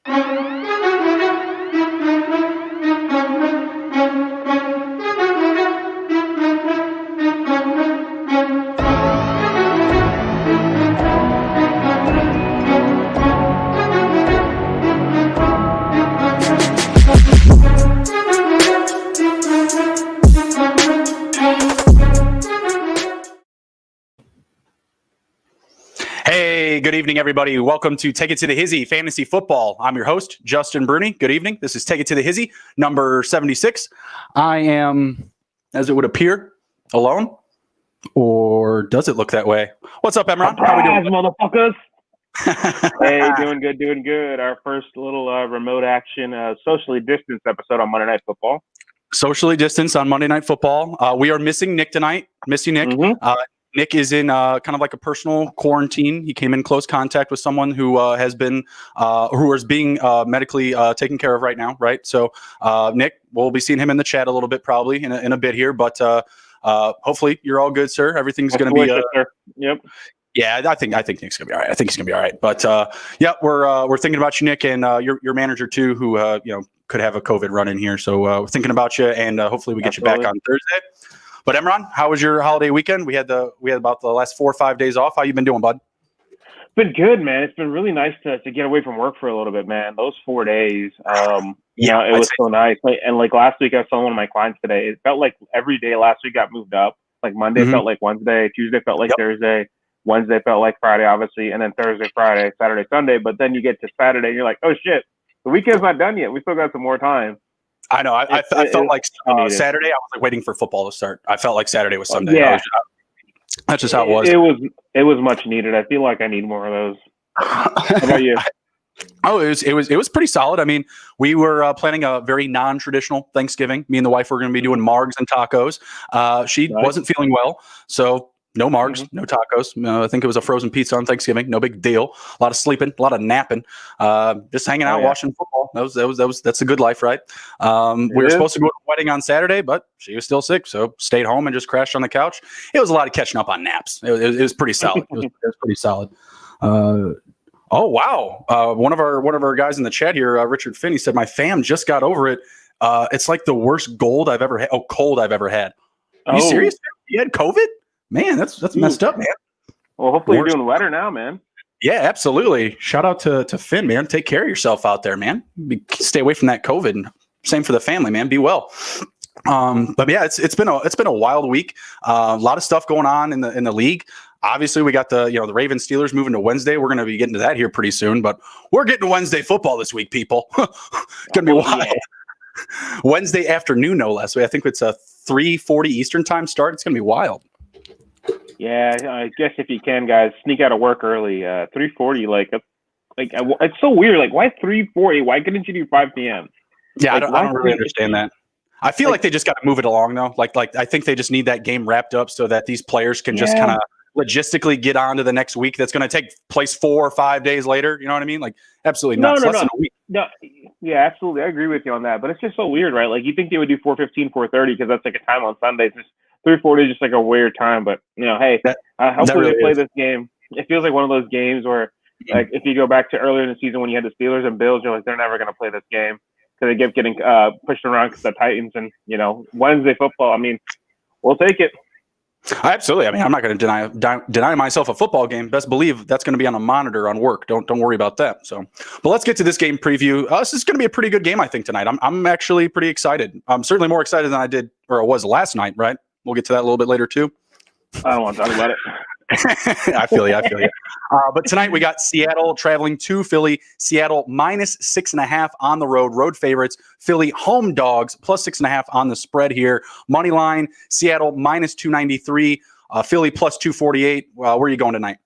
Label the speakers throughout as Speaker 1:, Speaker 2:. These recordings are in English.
Speaker 1: Hey, good evening, everybody. Welcome to Take It to the Hizzy Fantasy Football. I'm your host, Justin Bruni. Good evening. This is Take It to the Hizzy, number 76. I am, as it would appear, alone. Or does it look that way? What's up, Emron?
Speaker 2: How we doing, motherfuckers? Hey, doing good. Our first little remote action, socially distanced episode on Monday Night Football.
Speaker 1: Socially distanced on Monday Night Football. We are missing Nick tonight. Miss you, Nick.
Speaker 2: Mm-hmm.
Speaker 1: Nick is in kind of like a personal quarantine. He came in close contact with someone who is being medically taken care of right now, right? So, Nick, we'll be seeing him in the chat a little bit probably in a bit here, but hopefully you're all good, sir. Everything's going to be.
Speaker 2: Yep.
Speaker 1: Yeah, I think Nick's gonna be all right. I think he's gonna be all right. But yeah, we're thinking about you, Nick, and your manager too, who could have a COVID run in here. So we're thinking about you, and hopefully we get you back on Thursday. But Emron, how was your holiday weekend? We had about the last 4 or 5 days off. How you been doing, bud?
Speaker 2: Been good, man. It's been really nice to get away from work for a little bit, man. Those 4 days, it was so nice. And like last week, I saw one of my clients today. It felt like every day last week got moved up. Like Monday felt like Wednesday, Tuesday felt like Thursday, Wednesday felt like Friday, obviously, and then Thursday, Friday, Saturday, Sunday. But then you get to Saturday, and you're like, oh shit, the weekend's not done yet. We still got some more time.
Speaker 1: I know. I felt like Saturday. I was like waiting for football to start. I felt like Saturday was Sunday.
Speaker 2: Yeah,
Speaker 1: that's just how it was.
Speaker 2: It was much needed. I feel like I need more of those. How about you?
Speaker 1: It was pretty solid. I mean, we were planning a very non-traditional Thanksgiving. Me and the wife were going to be doing margs and tacos. She wasn't feeling well, so. No margs, no tacos. I think it was a frozen pizza on Thanksgiving. No big deal. A lot of sleeping, a lot of napping, just hanging out, watching football. That's a good life, right? We were supposed to go to a wedding on Saturday, but she was still sick, so stayed home and just crashed on the couch. It was a lot of catching up on naps. It was pretty solid. It was pretty solid. Oh wow! One of our guys in the chat here, Richard Finney, said my fam just got over it. It's like the worst cold I've ever had. Are you serious? You had COVID? Man, that's messed up, man.
Speaker 2: Well, hopefully you're doing better now, man.
Speaker 1: Yeah, absolutely. Shout out to Finn, man. Take care of yourself out there, man. Stay away from that COVID. Same for the family, man. Be well. But yeah, it's been a wild week. A lot of stuff going on in the league. Obviously, we got the Ravens Steelers moving to Wednesday. We're going to be getting to that here pretty soon. But we're getting Wednesday football this week, people. It's going to be wild. Yeah. Wednesday afternoon, no less. I think it's a 3:40 Eastern time start. It's going to be wild.
Speaker 2: Yeah, I guess if you can, guys, sneak out of work early. 3:40, it's so weird. Like, why 3:40? Why couldn't you do 5 p.m.?
Speaker 1: Yeah, I don't really understand that. I feel like they just got to move it along, though. Like I think they just need that game wrapped up so that these players can just kind of logistically get on to the next week. That's going to take place 4 or 5 days later. You know what I mean? Like, absolutely nuts.
Speaker 2: No. No, yeah, absolutely. I agree with you on that. But it's just so weird, right? Like, you think they would do 4:15, 4:30 because that's like a time on Sundays. 3:40 is just like a weird time, but hey, hopefully they play this game. It feels like one of those games where, like, if you go back to earlier in the season when you had the Steelers and Bills, you're like, they're never going to play this game because they kept getting pushed around because the Titans and Wednesday football. I mean, we'll take it.
Speaker 1: Absolutely. I mean, I'm not going to deny myself a football game. Best believe that's going to be on a monitor on work. Don't worry about that. So, but let's get to this game preview. This is going to be a pretty good game, I think, tonight. I'm actually pretty excited. I'm certainly more excited than I was last night. Right. We'll get to that a little bit later, too.
Speaker 2: I don't want to talk about it.
Speaker 1: I feel you. But tonight we got Seattle traveling to Philly. Seattle minus 6.5 on the road. Road favorites. Philly home dogs plus 6.5 on the spread here. Money line, Seattle minus 293. Philly plus 248. Where are you going tonight?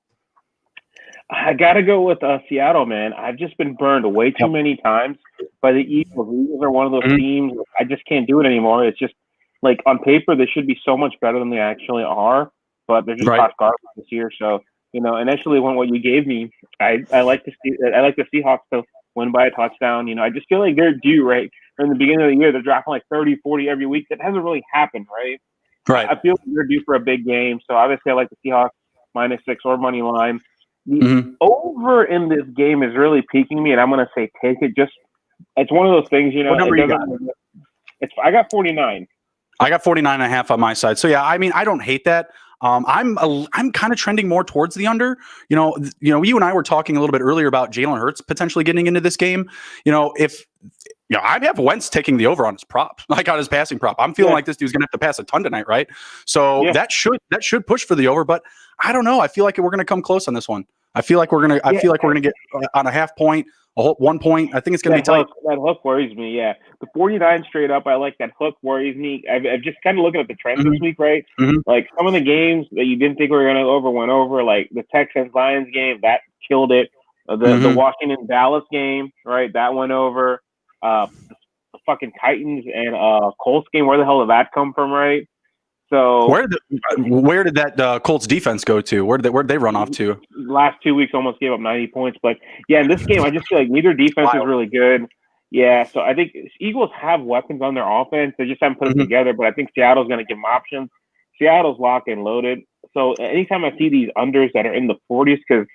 Speaker 2: I got to go with Seattle, man. I've just been burned way too many times by the Eagles. The Eagles are one of those teams. I just can't do it anymore. It's just, like, on paper, they should be so much better than they actually are, but they're just hot garbage this year. So, initially when what you gave me, I like the Seahawks to win by a touchdown. I just feel like they're due, right? In the beginning of the year, they're dropping like 30, 40 every week. That hasn't really happened, right?
Speaker 1: Right.
Speaker 2: I feel like they're due for a big game. So obviously I like the Seahawks minus 6 or money line. The over in this game is really piquing me, and I'm going to say take it. It's one of those things, you know.
Speaker 1: What number you got?
Speaker 2: I got 49.
Speaker 1: I got 49.5 on my side. So yeah, I mean, I don't hate that. I'm kind of trending more towards the under. You and I were talking a little bit earlier about Jalen Hurts potentially getting into this game. I have Wentz taking the over on his prop, like on his passing prop. I'm feeling like this dude's gonna have to pass a ton tonight, right? So that should push for the over, but I don't know. I feel like we're gonna come close on this one. I feel like we're gonna get on a half point, a whole 1 point. I think it's gonna be tight.
Speaker 2: That hook worries me. Yeah, the 49 straight up. I like that hook worries me. I've just kind of looking at the trends this week, right? Like some of the games that you didn't think were gonna over went over. Like the Texans Lions game that killed it. The Washington Dallas game, right? That went over. The fucking Titans and Colts game. Where the hell did that come from, right? So
Speaker 1: where did that Colts defense go to? Where did they run off to?
Speaker 2: Last 2 weeks almost gave up 90 points, but yeah, in this game I just feel like neither defense is really good. Yeah, so I think Eagles have weapons on their offense. They just haven't put it together, but I think Seattle's going to give them options. Seattle's locked and loaded. So anytime I see these unders that are in the 40s, because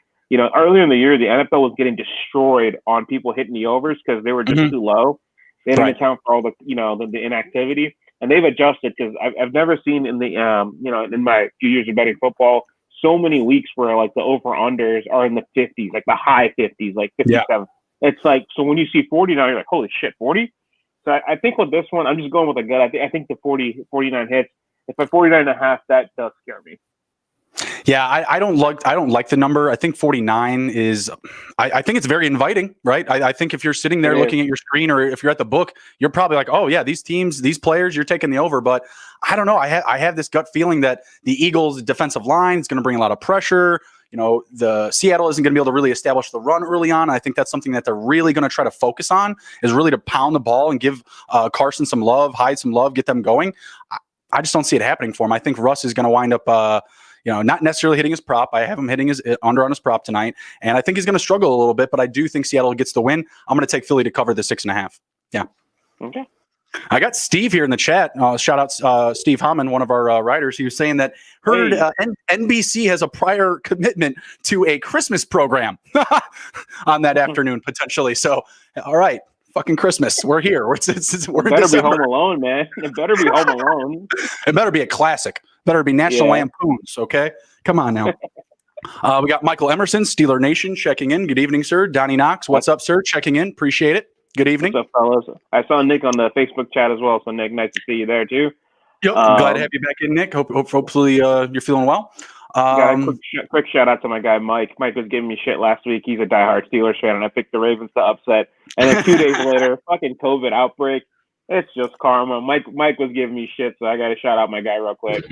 Speaker 2: earlier in the year the NFL was getting destroyed on people hitting the overs because they were just too low. They didn't account for all the the inactivity. And they've adjusted because I've never seen in the in my few years of betting football so many weeks where like the over unders are in the 50s, like the high 50s, like 57. Yeah. It's like, so when you see 40 now, you're like, holy shit, 40. So I think with this one, I'm just going with a gut. I think the 49 hits. If at 49.5, that does scare me.
Speaker 1: Yeah, I don't like the number. I think 49 is. I think it's very inviting, right? I think if you're sitting there looking at your screen, or if you're at the book, you're probably like, oh yeah, these teams, these players, you're taking the over. But I don't know. I have this gut feeling that the Eagles' defensive line is going to bring a lot of pressure. The Seattle isn't going to be able to really establish the run early on. I think that's something that they're really going to try to focus on, is really to pound the ball and give Carson some love, Hyde some love, get them going. I just don't see it happening for him. I think Russ is going to wind up. Not necessarily hitting his prop. I have him hitting his under on his prop tonight, and I think he's going to struggle a little bit, but I do think Seattle gets the win. I'm going to take Philly to cover the 6.5. Yeah.
Speaker 2: Okay.
Speaker 1: I got Steve here in the chat. Shout out Steve Hammond, one of our writers. He was saying that NBC has a prior commitment to a Christmas program on that afternoon, potentially. So, all right. Fucking Christmas. We're here. We're in December.
Speaker 2: Be Home Alone, man. It better be Home Alone.
Speaker 1: It better be a classic. Better be National Lampoons, okay? Come on now. We got Michael Emerson, Steeler Nation, checking in. Good evening, sir. Donnie Knox, what's up, sir? Checking in. Appreciate it. Good evening.
Speaker 2: What's up, fellas? I saw Nick on the Facebook chat as well, so Nick, nice to see you there too.
Speaker 1: Yep, glad to have you back in, Nick. Hopefully you're feeling well.
Speaker 2: Got a quick shout out to my guy Mike. Mike was giving me shit last week. He's a diehard Steelers fan, and I picked the Ravens to upset. And then 2 days later, fucking COVID outbreak. It's just karma. Mike was giving me shit, so I got to shout out my guy real quick.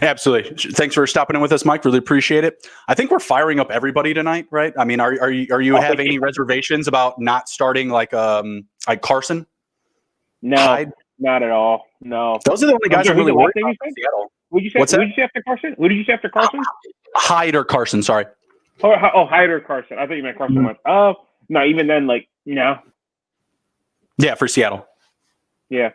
Speaker 1: Absolutely. Thanks for stopping in with us, Mike. Really appreciate it. I think we're firing up everybody tonight, right? I mean, are you having any reservations about not starting like Carson?
Speaker 2: No, Hyde? Not at all. No.
Speaker 1: Those are the only guys I'm really worried about in Seattle.
Speaker 2: Who did you say after Carson? Who did you say after Carson?
Speaker 1: Hyde or Carson, sorry.
Speaker 2: Oh, Hyde or Carson. I thought you meant Carson once. Oh, no, even then, no.
Speaker 1: Yeah, for Seattle.
Speaker 2: Yeah.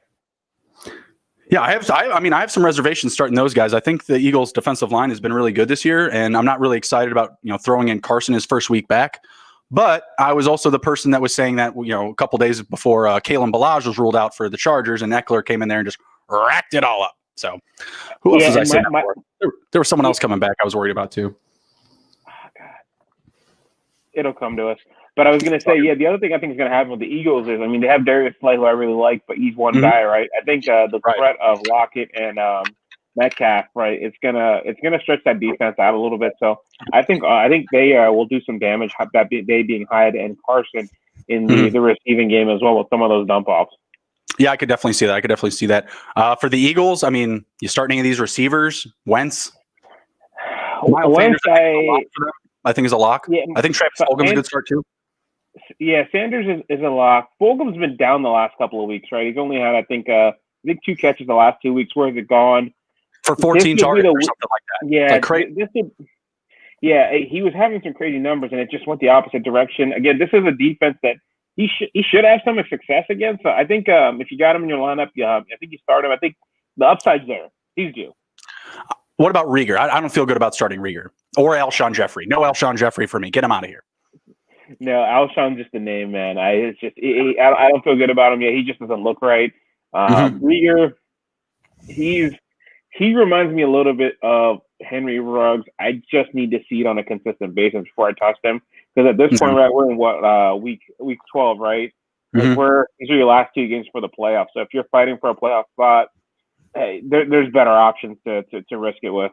Speaker 1: Yeah, I have some reservations starting those guys. I think the Eagles' defensive line has been really good this year, and I'm not really excited about throwing in Carson his first week back. But I was also the person that was saying that a couple days before Kalen Ballage was ruled out for the Chargers, and Eckler came in there and just racked it all up. So who else was I saying that for? There was someone else coming back I was worried about too.
Speaker 2: Oh, God. It'll come to us. But I was going to say, the other thing I think is going to happen with the Eagles is, they have Darius Slay, who I really like, but he's one guy, right? I think the threat of Lockett and Metcalf, right, it's gonna stretch that defense out a little bit. So I think they will do some damage. That they being Hyde and Carson in the receiving game as well with some of those dump offs.
Speaker 1: Yeah, I could definitely see that. For the Eagles, you start any of these receivers, Wentz.
Speaker 2: Wentz,
Speaker 1: I think is a lock. Yeah, I think Travis Fulgham's a good start too.
Speaker 2: Yeah, Sanders is a lock. Fulgham's been down the last couple of weeks, right? He's only had, I think 2 catches the last 2 weeks. Where has it gone?
Speaker 1: For 14 targets or something like that.
Speaker 2: Yeah, he was having some crazy numbers, and it just went the opposite direction. Again, this is a defense that he should have some success against. So I think if you got him in your lineup, I think you start him. I think the upside's there. He's due.
Speaker 1: What about Rieger? I don't feel good about starting Rieger or Alshon Jeffrey. No Alshon Jeffrey for me. Get him out of here.
Speaker 2: No, Alshon's just a name, man. I don't feel good about him yet. He just doesn't look right. Rieger, he reminds me a little bit of Henry Ruggs. I just need to see it on a consistent basis before I touch them. Because at this point, right, we're in what week 12, right? Like these are your last 2 games for the playoffs. So if you're fighting for a playoff spot, hey, there's better options to risk it with.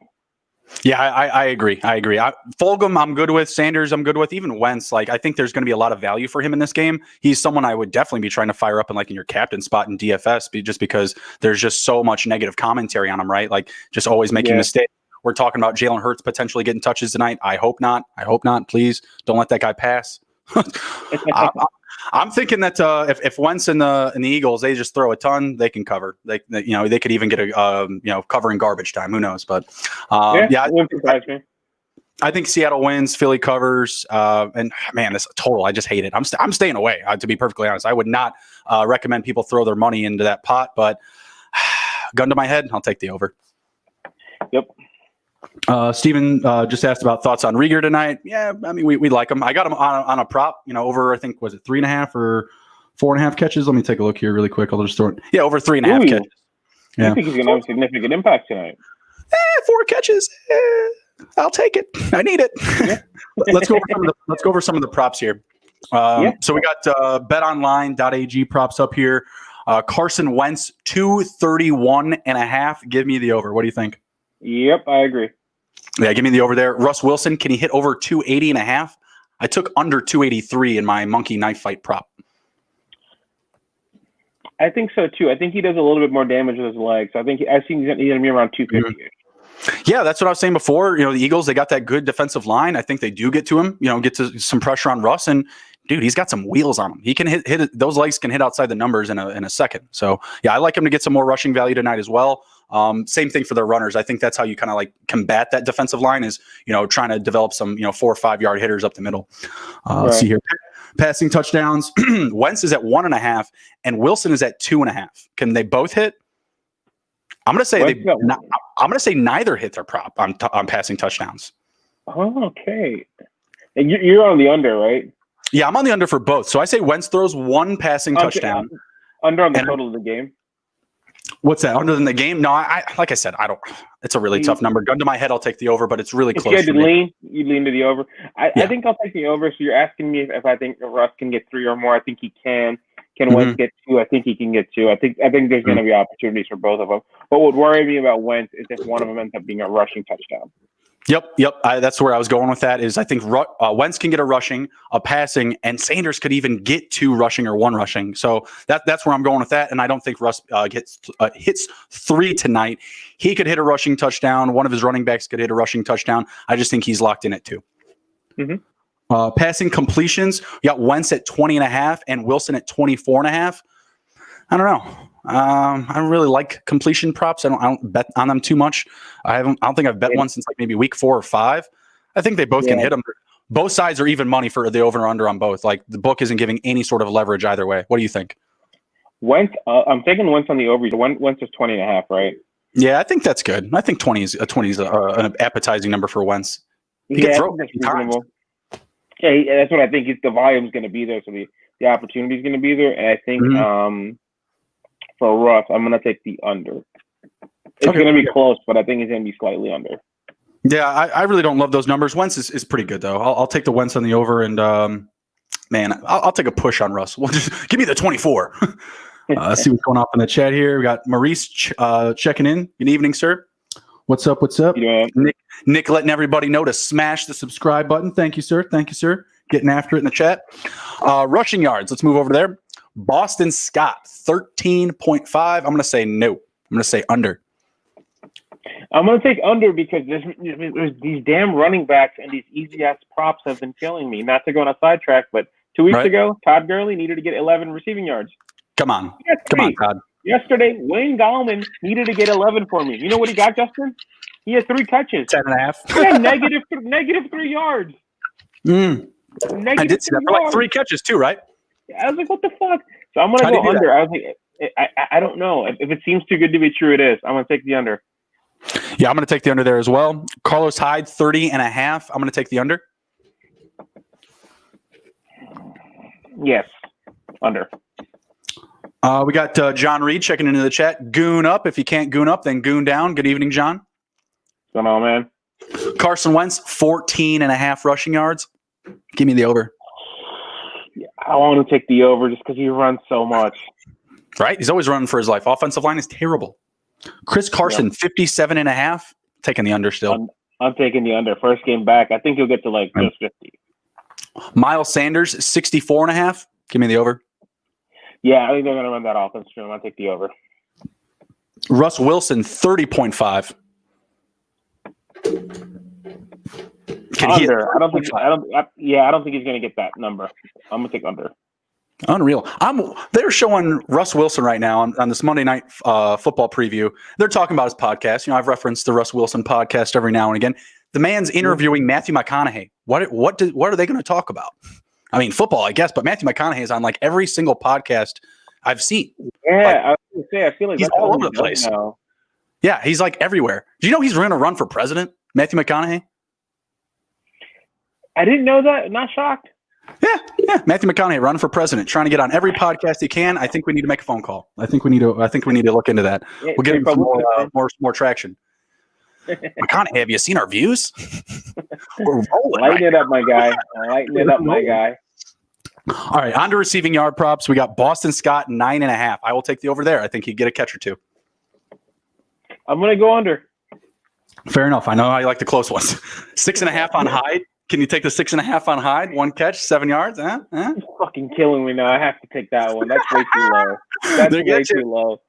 Speaker 1: Yeah, I agree. Fulgham, I'm good with. Sanders, I'm good with. Even Wentz, like I think there's going to be a lot of value for him in this game. He's someone I would definitely be trying to fire up in your captain spot in DFS, just because there's just so much negative commentary on him, right? Like just always making mistakes. We're talking about Jalen Hurts potentially getting touches tonight. I hope not. Please don't let that guy pass. I'm thinking that if Wentz and the Eagles, they just throw a ton, they can cover. They could even get a cover in garbage time. Who knows? But I think Seattle wins. Philly covers. And man, this total, I just hate it. I'm staying away. To be perfectly honest, I would not recommend people throw their money into that pot. But gun to my head, I'll take the over.
Speaker 2: Yep.
Speaker 1: Steven just asked about thoughts on Rieger tonight. Yeah, I mean, we like him. I got him on a prop, over, I think, was it 3.5 or 4.5 catches? Let me take a look here really quick. I'll just throw it. Yeah, over 3.5 catches.
Speaker 2: Yeah. I think he's going to have a significant impact tonight.
Speaker 1: 4 catches. I'll take it. I need it. Yeah. Let's go over some of the props here. So we got betonline.ag props up here. Carson Wentz, 231.5. Give me the over. What do you think?
Speaker 2: Yep, I agree.
Speaker 1: Yeah, give me the over there. Russ Wilson, can he hit over 280.5? I took under 283 in my monkey knife fight prop.
Speaker 2: I think so too. I think he does a little bit more damage with his legs. I think he's going to be around 250.
Speaker 1: Yeah, that's what I was saying before. The Eagles, they got that good defensive line. I think they do get to him. Get to some pressure on Russ, and dude, he's got some wheels on him. He can hit it. Those legs can hit outside the numbers in a second. So yeah, I like him to get some more rushing value tonight as well. Same thing for their runners. I think that's how you kind of combat that defensive line is, trying to develop some, 4 or 5 yard hitters up the middle. Let's see here. Passing touchdowns. Wentz is at 1.5 and Wilson is at 2.5. Can they both hit? I'm going to say neither hit their prop on passing touchdowns.
Speaker 2: Oh, okay. And you're on the under, right?
Speaker 1: Yeah, I'm on the under for both. So I say Wentz throws 1 passing touchdown.
Speaker 2: Under on the total of the game.
Speaker 1: What's that? Under than the game? No, I like I said, I don't. It's a really tough number. Gun to my head, I'll take the over, but it's really close.
Speaker 2: If you had to lean, you'd lean to the over. I think I'll take the over. So you're asking me if I think Russ can get 3 or more. I think he can. Can Wentz get 2? I think he can get 2. I think there's going to be opportunities for both of them. But what would worry me about Wentz is if one of them ends up being a rushing touchdown.
Speaker 1: Yep. That's where I was going with that. Is I think Wentz can get a rushing, a passing, and Sanders could even get 2 rushing or 1 rushing. So that's where I'm going with that. And I don't think Russ hits 3 tonight. He could hit a rushing touchdown. One of his running backs could hit a rushing touchdown. I just think he's locked in at 2. Passing completions, we got Wentz at 20.5 and Wilson at 24.5. I don't know. I don't really like completion props. I don't bet on them too much. I don't think I've bet one since maybe week 4 or 5. I think they both can hit them. Both sides are even money for the over and under on both. Like the book isn't giving any sort of leverage either way. What do you think?
Speaker 2: Wentz, I'm taking Wentz on the over. Wentz is 20.5, right?
Speaker 1: Yeah, I think that's good. I think 20 is an appetizing number for Wentz. He can throw it times.
Speaker 2: Yeah, that's what I think. The volume's going to be there, so the opportunity is going to be there. And I think for Russ, I'm going to take the under. It's going to be close, but I think it's going to be slightly under.
Speaker 1: Yeah, I really don't love those numbers. Wentz is pretty good, though. I'll take the Wentz on the over, and man, I'll take a push on Russ. Well, just give me the 24. Let's see what's going on in the chat here. We got Maurice checking in. Good evening, sir. What's up?
Speaker 2: Yeah.
Speaker 1: Nick letting everybody know to smash the subscribe button. Thank you, sir. Getting after it in the chat. Rushing yards. Let's move over there. Boston Scott, 13.5. I'm going to say no. I'm going to say under.
Speaker 2: I'm going to take under because there's these damn running backs and these easy-ass props have been killing me. Not to go on a sidetrack, but 2 weeks ago, Todd Gurley needed to get 11 receiving yards.
Speaker 1: Come on, Todd.
Speaker 2: Yesterday, Wayne Gallman needed to get 11 for me. You know what he got, Justin? He had 3 catches.
Speaker 1: 10.5.
Speaker 2: Yeah, negative 3 yards.
Speaker 1: I did see that for like 3 catches too, right?
Speaker 2: I was like, what the fuck? So I'm going to go under. I was like, I don't know. If it seems too good to be true, it is. I'm going to take the under.
Speaker 1: Yeah, I'm going to take the under there as well. Carlos Hyde, 30.5. I'm going to take the under.
Speaker 2: Yes, under.
Speaker 1: We got John Reed checking into the chat. Goon up. If you can't goon up, then goon down. Good evening, John.
Speaker 2: What's going on, man?
Speaker 1: Carson Wentz, 14.5 rushing yards. Give me the over.
Speaker 2: Yeah, I want to take the over just because he runs so much.
Speaker 1: Right? He's always running for his life. Offensive line is terrible. Chris Carson, 57.5. Taking the under still.
Speaker 2: I'm taking the under. First game back. I think he'll get to like just 50.
Speaker 1: Miles Sanders, 64.5. Give me the over.
Speaker 2: Yeah, I think they're going to run that offense through him. I'll take the over.
Speaker 1: Russ Wilson, 30.5.
Speaker 2: Under. I don't think he's going to get that number. I'm going to take under.
Speaker 1: Unreal. They're showing Russ Wilson right now on this Monday night football preview. They're talking about his podcast. I've referenced the Russ Wilson podcast every now and again. The man's interviewing Matthew McConaughey. What are they going to talk about? I mean, football, I guess, but Matthew McConaughey is on like every single podcast I've seen.
Speaker 2: Yeah, I was going to say, I feel like
Speaker 1: he's all over the place. Now. Yeah, he's like everywhere. Do you know he's going to run for president, Matthew McConaughey?
Speaker 2: I didn't know that. Not shocked.
Speaker 1: Yeah. Matthew McConaughey running for president, trying to get on every podcast he can. I think we need to make a phone call. I think we need to look into that. We'll get him some more traction. McConaughey, have you seen our views? We're rolling.
Speaker 2: Lighten it up, my guy. Lighten it up, my guy.
Speaker 1: All right, on to receiving yard props. We got Boston Scott, 9.5. I will take the over there. I think he'd get a catch or two.
Speaker 2: I'm going to go under.
Speaker 1: Fair enough. I know I like the close ones. 6.5 on Hyde. Can you take the 6.5 on Hyde? 1 catch, 7 yards?
Speaker 2: It's fucking killing me now. I have to take that one. That's way too low. That's way too low.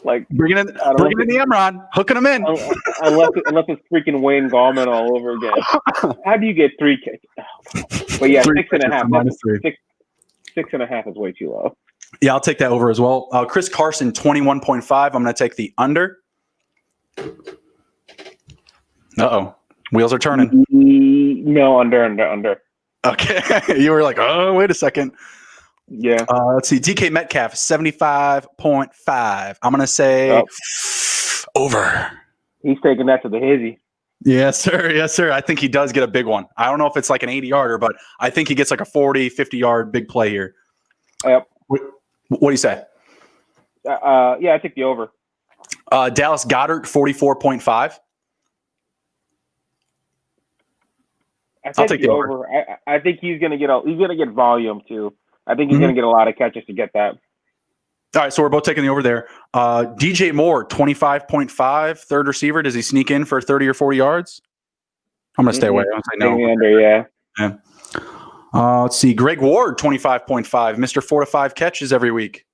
Speaker 2: Like
Speaker 1: bringing in the Emron, hooking them in.
Speaker 2: Unless it's freaking Wayne Gallman all over again. How do you get 3 catches? But yeah, 6.5. 6.5 is way too low.
Speaker 1: Yeah, I'll take that over as well. Chris Carson, 21.5. I'm going to take the under. Uh-oh. Wheels are turning.
Speaker 2: No, under.
Speaker 1: Okay. You were like, oh, wait a second.
Speaker 2: Yeah.
Speaker 1: Let's see. DK Metcalf, 75.5. I'm going to say over.
Speaker 2: He's taking that to the Hizzy.
Speaker 1: Yes, sir. Yes, sir. I think he does get a big one. I don't know if it's like an 80-yarder, but I think he gets like a 40, 50-yard big play here.
Speaker 2: Yep.
Speaker 1: What do you say?
Speaker 2: Yeah, I take the over.
Speaker 1: Dallas Goedert, 44.5.
Speaker 2: I'll take the over. I think he's gonna get volume too. I think he's gonna get a lot of catches to get that.
Speaker 1: All right, so we're both taking the over there. DJ Moore, 25.5, third receiver. Does he sneak in for 30 or 40 yards? I'm gonna stay away. I'm gonna say no.
Speaker 2: Under,
Speaker 1: yeah. Let's see. Greg Ward, 25.5, Mr. 4 to 5 catches every week.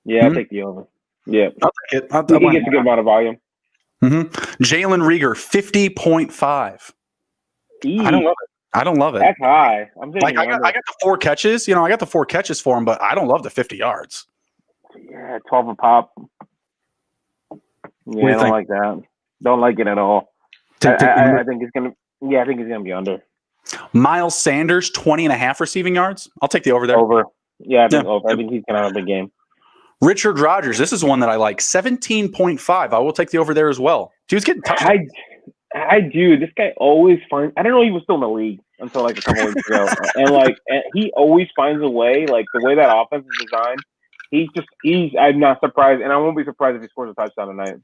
Speaker 2: Yeah, I'll take the over. Yeah,
Speaker 1: I'll take it.
Speaker 2: He gets a good amount of volume.
Speaker 1: Jalen Reagor, 50.5. I don't love it.
Speaker 2: That's high.
Speaker 1: I got the 4 catches. I got the 4 catches for him, but I don't love the 50 yards.
Speaker 2: Yeah, 12 a pop. Yeah, I don't like that. Don't like it at all. I think it's gonna. Yeah, I think he's gonna be under.
Speaker 1: Miles Sanders, 20.5 receiving yards. I'll take the over there.
Speaker 2: Over. Yeah, I think over. I think he's gonna have a big game.
Speaker 1: Richard Rodgers. This is one that I like. 17.5. I will take the over there as well. Dude's getting touchdowns.
Speaker 2: I do. This guy always finds. I didn't know he was still in the league until like a couple weeks ago, and he always finds a way. Like the way that offense is designed, I'm not surprised, and I won't be surprised if he scores a touchdown tonight.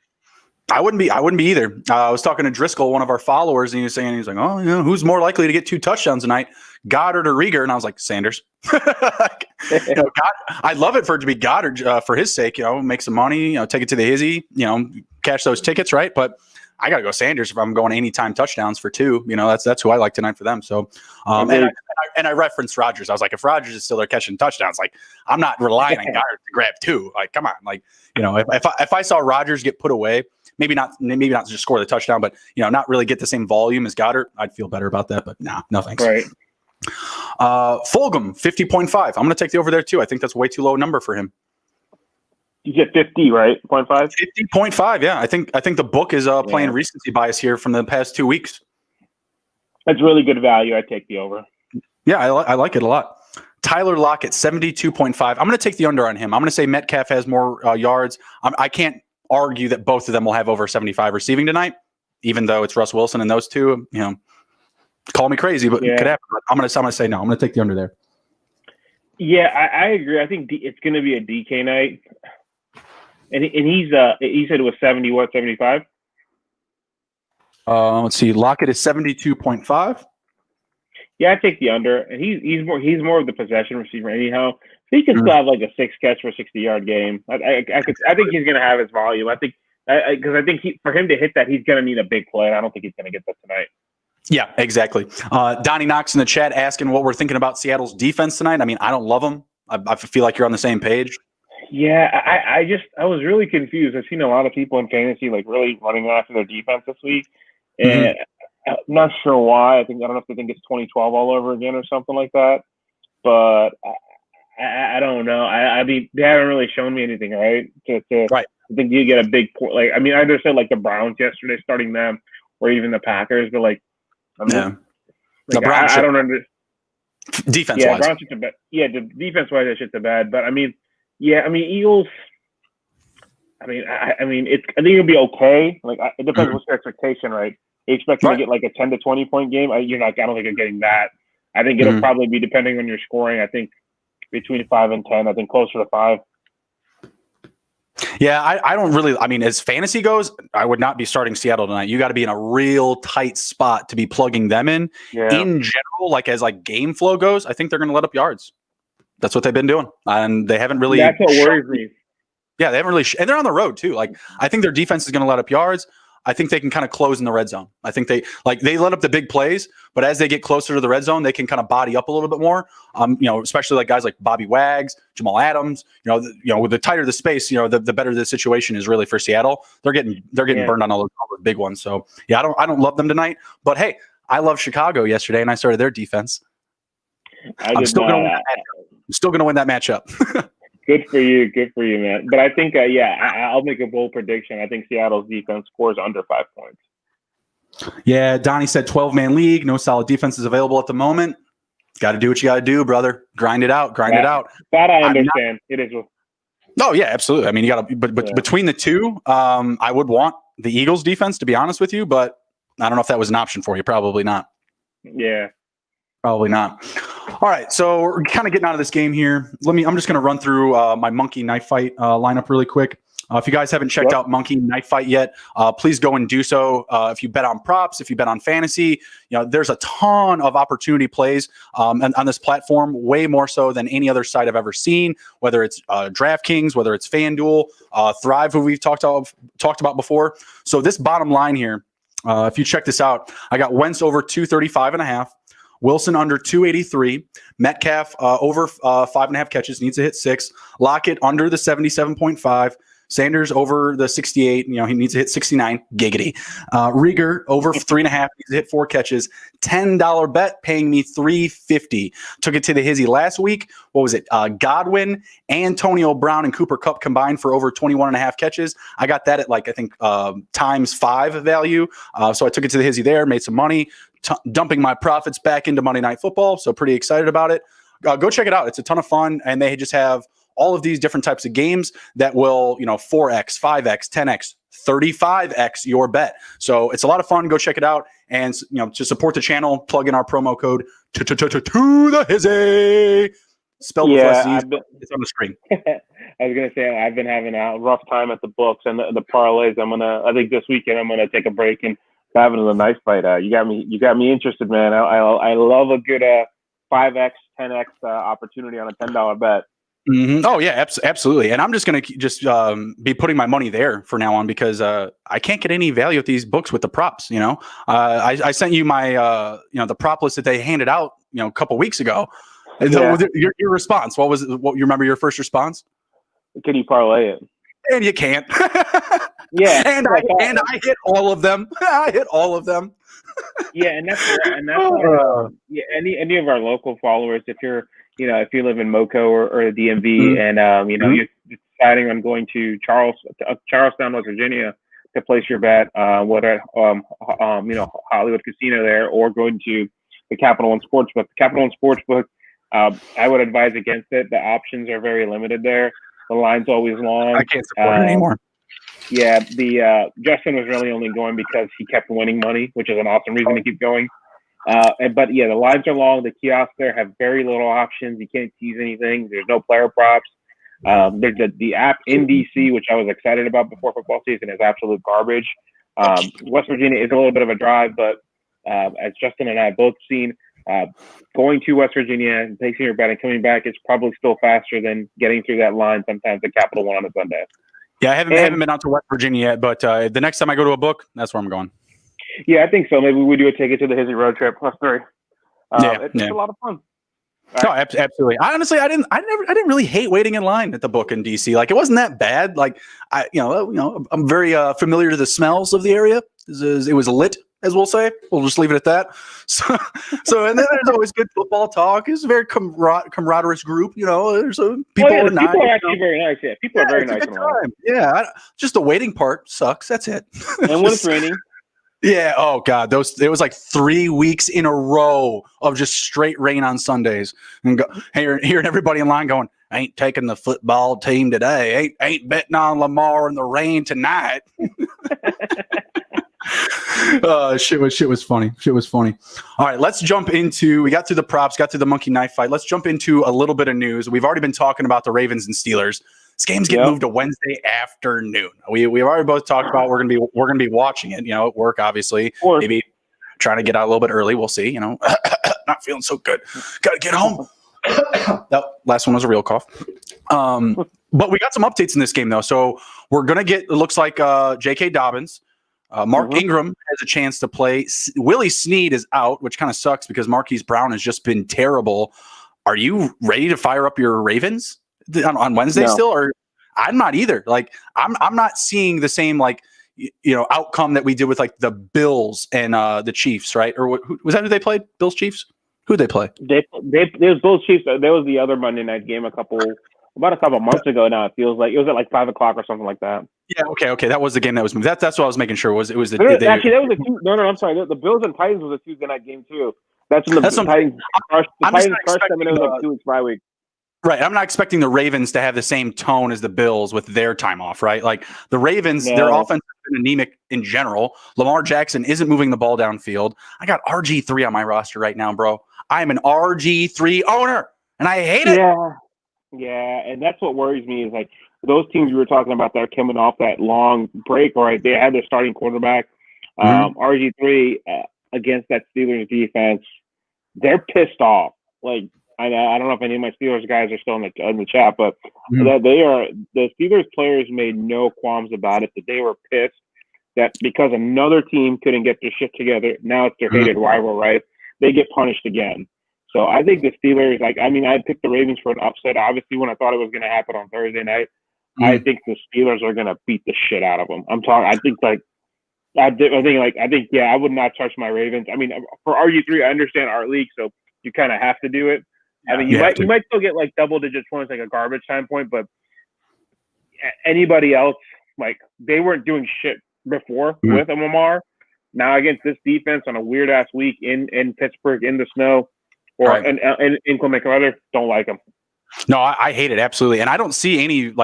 Speaker 1: I wouldn't be either. I was talking to Driscoll, one of our followers, and he was like, oh, who's more likely to get 2 touchdowns tonight, Goddard or Reagor? And I was like, Sanders. I'd love it for it to be Goddard for his sake. Make some money. Take it to the Hizzy. Cash those tickets, right? But I got to go Sanders if I'm going anytime touchdowns for 2. That's who I like tonight for them. So, and I referenced Rodgers. I was like, if Rodgers is still there catching touchdowns, like I'm not relying on Goddard to grab 2. Like, come on, like if I saw Rodgers get put away, maybe not just score the touchdown, but not really get the same volume as Goddard, I'd feel better about that. But no thanks.
Speaker 2: Right.
Speaker 1: Fulgham, 50.5. I'm going to take the over there too. I think that's way too low a number for him.
Speaker 2: You get 50, right? 0.5?
Speaker 1: 50.5, yeah. I think the book is playing recency bias here from the past 2 weeks.
Speaker 2: That's really good value. I take the over.
Speaker 1: Yeah, I like it a lot. Tyler Lockett, 72.5. I'm going to take the under on him. I'm going to say Metcalf has more yards. I can't argue that both of them will have over 75 receiving tonight, even though it's Russ Wilson and those two. Call me crazy, but it could happen. I'm gonna say no. I'm gonna take the under there.
Speaker 2: Yeah, I agree. I think it's gonna be a DK night, and he said it was 75.
Speaker 1: Let's see. Lockett is 72.5.
Speaker 2: Yeah, I take the under, and he's more of the possession receiver anyhow. So he can still have like a 6 catch for a 60-yard game. I think he's gonna have his volume. I think because I think for him to hit that, he's gonna need a big play. I don't think he's gonna get that tonight.
Speaker 1: Yeah, exactly. Donnie Knox in the chat asking what we're thinking about Seattle's defense tonight. I mean, I don't love them. I feel like you're on the same page.
Speaker 2: Yeah, I was really confused. I've seen a lot of people in fantasy like really running after their defense this week, and I'm not sure why. I don't know if they think it's 2012 all over again or something like that. But I don't know. I mean, they haven't really shown me anything, right?
Speaker 1: Right.
Speaker 2: I think you get a big point. Like, I mean, I understood like the Browns yesterday starting them, or even the Packers, but like, I mean, like,
Speaker 1: the Browns.
Speaker 2: I don't understand.
Speaker 1: Defense-wise.
Speaker 2: Yeah, Browns are bad. Yeah, the defense-wise, that shit's bad. But I mean, Eagles. I mean, I think it'll be okay. Like, it depends what's your expectation, right? You expect to get like a 10 to 20 point game. I don't think you're getting that. I think it'll probably be depending on your scoring. I think between 5 and 10. I think closer to 5.
Speaker 1: Yeah, I don't really. I mean, as fantasy goes, I would not be starting Seattle tonight. You got to be in a real tight spot to be plugging them in. Yeah. In general, like as like game flow goes, I think they're going to let up yards. That's what they've been doing, and they haven't really.
Speaker 2: That's what worries me.
Speaker 1: Yeah, they haven't really, and they're on the road too. Like I think their defense is going to let up yards. I think they can kind of close in the red zone. I think they let up the big plays, but as they get closer to the red zone, they can kind of body up a little bit more. Especially like guys like Bobby Wags, Jamal Adams. With the tighter the space, the better the situation is really for Seattle. They're getting burned on all those big ones. So yeah, I don't love them tonight. But hey, I love Chicago yesterday, and I started their defense. I'm still going to win that matchup.
Speaker 2: Good for you, man. But I think, I'll make a bold prediction. I think Seattle's defense scores under 5 points.
Speaker 1: Yeah, Donnie said 12-man league, no solid defenses available at the moment. Got to do what you got to do, brother. Grind it out.
Speaker 2: That I understand. It is.
Speaker 1: Oh yeah, absolutely. I mean, you got to. But between the two, I would want the Eagles' defense, to be honest with you. But I don't know if that was an option for you. Probably not.
Speaker 2: Yeah.
Speaker 1: Probably not. All right, so we're kind of getting out of this game here. I'm just going to run through my Monkey Knife Fight lineup really quick. If you guys haven't checked out Monkey Knife Fight yet, please go and do so. If you bet on props, if you bet on fantasy, there's a ton of opportunity plays on this platform, way more so than any other site I've ever seen. Whether it's DraftKings, whether it's FanDuel, Thrive, who we've talked about before. So this bottom line here, if you check this out, I got Wentz over 235.5. Wilson under 283. Metcalf over 5.5 catches, needs to hit 6. Lockett under the 77.5. Sanders over the 68. He needs to hit 69. Giggity. Rieger over 3.5. Needs to hit 4 catches. $10 bet paying me $350. Took it to the Hizzy last week. What was it? Godwin, Antonio Brown, and Cooper Kupp combined for over 21.5 catches. I got that at I think times 5 value. So I took it to the Hizzy there, made some money. Dumping my profits back into Monday Night Football. So pretty excited about it. Go check it out. It's a ton of fun. And they just have all of these different types of games that will, 4x, 5x, 10x, 35x your bet. So it's a lot of fun. Go check it out. And, to support the channel, plug in our promo code to the Hizzy. Spelled with less Z's. It's on the screen.
Speaker 2: I was going to say, I've been having a rough time at the books and the parlays. I think this weekend I'm going to take a break and having a nice fight. You got me interested, man. I love a good 5x, 10x opportunity on a $10 bet.
Speaker 1: Mm-hmm. Oh yeah, absolutely. And I'm just gonna be putting my money there for now on because I can't get any value at these books with the props. I sent you my the prop list that they handed out a couple weeks ago. Yeah. Your response? What was it? What you remember your first response?
Speaker 2: Can you parlay it?
Speaker 1: And you can't.
Speaker 2: Yeah,
Speaker 1: and I hit all of them. I hit all of them.
Speaker 2: Yeah, and that's any of our local followers. If you live in Moco or the DMV, and you're deciding on going to Charlestown, West Virginia, to place your bet, whether Hollywood Casino there or going to the Capital One Sportsbook. The Capital One Sportsbook, I would advise against it. The options are very limited there. The line's always long.
Speaker 1: I can't support it anymore.
Speaker 2: Yeah, the Justin was really only going because he kept winning money, which is an awesome reason to keep going. But yeah, the lines are long. The kiosks there have very little options. You can't tease anything. There's no player props. There's the app in DC, which I was excited about before football season, is absolute garbage. West Virginia is a little bit of a drive, but as Justin and I have both seen, going to West Virginia and placing your bet and coming back is probably still faster than getting through that line sometimes at Capital One on a Sunday.
Speaker 1: Yeah, I haven't been out to West Virginia yet, but the next time I go to a book, that's where I'm going.
Speaker 2: Yeah, I think so. Maybe we do a ticket to the Hizzy road trip +3. It's a lot of fun.
Speaker 1: No, absolutely. I didn't really hate waiting in line at the book in DC. Like, it wasn't that bad. Like, I'm very familiar to the smells of the area. It was lit, as we'll say. We'll just leave it at that. So and then there's always good football talk. It's a very camaraderie group. There's people are nice.
Speaker 2: People are actually very nice. Yeah, people are very nice.
Speaker 1: Yeah, just the waiting part sucks. That's it.
Speaker 2: And when it's raining.
Speaker 1: Yeah. Oh God. It was like 3 weeks in a row of just straight rain on Sundays, and hearing everybody in line going, "Ain't taking the football team today. Ain't betting on Lamar in the rain tonight." Shit was funny. All right, let's jump into. We got through the props, got through the monkey knife fight. Let's jump into a little bit of news. We've already been talking about the Ravens and Steelers. This game's getting moved to Wednesday afternoon. We've already both talked about we're gonna be watching it. At work, obviously. Maybe trying to get out a little bit early. We'll see. Not feeling so good. Got to get home. That last one was a real cough. But we got some updates in this game though. So we're gonna get. It looks like J.K. Dobbins. Mark Ingram has a chance to play. Willie Snead is out, which kind of sucks because Marquise Brown has just been terrible. Are you ready to fire up your Ravens on Wednesday still? Or I'm not either. Like I'm not seeing the same outcome that we did with like the Bills and the Chiefs, right? Or was that who they played? Bills Chiefs? Who they play?
Speaker 2: They was Bills Chiefs. There was the other Monday night game about a couple months ago now. It feels like it was at like 5 o'clock or something like that.
Speaker 1: Yeah. Okay. That was the game that was moved. That's what I was making sure was. It was the
Speaker 2: actually that was a no. I'm sorry. The Bills and Titans was a Tuesday night game too. That's when the Titans crushed them and it was like 2 weeks bye week.
Speaker 1: Right. I'm not expecting the Ravens to have the same tone as the Bills with their time off, right? Like the Ravens, their offense has been anemic in general. Lamar Jackson isn't moving the ball downfield. I got RG3 on my roster right now, bro. I am an RG3 owner, and I hate it.
Speaker 2: Yeah, and that's what worries me is like those teams you were talking about that are coming off that long break, right? They had their starting quarterback, RG3, against that Steelers defense. They're pissed off. Like, I don't know if any of my Steelers guys are still in the chat, but that the Steelers players made no qualms about it, that they were pissed that because another team couldn't get their shit together, now it's their hated rival, right? They get punished again. So I think the Steelers, I picked the Ravens for an upset, obviously, when I thought it was going to happen on Thursday night. I think the Steelers are going to beat the shit out of them. I would not touch my Ravens. I mean, for RG3, I understand our league, so you kind of have to do it. I mean, you might still get like double-digit points, like a garbage time point, but anybody else, like they weren't doing shit before with a Lamar. Now against this defense on a weird-ass week in Pittsburgh in the snow or in inclement weather, don't like them.
Speaker 1: No, I hate it absolutely, and I don't see any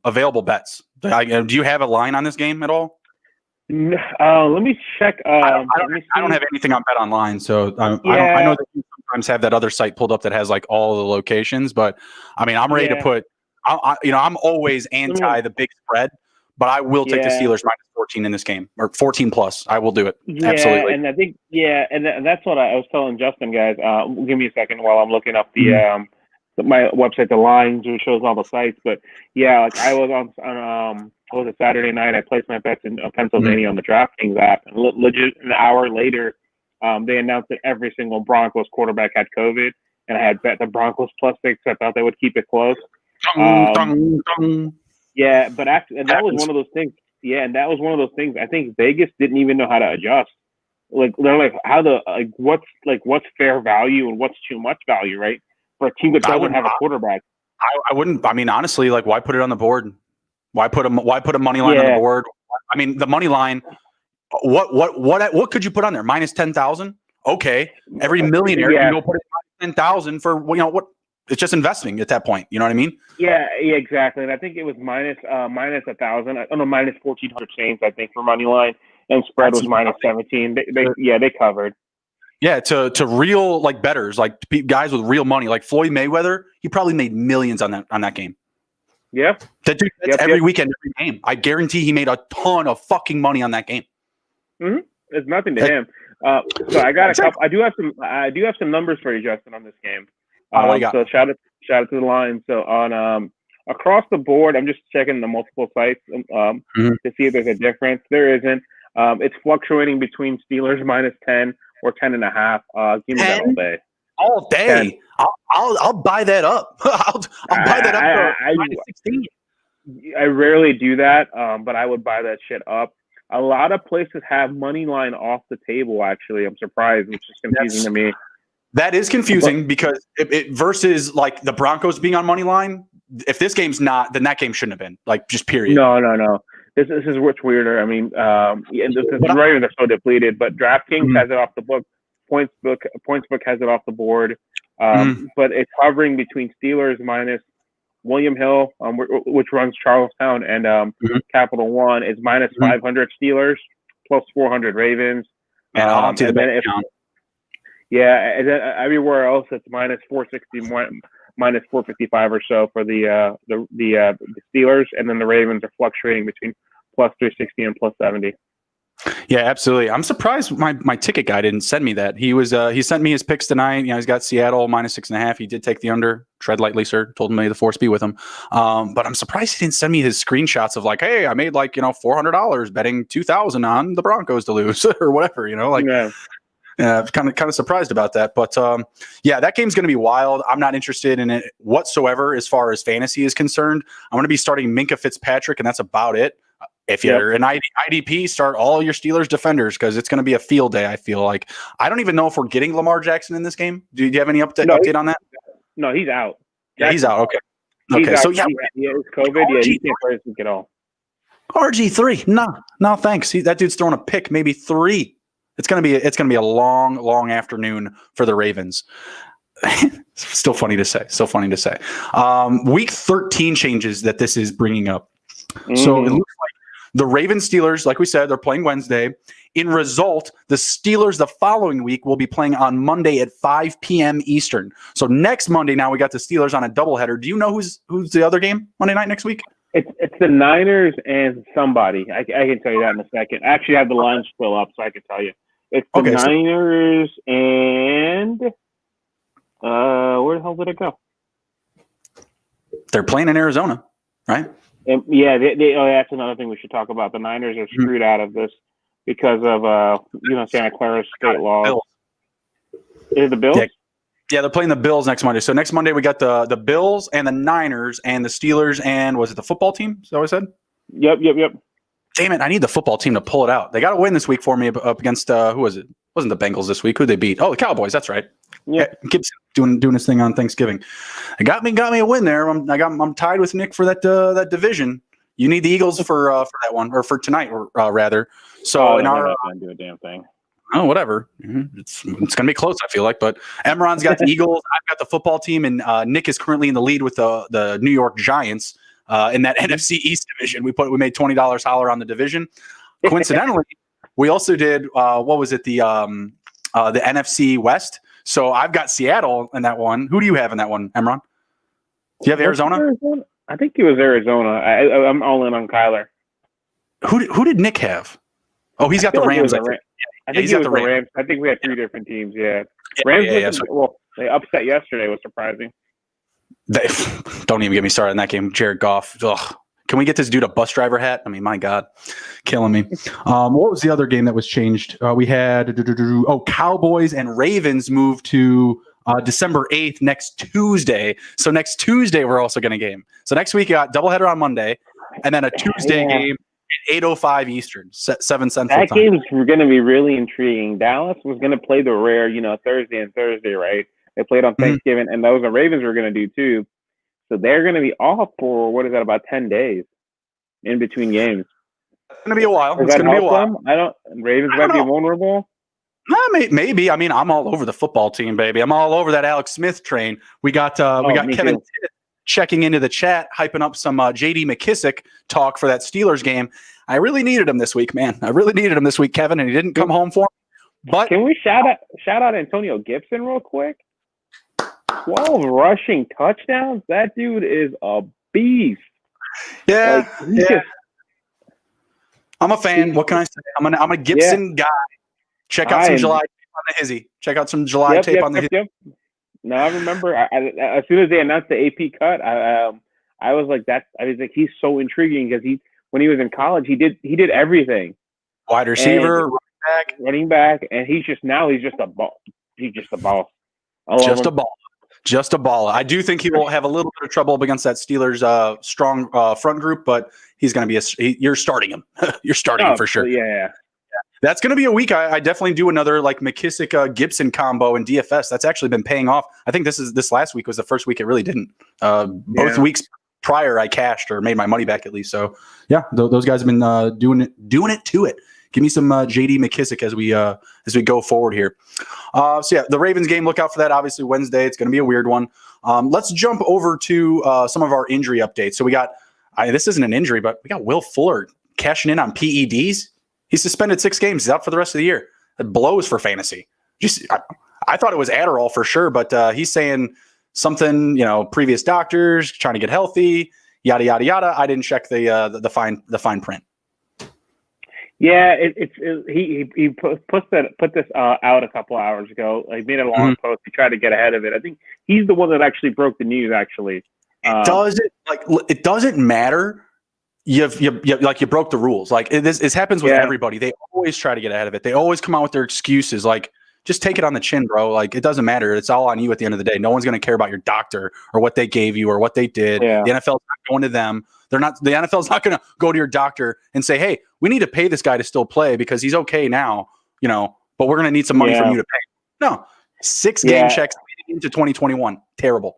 Speaker 1: available bets. Do you have a line on this game at all?
Speaker 2: Let me check.
Speaker 1: I don't have anything on Bet Online, so I know that you sometimes have that other site pulled up that has like all the locations. But I mean, I'm ready to put. I'm always anti the big spread, but I will take the Steelers -14 in this game or 14 plus. I will do it. Absolutely.
Speaker 2: And I think and that's what I was telling Justin, guys. Give me a second while I'm looking up the my website, the lines, which shows all the sites. But I was on was a Saturday night. I placed my bets in Pennsylvania on the DraftKings app, and legit an hour later, they announced that every single Broncos quarterback had COVID, and I had bet the Broncos +6. I thought they would keep it close. Yeah, but that was one of those things. Yeah, and that was one of those things. I think Vegas didn't even know how to adjust. Like they're like, what's fair value and what's too much value, right? For a team that doesn't have a quarterback.
Speaker 1: I wouldn't. I mean, honestly, like, why put it on the board? Why put a money line on the board? I mean, the money line. What could you put on there? -10,000. Okay, every millionaire can go put it -10,000 for what? it's just investing at that point. You know what I mean?
Speaker 2: Yeah, exactly. And I think it was minus 1,000. Oh no, minus 1,400 change. I think for money line, and spread was minus 17. They covered.
Speaker 1: Yeah, to real like bettors, like guys with real money, like Floyd Mayweather, he probably made millions on that game.
Speaker 2: Yeah,
Speaker 1: that dude, every weekend, every game. I guarantee he made a ton of fucking money on that game.
Speaker 2: Mm-hmm. It's nothing to him. So I got a couple. I do have some numbers for you, Justin, on this game.
Speaker 1: What do you got?
Speaker 2: So shout out to the line. So on across the board, I'm just checking the multiple sites to see if there's a difference. There isn't. It's fluctuating between Steelers minus 10 or 10.5. Give me that all day.
Speaker 1: All day. I'll buy that up. I'll buy that up for minus 16.
Speaker 2: I rarely do that, but I would buy that shit up. A lot of places have money line off the table. Actually, I'm surprised, which is confusing to me.
Speaker 1: That is confusing because it versus like the Broncos being on money line. If this game's not, then that game shouldn't have been. Like, just period.
Speaker 2: No. This is what's weirder. I mean, the Ravens are so depleted, but DraftKings has it off the book. Pointsbook has it off the board. But it's hovering between Steelers minus William Hill, which runs Charlestown, and Capital One is minus 500 Steelers, plus 400 Ravens.
Speaker 1: And I'll do the bet count.
Speaker 2: Yeah, and then everywhere else it's minus 460, minus 455 or so for the Steelers, and then the Ravens are fluctuating between plus 360 and plus 70.
Speaker 1: Yeah, absolutely. I'm surprised my ticket guy didn't send me that. He sent me his picks tonight. You know, he's got Seattle minus 6.5. He did take the under. Tread lightly, sir. Told him may the force be with him. But I'm surprised he didn't send me his screenshots of like, hey, I made like, $400 betting 2,000 on the Broncos to lose or whatever. Yeah, kind of surprised about that. But yeah, that game's going to be wild. I'm not interested in it whatsoever as far as fantasy is concerned. I'm going to be starting Minka Fitzpatrick, and that's about it. If you're an IDP, start all your Steelers defenders because it's going to be a field day, I feel like. I don't even know if we're getting Lamar Jackson in this game. Do you have any update on that?
Speaker 2: No, he's out.
Speaker 1: Yeah, he's out. Okay.
Speaker 2: He's
Speaker 1: so
Speaker 2: out. It's COVID. He can't play this week at all.
Speaker 1: RG3, no, thanks. That dude's throwing a pick, maybe 3. It's gonna be a long afternoon for the Ravens. Still funny to say. Week 13 changes that this is bringing up. So it looks like the Ravens Steelers, like we said, they're playing Wednesday. In result, the Steelers the following week will be playing on Monday at 5 p.m. Eastern. So next Monday, now we got the Steelers on a doubleheader. Do you know who's the other game Monday night next week?
Speaker 2: It's the Niners and somebody. I can tell you that in a second. I actually have the line still up, so I can tell you. It's the Niners and where the hell did it go?
Speaker 1: They're playing in Arizona, right?
Speaker 2: And that's another thing we should talk about. The Niners are screwed out of this because of Santa Clara state laws. Is it the Bills?
Speaker 1: Yeah, they're playing the Bills next Monday. So next Monday we got the Bills and the Niners and the Steelers and was it the football team? Is that what I said?
Speaker 2: Yep.
Speaker 1: Damn it! I need the football team to pull it out. They got to win this week for me up against who was it? Wasn't the Bengals this week? Who they beat? Oh, the Cowboys. That's right.
Speaker 2: Yeah,
Speaker 1: Gibson doing his thing on Thanksgiving. It got me a win there. I'm tied with Nick for that division. You need the Eagles for that one or for tonight rather. So in our
Speaker 2: do a damn thing.
Speaker 1: Oh, whatever. It's gonna be close. I feel like, but Emron's got the Eagles. I've got the football team, and Nick is currently in the lead with the New York Giants. In that NFC East division, we made $20 holler on the division. Coincidentally, we also did what was it the NFC West? So I've got Seattle in that one. Who do you have in that one, Emron? Do you have Arizona?
Speaker 2: I think it was Arizona. I'm all in on Kyler.
Speaker 1: Who did Nick have? Oh, he's got the Rams.
Speaker 2: I think he's got the Rams. I think we had 3 different teams. Yeah, Rams. Well, they upset yesterday. Was surprising.
Speaker 1: Don't even get me started on that game. Jared Goff. Ugh. Can we get this dude a bus driver hat? I mean, my God, killing me. What was the other game that was changed? We had Cowboys and Ravens moved to December 8th next Tuesday. So next Tuesday we're also going to game. So next week you got doubleheader on Monday, and then a Tuesday game at 8:05 Eastern, 7 Central.
Speaker 2: That game's going to be really intriguing. Dallas was going to play the rare, Thursday, right? They played on Thanksgiving, and those the Ravens were going to do too. So they're going to be off for about 10 days in between games.
Speaker 1: It's going to be a while. It's going to be a while.
Speaker 2: Ravens might be vulnerable.
Speaker 1: Maybe. I mean, I'm all over the football team, baby. I'm all over that Alex Smith train. We got Kevin Titt checking into the chat, hyping up some J.D. McKissick talk for that Steelers game. I really needed him this week, man. I really needed him this week, Kevin, and he didn't come home for me. But
Speaker 2: can we shout out Antonio Gibson real quick? 12 rushing touchdowns. That dude is a beast.
Speaker 1: Yeah, I'm a fan. What can I say? I'm a Gibson guy. Check out some July tape on the Hizzy. Check out some July tape on the Hizzy.
Speaker 2: No, I remember. As soon as they announced the AP cut, I was like, I was like, he's so intriguing because when he was in college, he did everything.
Speaker 1: Wide receiver,
Speaker 2: running back, and he's just a ball. He's just a ball.
Speaker 1: Just a ball. I do think he will have a little bit of trouble up against that Steelers strong front group, but he's going to be you're starting him. You're starting him for sure.
Speaker 2: Yeah.
Speaker 1: That's going to be a week. I definitely do another like McKissick Gibson combo in DFS. That's actually been paying off. I think this last week was the first week it really didn't. Both weeks prior I cashed or made my money back at least. So yeah, those guys have been doing it to it. Give me some J.D. McKissick as we go forward here. So yeah, the Ravens game. Look out for that. Obviously Wednesday. It's going to be a weird one. Let's jump over to some of our injury updates. So we got. This isn't an injury, but we got Will Fuller cashing in on PEDs. He's suspended 6 games. He's out for the rest of the year. It blows for fantasy. I thought it was Adderall for sure, but he's saying something. Previous doctors trying to get healthy. Yada yada yada. I didn't check the fine print.
Speaker 2: Yeah, he put this out a couple hours ago. He made a long post. He tried to get ahead of it. I think he's the one that actually broke the news. Actually,
Speaker 1: it doesn't matter. You broke the rules. Like this happens with everybody. They always try to get ahead of it. They always come out with their excuses. Like just take it on the chin, bro. Like it doesn't matter. It's all on you at the end of the day. No one's going to care about your doctor or what they gave you or what they did.
Speaker 2: Yeah.
Speaker 1: The NFL's not going to them. The NFL's not going to go to your doctor and say, hey, we need to pay this guy to still play because he's okay now, but we're going to need some money from you to pay. No, 6 game checks into 2021. Terrible.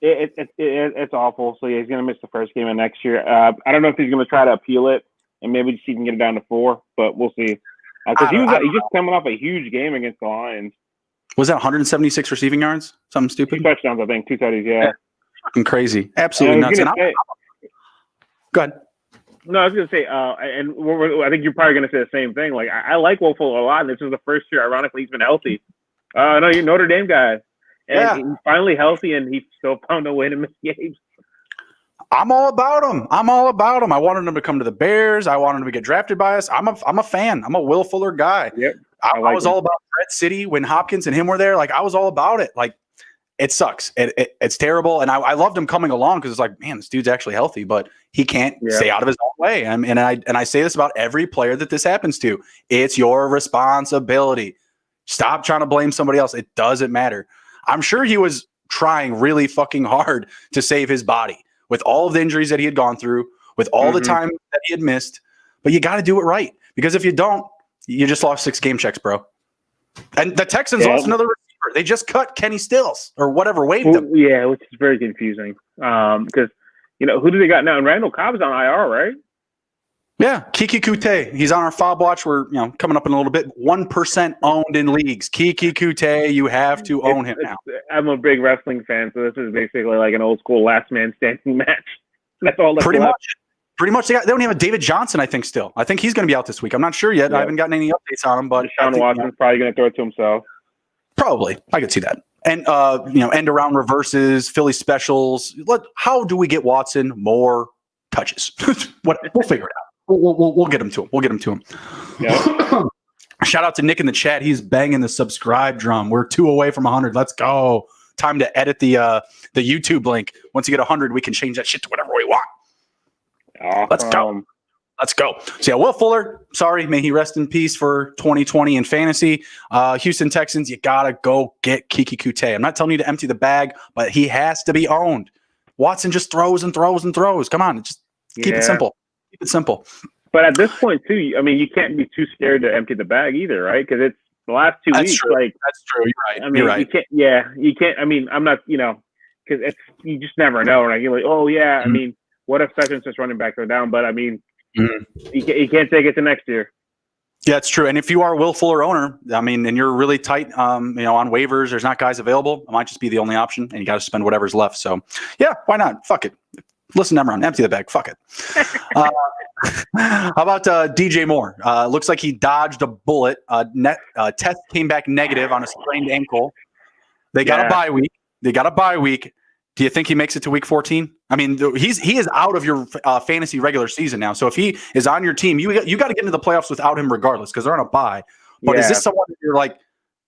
Speaker 2: It's awful. So he's going to miss the first game of next year. I don't know if he's going to try to appeal it and maybe just even get it down to 4, but we'll see. Because he just coming off a huge game against the Lions.
Speaker 1: Was that 176 receiving yards? Something stupid?
Speaker 2: 2 touchdowns, I think. 2 tutties, yeah.
Speaker 1: Fucking crazy. Absolutely nuts. Go ahead.
Speaker 2: No, I was going to say, I think you're probably going to say the same thing. Like, I like Will Fuller a lot, and this is the first year, ironically, he's been healthy. No, you're Notre Dame guy. And he's finally healthy, and he still found a way to miss games.
Speaker 1: I'm all about him. I wanted him to come to the Bears. I wanted him to get drafted by us. I'm a fan. I'm a Will Fuller guy.
Speaker 2: Yep.
Speaker 1: I was all about Red City when Hopkins and him were there. Like I was all about it. Like it sucks. It's terrible. And I loved him coming along because it's like, man, this dude's actually healthy, but he can't stay out of his own way. And I say this about every player that this happens to. It's your responsibility. Stop trying to blame somebody else. It doesn't matter. I'm sure he was trying really fucking hard to save his body with all of the injuries that he had gone through, with all the time that he had missed. But you got to do it right because if you don't, you just lost 6 game checks, bro. And the Texans lost another receiver. They just cut Kenny Stills or whatever, waived him.
Speaker 2: Yeah, which is very confusing because, who do they got now? And Randall Cobb's on IR, right?
Speaker 1: Yeah, Kiki Kute. He's on our fob watch. We're coming up in a little bit. 1% owned in leagues. Kiki Kute, you have to own him now.
Speaker 2: I'm a big wrestling fan, so this is basically like an old school last man standing match. That's all.
Speaker 1: Pretty much. They don't have a David Johnson. I think still. I think he's going to be out this week. I'm not sure yet. I haven't gotten any updates on him, but
Speaker 2: Deshaun Watson's probably going to throw it to himself.
Speaker 1: Probably, I could see that. And end around reverses, Philly specials. How do we get Watson more touches? We'll figure it out. We'll get him to him. Yeah. Shout out to Nick in the chat. He's banging the subscribe drum. We're 2 away from 100. Let's go. Time to edit the YouTube link. Once you get 100, we can change that shit to whatever we want.
Speaker 2: Awesome.
Speaker 1: Let's go. So yeah, Will Fuller, sorry, may he rest in peace for 2020 in fantasy. Houston Texans, you gotta go get Kiki Kute. I'm not telling you to empty the bag, but he has to be owned. Watson just throws and throws and throws. Come on, just keep it simple. Keep it simple.
Speaker 2: But at this point, too, you can't be too scared to empty the bag either, right? Because it's the last 2 weeks.
Speaker 1: True.
Speaker 2: Like
Speaker 1: that's true. You're right.
Speaker 2: You're right. You can't. I mean, I'm not. Because you just never know, right? You're like, oh yeah. Mm-hmm. What if Sessions just running back go down? But you can't take it to next year.
Speaker 1: Yeah, it's true. And if you are a Will Fuller owner, I mean, and you're really tight, on waivers, there's not guys available. It might just be the only option, and you got to spend whatever's left. So, yeah, why not? Fuck it. Listen, Emron, empty the bag. Fuck it. How about DJ Moore? Looks like he dodged a bullet. Test came back negative on a sprained ankle. They got a bye week. Do you think he makes it to week 14? I mean, he is out of your fantasy regular season now. So if he is on your team, you got to get into the playoffs without him regardless because they're on a bye. But is this someone that you're like,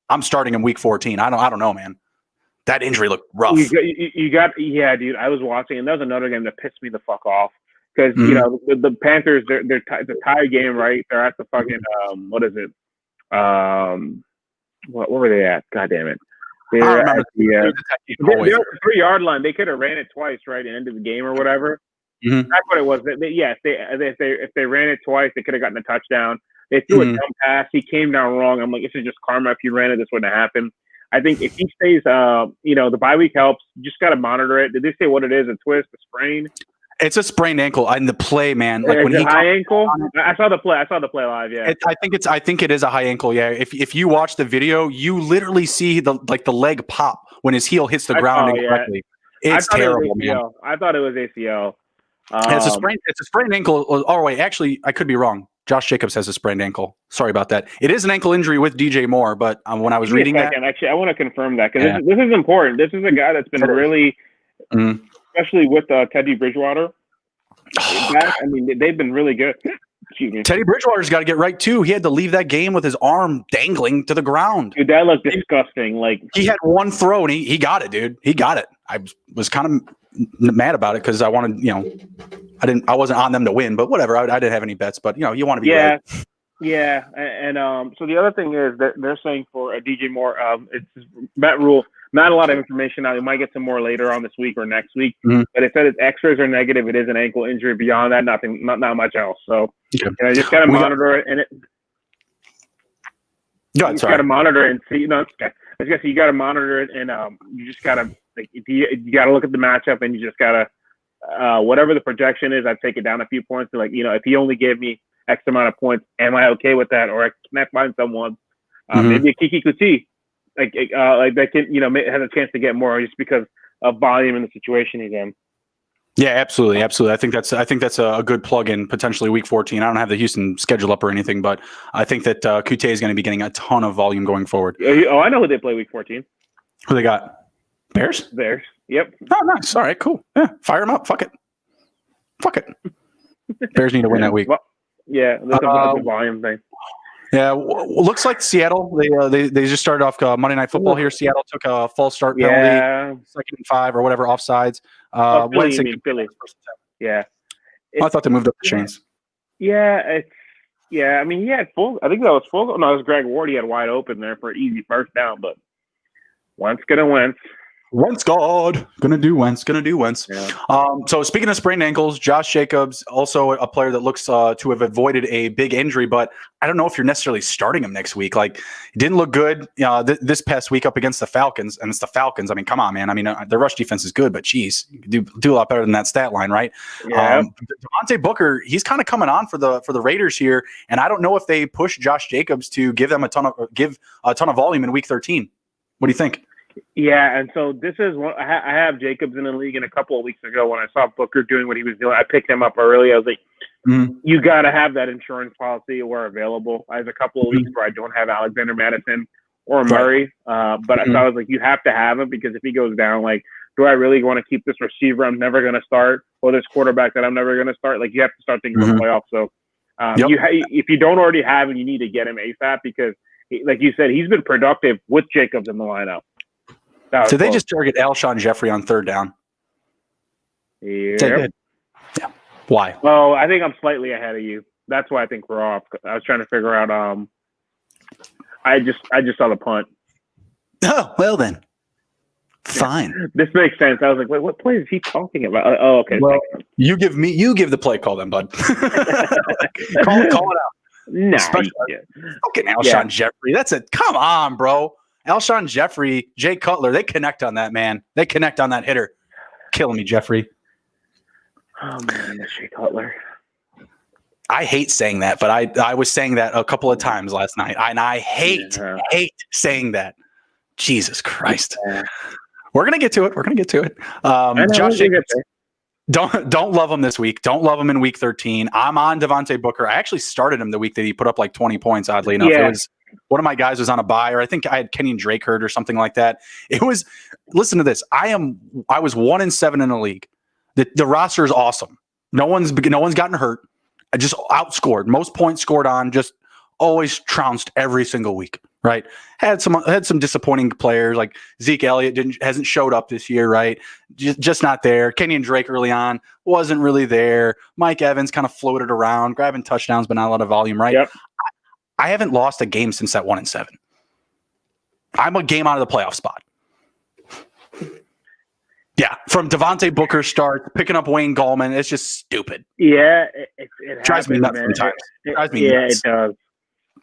Speaker 1: I'm starting in week 14? I don't know, man. That injury looked rough.
Speaker 2: Yeah, dude. I was watching, and that was another game that pissed me the fuck off because the Panthers, it's a tie game, right? They're at the fucking what is it? What were they at? God damn it! They're at the 3-yard line. They could have ran it twice, right, and ended the game or whatever.
Speaker 1: Mm-hmm.
Speaker 2: That's what it was. If they ran it twice, they could have gotten a touchdown. They threw a dumb pass. He came down wrong. I'm like, this is just karma. If you ran it, this wouldn't have happened. I think if he stays, the bye week helps. You just got to monitor it. Did they say what it is? A twist, a sprain?
Speaker 1: It's a sprained ankle. And the play, man.
Speaker 2: Like when he high ankle. I saw the play live. Yeah.
Speaker 1: I think it is a high ankle. Yeah. If you watch the video, you literally see the leg pop when his heel hits the ground incorrectly. Yeah. It's terrible, man.
Speaker 2: I thought it was ACL.
Speaker 1: It's a sprained ankle. Oh wait, actually, I could be wrong. Josh Jacobs has a sprained ankle. Sorry about that. It is an ankle injury with DJ Moore, but when I was reading that,
Speaker 2: actually, I want to confirm that because this is important. This is a guy that's been really, especially with Teddy Bridgewater. I mean, they've been really good.
Speaker 1: Teddy Bridgewater's got to get right too. He had to leave that game with his arm dangling to the ground.
Speaker 2: Dude, that looked disgusting. Like
Speaker 1: he had one throw and he got it, dude. He got it. I was kind of mad about it because I wanted, I wasn't on them to win, but whatever. I didn't have any bets, but you want to be right.
Speaker 2: Yeah, and so the other thing is that they're saying for a DJ Moore, it's Matt Rule. Not a lot of information now. We might get some more later on this week or next week. Mm-hmm. But it said its X-rays are negative. It is an ankle injury. Beyond that, not much else. So I just gotta monitor it, and it. You gotta monitor it and see. I guess you gotta monitor it, and you just gotta you gotta look at the matchup, and you just gotta whatever the projection is. I'd take it down a few points. So if he only gave me X amount of points, am I okay with that, or can I find someone maybe a Kiki Kuti? Like that can has a chance to get more just because of volume in the situation he's in.
Speaker 1: Yeah, absolutely. I think that's a good plug-in potentially week 14. I don't have the Houston schedule up or anything, but I think that Kute is going to be getting a ton of volume going forward.
Speaker 2: Oh, I know who they play week 14.
Speaker 1: Who they got? Bears.
Speaker 2: Yep.
Speaker 1: Oh, nice. All right, cool. Yeah, fire them up. Fuck it. Bears need to win that week.
Speaker 2: Well, yeah, that's a volume thing.
Speaker 1: Yeah, looks like Seattle. They just started off Monday Night Football here. Seattle took a false start penalty, 2nd and 5 or whatever, offsides.
Speaker 2: Philly. Yeah.
Speaker 1: I thought they moved up the chains.
Speaker 2: Yeah, I mean, he had full. I think that was full. No, it was Greg Ward. He had wide open there for an easy first down, but Wentz gonna Wentz.
Speaker 1: Wentz God. Gonna do Wentz. Yeah. So speaking of sprained ankles, Josh Jacobs, also a player that looks to have avoided a big injury, but I don't know if you're necessarily starting him next week. Like, it didn't look good this past week up against the Falcons, and it's the Falcons. I mean, come on, man. I mean, the rush defense is good, but geez, you can do a lot better than that stat line, right?
Speaker 2: Yeah.
Speaker 1: Devontae Booker, he's kind of coming on for the Raiders here, and I don't know if they push Josh Jacobs to give a ton of volume in week 13. What do you think?
Speaker 2: Yeah, and so this is one. I have Jacobs in the league, and a couple of weeks ago when I saw Booker doing what he was doing, I picked him up early. I was like, you got to have that insurance policy where available. I have a couple of weeks where I don't have Alexander Madison or Murray, but I was like, you have to have him because if he goes down, like, do I really want to keep this receiver I'm never going to start or this quarterback that I'm never going to start? Like, you have to start thinking about playoffs. So if you don't already have him, you need to get him ASAP because, like you said, he's been productive with Jacobs in the lineup.
Speaker 1: Did they just target Alshon Jeffrey on 3rd down?
Speaker 2: Yeah.
Speaker 1: They did. Yeah. Why?
Speaker 2: Oh, I think I'm slightly ahead of you. That's why I think we're off. I was trying to figure out. I just saw the punt.
Speaker 1: Oh, well then. Fine.
Speaker 2: This makes sense. I was like, wait, what play is he talking about? Oh, okay.
Speaker 1: Well, you give the play call then, bud. call it out.
Speaker 2: No.
Speaker 1: Okay, Alshon Jeffrey. That's it. Come on, bro. Alshon Jeffrey, Jay Cutler, they connect on that, man. They connect on that hitter. Killing me, Jeffrey.
Speaker 2: Oh, man, that's Jay Cutler.
Speaker 1: I hate saying that, but I was saying that a couple of times last night, and I hate saying that. Jesus Christ. Yeah. We're gonna get to it. Josh Jacobs, don't love him this week. Don't love him in week 13. I'm on Devontae Booker. I actually started him the week that he put up like 20 points. Oddly enough, it was one of my guys was on a bye, or I think I had Kenyon Drake hurt or something like that. It was. Listen to this. I was 1-7 in the league. The roster is awesome. No one's gotten hurt. I just outscored. Most points scored on. Just always trounced every single week. Right. Had some disappointing players like Zeke Elliott hasn't showed up this year. Right. Just not there. Kenyon Drake early on wasn't really there. Mike Evans kind of floated around, grabbing touchdowns, but not a lot of volume. Right. Yep. I haven't lost a game since that 1-7. I'm a game out of the playoff spot. Yeah, from Devontae Booker start, picking up Wayne Gallman, it's just stupid.
Speaker 2: Yeah, it
Speaker 1: drives me nuts sometimes. It drives me nuts.
Speaker 2: It does.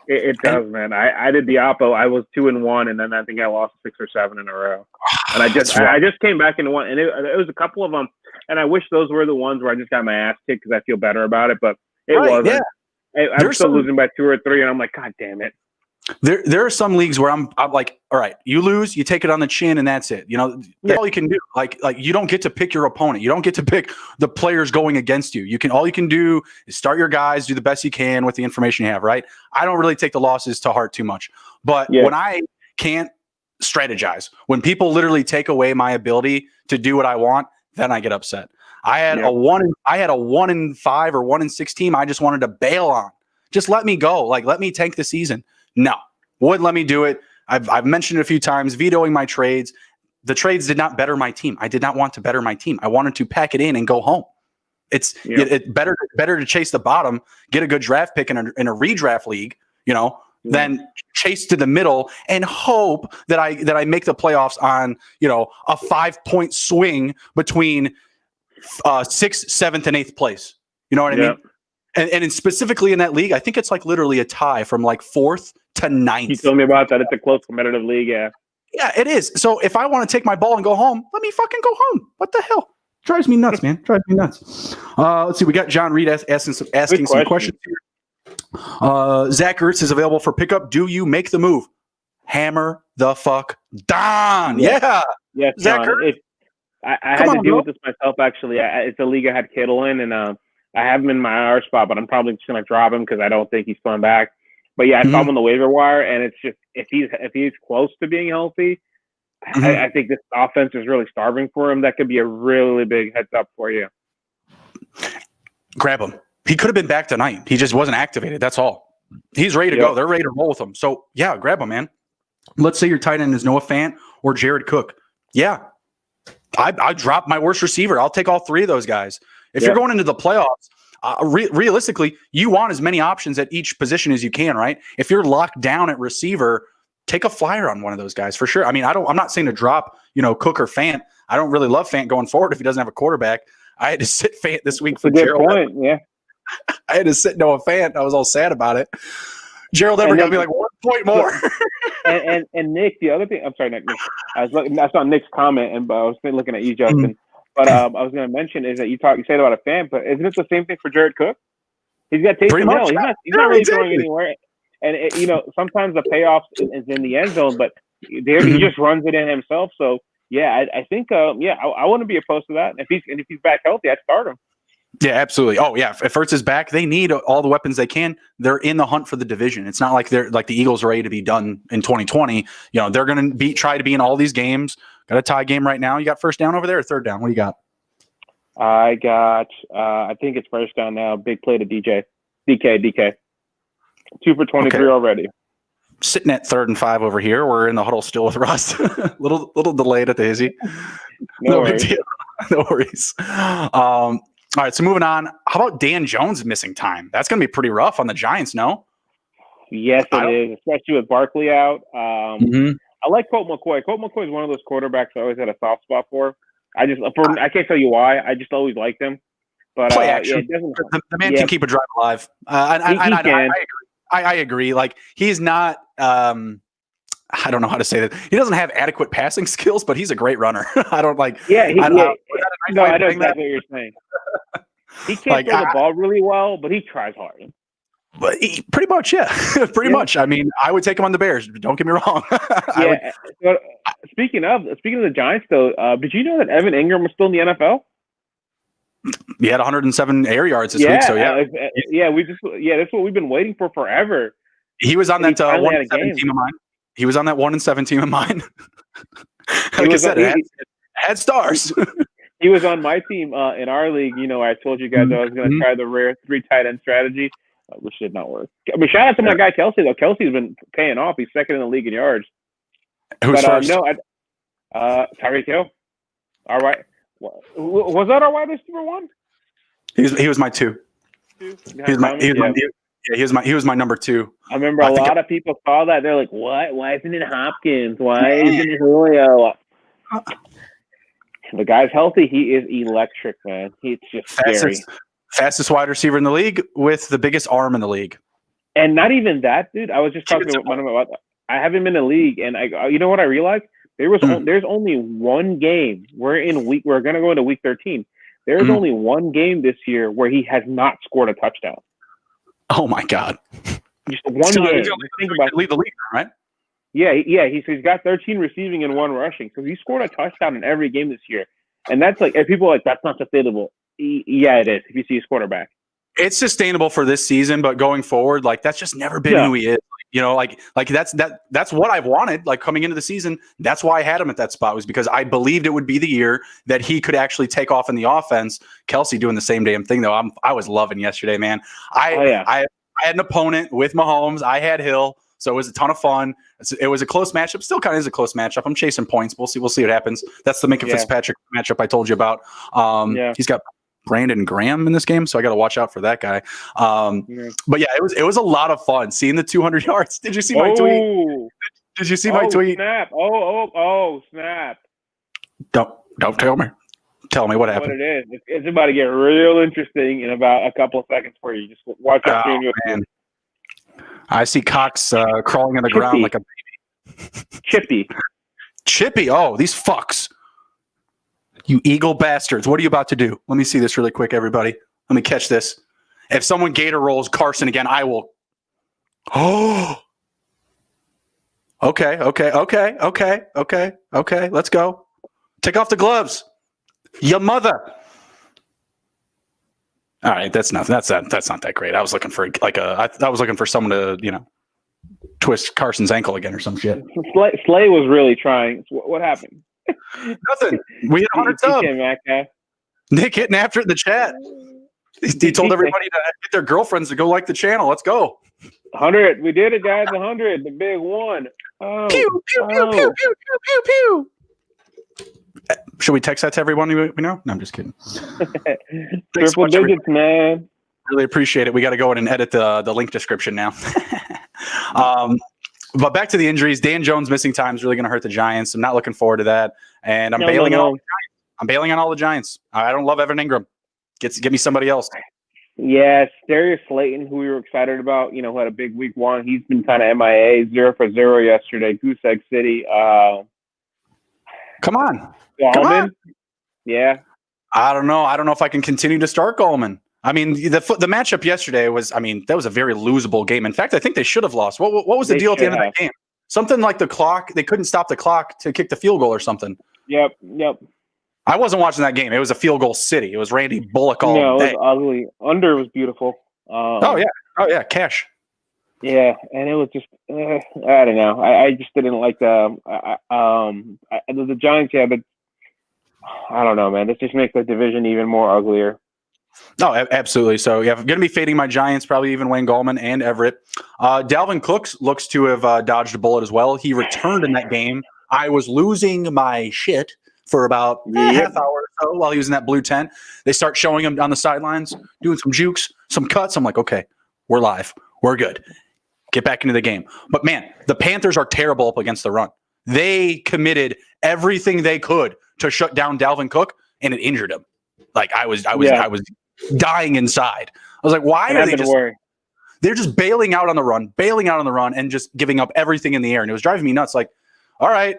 Speaker 2: It does, man. I did the oppo. I was 2-1, and then I think I lost 6 or 7 in a row. And I just came back into one, and it was a couple of them. And I wish those were the ones where I just got my ass kicked because I feel better about it, but it wasn't. Yeah. I'm still losing by 2 or 3, and I'm like, God damn it.
Speaker 1: There are some leagues where I'm like, all right, you lose, you take it on the chin, and that's it. That's all you can do. Like you don't get to pick your opponent. You don't get to pick the players going against you. All you can do is start your guys, do the best you can with the information you have. Right? I don't really take the losses to heart too much, but when I can't strategize, when people literally take away my ability to do what I want, then I get upset. I had a 1-5 or 1-6 team. I just wanted to bail on. Just let me go. Like let me tank the season. No, wouldn't let me do it. I've mentioned it a few times, vetoing my trades. The trades did not better my team. I did not want to better my team. I wanted to pack it in and go home. It's better to chase the bottom, get a good draft pick in a redraft league, than chase to the middle and hope that I make the playoffs on, a 5-point swing between 6th, 7th, and 8th place. You know what I mean? And specifically in that league, I think it's like literally a tie from like 4th to 9th.
Speaker 2: You told me about that. It's a close competitive league, yeah.
Speaker 1: Yeah, it is. So if I want to take my ball and go home, let me fucking go home. What the hell? Drives me nuts, man. Drives me nuts. Let's see. We got John Reed asking some questions here. Zach Ertz is available for pickup. Do you make the move? Hammer the fuck down. Yeah.
Speaker 2: Yeah, Zach Ertz. I had to deal with this myself, actually. It's a league I had Kittle in, and I have him in my IR spot, but I'm probably just going to drop him because I don't think he's coming back. But yeah, I saw him on the waiver wire, and it's just if he's close to being healthy, I think this offense is really starving for him. That could be a really big heads up for you.
Speaker 1: Grab him. He could have been back tonight. He just wasn't activated. That's all. He's ready to go. They're ready to roll with him. So yeah, grab him, man. Let's say your tight end is Noah Fant or Jared Cook. Yeah, I drop my worst receiver. I'll take all 3 of those guys. If you're going into the playoffs, realistically, you want as many options at each position as you can, right? If you're locked down at receiver, take a flyer on one of those guys for sure. I mean, I'm not saying to drop, Cook or Fant. I don't really love Fant going forward if he doesn't have a quarterback. I had to sit Fant this week for Gerald.
Speaker 2: Point, yeah.
Speaker 1: I had to sit Noah Fant. I was all sad about it. Gerald Everett got me like 1 point more.
Speaker 2: and Nick, the other thing, I'm sorry, Nick. I saw Nick's comment, but I was looking at you, Justin. But I was going to mention is that you said about a fan, but isn't it the same thing for Jared Cook? He's got Taysom Hill. He's not really throwing anywhere. And sometimes the payoff is in the end zone, but there he just runs it in himself. So yeah, I think I wouldn't be opposed to that. If he's back healthy, I'd start him.
Speaker 1: Yeah, absolutely. Oh yeah, if Ertz is back, they need all the weapons they can. They're in the hunt for the division. It's not like they're like the Eagles are ready to be done in 2020. They're going to try to be in all these games. Got a tie game right now. You got first down over there or third down? What do you got?
Speaker 2: I got, I think it's first down now. Big play to DK. 2 for 23 already.
Speaker 1: Sitting at 3rd and 5 over here. We're in the huddle still with Russ. little delayed at the Hizzy.
Speaker 2: No worries.
Speaker 1: Big deal. No worries. All right, so moving on. How about Dan Jones missing time? That's going to be pretty rough on the Giants, no?
Speaker 2: Yes, it is, especially with Barkley out. I like Colt McCoy. Colt McCoy is one of those quarterbacks I always had a soft spot for. I can't tell you why. I just always liked him. But
Speaker 1: play action. The man can keep a drive alive. I agree. Like he's not. I don't know how to say that. He doesn't have adequate passing skills, but he's a great runner. I don't like.
Speaker 2: Yeah, I know exactly what you're saying. He can't throw the ball really well, but he tries hard.
Speaker 1: But pretty much, yeah. Pretty much. I mean, I would take him on the Bears. Don't get me wrong.
Speaker 2: But speaking of the Giants, though, did you know that Evan Ingram was still in the NFL?
Speaker 1: He had 107 air yards this week. So
Speaker 2: that's what we've been waiting for forever.
Speaker 1: He was on that 1-7 team of mine. He was on that 1-7 team of mine. Like I said, it had stars.
Speaker 2: He was on my team in our league. You know, I told you guys I was going to try the rare 3 tight end strategy, which did not work. But shout out to my guy Kelsey, though. Kelsey's been paying off. He's second in the league in yards.
Speaker 1: Who's first?
Speaker 2: Tyreek Hill. All right. Was that our wide receiver 1?
Speaker 1: He was my 2. He was my number 2.
Speaker 2: I remember a lot of people saw that. They're like, "What? Why isn't it Hopkins? Why isn't it Julio?" The guy's healthy. He is electric, man. He's just scary.
Speaker 1: Fastest wide receiver in the league with the biggest arm in the league.
Speaker 2: And not even that, dude. I was just talking about that. I haven't been in the league, and you know what I realized? There's only one game. We're going to go into week 13. There's only one game this year where he has not scored a touchdown.
Speaker 1: Oh my God!
Speaker 2: Just one game.
Speaker 1: Think about lead the league, right?
Speaker 2: Yeah. He's got 13 receiving and 1 rushing. So he scored a touchdown in every game this year. And that's like, if people are like, that's not sustainable. Yeah, it is. If you see his quarterback,
Speaker 1: it's sustainable for this season, but going forward, like that's just never been who he is. You know, like that's what I've wanted. Like coming into the season, that's why I had him at that spot, was because I believed it would be the year that he could actually take off in the offense. Kelsey doing the same damn thing though. I was loving yesterday, man. I had an opponent with Mahomes. I had Hill, so it was a ton of fun. It was a close matchup. Still kind of is a close matchup. I'm chasing points. We'll see what happens. That's the Minka Fitzpatrick matchup I told you about. He's got Brandon Graham in this game, so I got to watch out for that guy. But yeah, it was a lot of fun seeing the 200 yards. Did you see my tweet? Did you see my tweet?
Speaker 2: Snap! Oh, snap!
Speaker 1: Don't tell me. Tell me what happened.
Speaker 2: What it is? It's about to get real interesting in about a couple of seconds for you. Just watch that screen.
Speaker 1: Man. I see Cox crawling on the ground like a
Speaker 2: baby.
Speaker 1: Chippy. Oh, these fucks. You eagle bastards. What are you about to do? Let me see this really quick, everybody. Let me catch this. If someone gator rolls Carson again, I will. Oh. Okay. Let's go. Take off the gloves. Your mother. All right, that's not that great. I was looking for I was looking for someone to, twist Carson's ankle again or some shit.
Speaker 2: Slay was really trying. What happened?
Speaker 1: Nothing. We hit 100 subs. Nick hitting after it in the chat. He told everybody to get their girlfriends to go like the channel. Let's go.
Speaker 2: 100. We did it, guys. 100. The big one. Oh,
Speaker 1: pew, pew, pew, pew, pew, pew, pew. Should we text that to everyone we know? No, I'm just kidding.
Speaker 2: Triple digits, man.
Speaker 1: Really appreciate it. We got to go in and edit the link description now. But back to the injuries. Dan Jones missing time is really going to hurt the Giants. I'm not looking forward to that. And I'm bailing on all the Giants. I'm bailing on all the Giants. I don't love Evan Ingram. Get me somebody else.
Speaker 2: Yes, Darius Slayton, who we were excited about, who had a big week 1. He's been kind of MIA, 0 for 0 yesterday. Goose Egg City.
Speaker 1: Come on.
Speaker 2: Gallman? Yeah.
Speaker 1: I don't know. I don't know if I can continue to start Gallman. I mean, the matchup yesterday was, that was a very losable game. In fact, I think they should have lost. What was the deal at the end of that game? Something like the clock. They couldn't stop the clock to kick the field goal or something.
Speaker 2: Yep.
Speaker 1: I wasn't watching that game. It was a field goal city. It was Randy Bullock all day.
Speaker 2: It was ugly. Under was beautiful.
Speaker 1: Oh, yeah. Cash.
Speaker 2: Yeah, and it was just, I don't know. I just didn't like the Giants, but I don't know, man. This just makes the division even more uglier.
Speaker 1: No, absolutely. So, yeah, I'm going to be fading my Giants, probably even Wayne Gallman and Everett. Dalvin Cook looks to have dodged a bullet as well. He returned in that game. I was losing my shit for about a half hour or so while he was in that blue tent. They start showing him on the sidelines, doing some jukes, some cuts. I'm like, okay, we're live. We're good. Get back into the game. But, man, the Panthers are terrible up against the run. They committed everything they could to shut down Dalvin Cook, and it injured him. Like, I was dying inside. I was like, why are they just – they're just bailing out on the run, and just giving up everything in the air. And it was driving me nuts. Like, all right,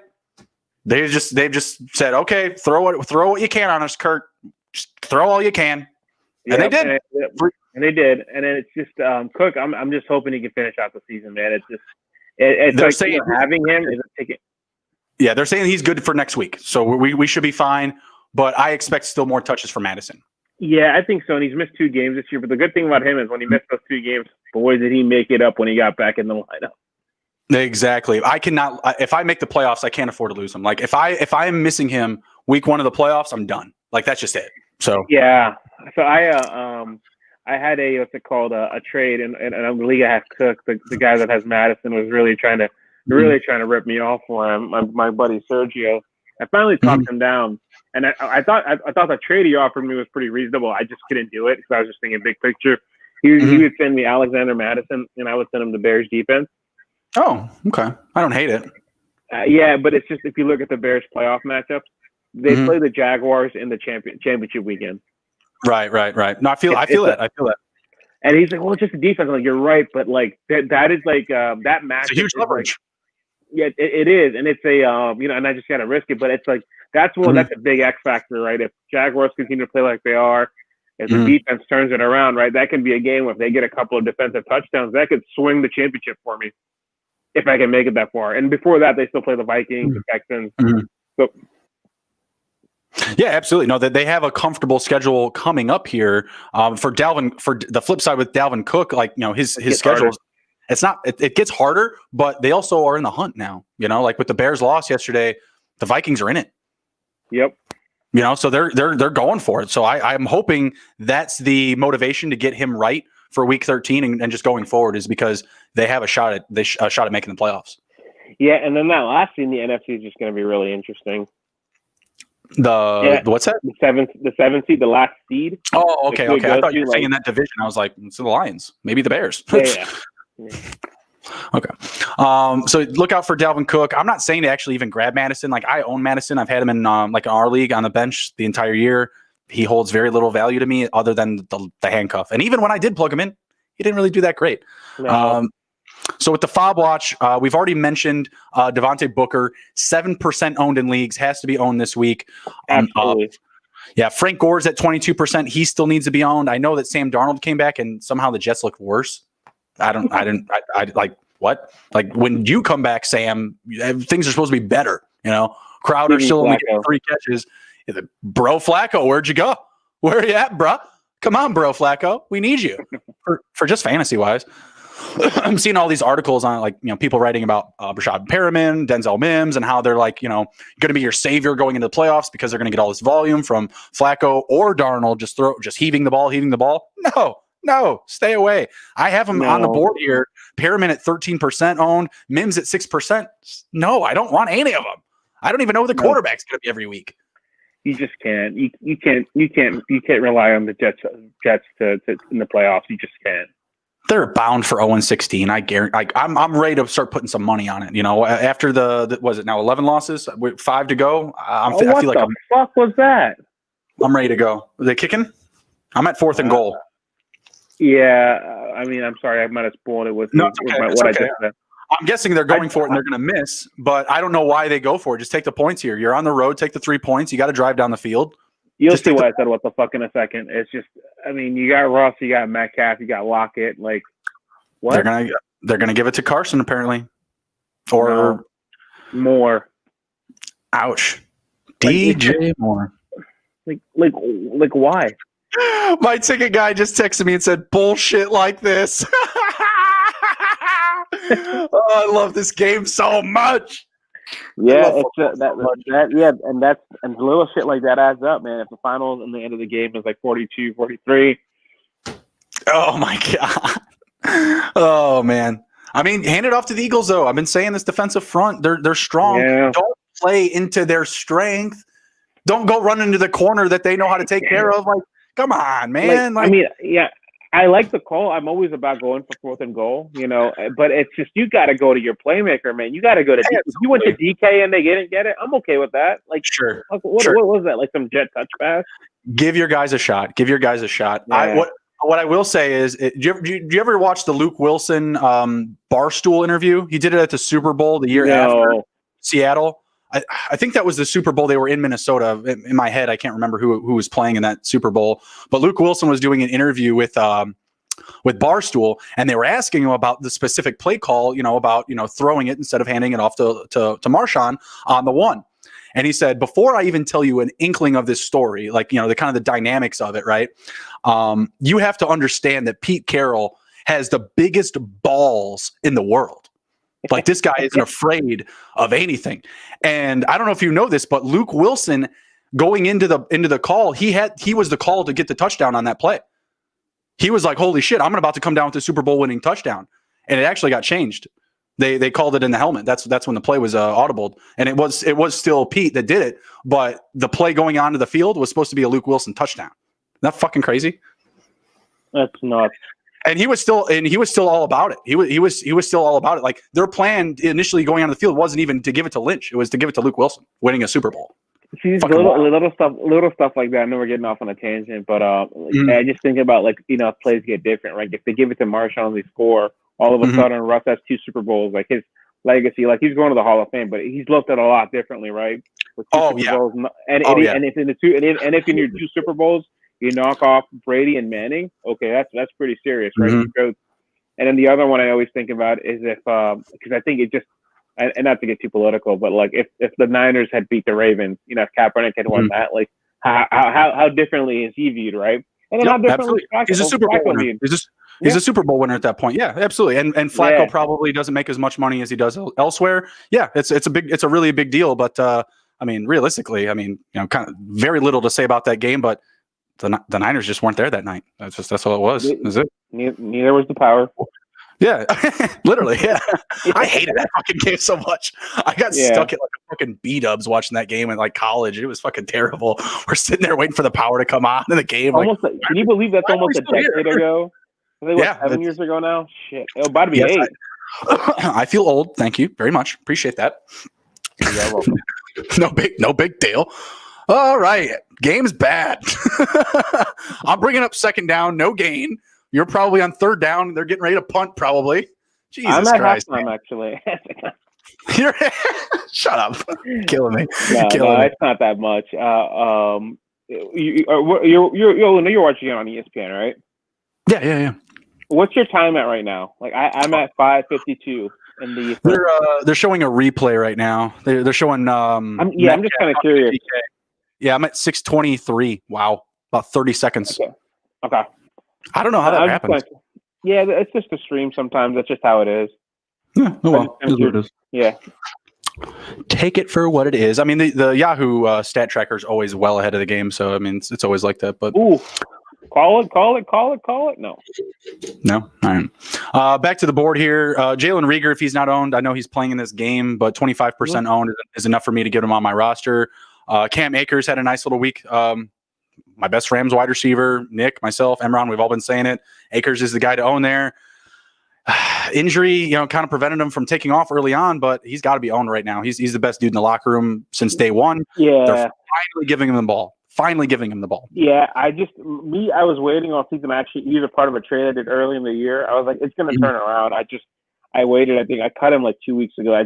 Speaker 1: they've just said, okay, throw what you can on us, Kurt. Just throw all you can. And they did.
Speaker 2: And they did. And then it's just Cook. I'm just hoping he can finish out the season, man. It's just it's like saying, having him is a ticket.
Speaker 1: Yeah, they're saying he's good for next week, so we should be fine. But I expect still more touches for Madison.
Speaker 2: Yeah, I think so. And he's missed 2 games this year. But the good thing about him is when he missed those 2 games, boy, did he make it up when he got back in the lineup.
Speaker 1: Exactly. I cannot. If I make the playoffs, I can't afford to lose him. Like if I am missing him week 1 of the playoffs, I'm done. Like that's just it. So
Speaker 2: yeah. So I had a what's it called a trade, and the league I have Cook, the guy that has Madison, was really trying to rip me off for him. My buddy Sergio. I finally talked him down. And I thought the trade he offered me was pretty reasonable. I just couldn't do it because I was just thinking big picture. He would send me Alexander Madison, and I would send him the Bears defense.
Speaker 1: Oh, okay. I don't hate it.
Speaker 2: Yeah, but it's just if you look at the Bears playoff matchups, they play the Jaguars in the championship weekend.
Speaker 1: Right. No, I feel that.
Speaker 2: And he's like, well, it's just the defense. I'm like, you're right, but like that is like that match.
Speaker 1: It's a huge leverage.
Speaker 2: Like, yeah, it is, and it's a and I just gotta risk it. But it's like that's a big X factor, right? If Jaguars continue to play like they are, if the defense turns it around, right, that can be a game where if they get a couple of defensive touchdowns, that could swing the championship for me if I can make it that far. And before that, they still play the Vikings, the Texans. So.
Speaker 1: Yeah, absolutely. No, that they have a comfortable schedule coming up here for Dalvin. For the flip side with Dalvin Cook, like his schedule, it's not. It gets harder, but they also are in the hunt now. Like with the Bears loss yesterday, the Vikings are in it.
Speaker 2: Yep.
Speaker 1: So they're going for it. So I'm hoping that's the motivation to get him right for Week 13 and just going forward is because they have a shot at making the playoffs.
Speaker 2: Yeah, and then that last seed in the NFC is just going to be really interesting.
Speaker 1: What's that?
Speaker 2: The seventh seed, the last seed.
Speaker 1: Oh, okay. I thought you were saying in that division. I was like, it's the Lions, maybe the Bears.
Speaker 2: Yeah.
Speaker 1: Okay. So look out for Dalvin Cook. I'm not saying to actually even grab Madison. Like I own Madison. I've had him in like in our league on the bench the entire year. He holds very little value to me other than the handcuff. And even when I did plug him in, he didn't really do that great.
Speaker 2: No.
Speaker 1: So with the Fob Watch, we've already mentioned Devontae Booker, 7% owned in leagues, has to be owned this week.
Speaker 2: Absolutely.
Speaker 1: Yeah, Frank Gore's at 22%. He still needs to be owned. I know that Sam Darnold came back and somehow the Jets look worse. I like what? Like when you come back, Sam, things are supposed to be better. Crowder still only getting 3 catches. Bro Flacco, where'd you go? Where are you at, bro? Come on, bro Flacco. We need you for just fantasy wise. I'm seeing all these articles on people writing about Brashad Perriman, Denzel Mims, and how they're going to be your savior going into the playoffs because they're going to get all this volume from Flacco or Darnold just heaving the ball. No, stay away. I have him on the board here. Perriman at 13% owned, Mims at 6%. No, I don't want any of them. I don't even know who the quarterback's going to be every week.
Speaker 2: You just can't. You can't rely on the Jets to in the playoffs. You just can't.
Speaker 1: They're bound for 0-16. I guarantee. I'm ready to start putting some money on it. After the was it now 11 losses with 5 to go. I feel like
Speaker 2: what the fuck was that?
Speaker 1: I'm ready to go. Are they kicking? I'm at 4th and goal.
Speaker 2: Yeah, I mean, I'm sorry, I might have spoiled it with
Speaker 1: I just
Speaker 2: said.
Speaker 1: I'm guessing they're going for it and they're going to miss, but I don't know why they go for it. Just take the points here. You're on the road. Take the 3 points. You got to drive down the field.
Speaker 2: You'll see why I said what the fuck in a second. It's just, I mean, you got Russ, you got Metcalf, you got Lockett. Like, what?
Speaker 1: They're gonna give it to Carson apparently, or
Speaker 2: Moore.
Speaker 1: Ouch, DJ Moore.
Speaker 2: Like why?
Speaker 1: My ticket guy just texted me and said bullshit like this. Oh, I love this game so much.
Speaker 2: Yeah, and little shit like that adds up, man. If the finals and the end of the game is like 42-43.
Speaker 1: Oh my god. Oh man. I mean, hand it off to the Eagles though. I've been saying this defensive front, they're strong.
Speaker 2: Yeah.
Speaker 1: Don't play into their strength. Don't go run into the corner that they know how to take care of. Like, come on, man.
Speaker 2: I mean, yeah. I like the call. I'm always about going for 4th and goal, but it's just you got to go to your playmaker, man. You got to go to if you went to DK and they didn't get it, I'm okay with that. Like,
Speaker 1: sure.
Speaker 2: What was that? Like some jet touch pass?
Speaker 1: Give your guys a shot.
Speaker 2: Yeah.
Speaker 1: What I will say is, do you ever watch the Luke Wilson Barstool interview? He did it at the Super Bowl the year after Seattle. I think that was the Super Bowl. They were in Minnesota. In my head, I can't remember who was playing in that Super Bowl. But Luke Wilson was doing an interview with Barstool, and they were asking him about the specific play call, about throwing it instead of handing it off to Marshawn on the one. And he said, before I even tell you an inkling of this story, like the kind of the dynamics of it, right? You have to understand that Pete Carroll has the biggest balls in the world. Like, this guy isn't afraid of anything. And I don't know if you know this, but Luke Wilson going into the call, he was the call to get the touchdown on that play. He was like, holy shit, I'm about to come down with the Super Bowl winning touchdown. And it actually got changed. They called it in the helmet. That's when the play was audibled. And it was still Pete that did it, but the play going onto the field was supposed to be a Luke Wilson touchdown. Isn't that fucking crazy?
Speaker 2: That's nuts.
Speaker 1: And he was still all about it. He was still all about it. Like, their plan initially going on the field wasn't even to give it to Lynch. It was to give it to Luke Wilson, winning a Super Bowl.
Speaker 2: See, little stuff like that. I know we're getting off on a tangent, but I just think about, like, if plays get different, right? If they give it to Marshawn, they score. All of a sudden, Russ has 2 Super Bowls. Like, his legacy, like, he's going to the Hall of Fame, but he's looked at a lot differently, right? With 2 Super Bowls, and if in the two, and if in your 2 Super Bowls you knock off Brady and Manning, okay, that's pretty serious, right? And then the other one I always think about is if because I think it just, and not to get too political, but like if the Niners had beat the Ravens, if Kaepernick had won that, like how differently is he viewed, right? And then how differently
Speaker 1: he's a Super Bowl winner. He's a Super Bowl winner at that point. Yeah, absolutely. And Flacco probably doesn't make as much money as he does elsewhere. Yeah, it's a really big deal. But I mean, realistically, kind of very little to say about that game. But the Niners just weren't there that night. That's all it was. Is it?
Speaker 2: Neither was the power.
Speaker 1: Yeah, literally. Yeah, I hated that fucking game so much. I got stuck at like a fucking B-dubs watching that game in like college. It was fucking terrible. We're sitting there waiting for the power to come on in the game.
Speaker 2: Almost can you believe that's almost a decade ago? I think 7 years ago now. Shit, it's about to be 8.
Speaker 1: I feel old. Thank you very much. Appreciate that. No big deal. All right, game's bad. I'm bringing up second down, no gain. You're probably on third down. They're getting ready to punt, probably. Jesus
Speaker 2: I'm at
Speaker 1: Christ.
Speaker 2: halftime, actually.
Speaker 1: Shut up. Killing me.
Speaker 2: No, it's not that much. You're watching it on ESPN, right?
Speaker 1: Yeah.
Speaker 2: What's your time at right now? Like I'm at 5:52 in the.
Speaker 1: They're showing a replay right now. They're showing.
Speaker 2: I'm just kind of curious.
Speaker 1: Yeah, I'm at 6:23. Wow, about 30 seconds.
Speaker 2: Okay.
Speaker 1: I don't know how that happens.
Speaker 2: It's just a stream sometimes. That's just how it is.
Speaker 1: Yeah, well, it is what it is.
Speaker 2: Yeah.
Speaker 1: Take it for what it is. I mean, the Yahoo stat tracker is always well ahead of the game, so I mean, it's always like that. But
Speaker 2: call it. No.
Speaker 1: All right. Back to the board here. Jalen Reagor, if he's not owned, I know he's playing in this game, but 25% owned is enough for me to get him on my roster. Cam Akers had a nice little week. My best Rams wide receiver, Nick, myself, Emron, we've all been saying it. Akers is the guy to own there. Injury, kind of prevented him from taking off early on, but he's got to be owned right now. He's the best dude in the locker room since day one.
Speaker 2: Yeah.
Speaker 1: They're finally giving him the ball.
Speaker 2: Yeah, I was waiting on season actually either part of a trade I did early in the year. I was like, it's going to turn around. I waited. I think I cut him like 2 weeks ago. I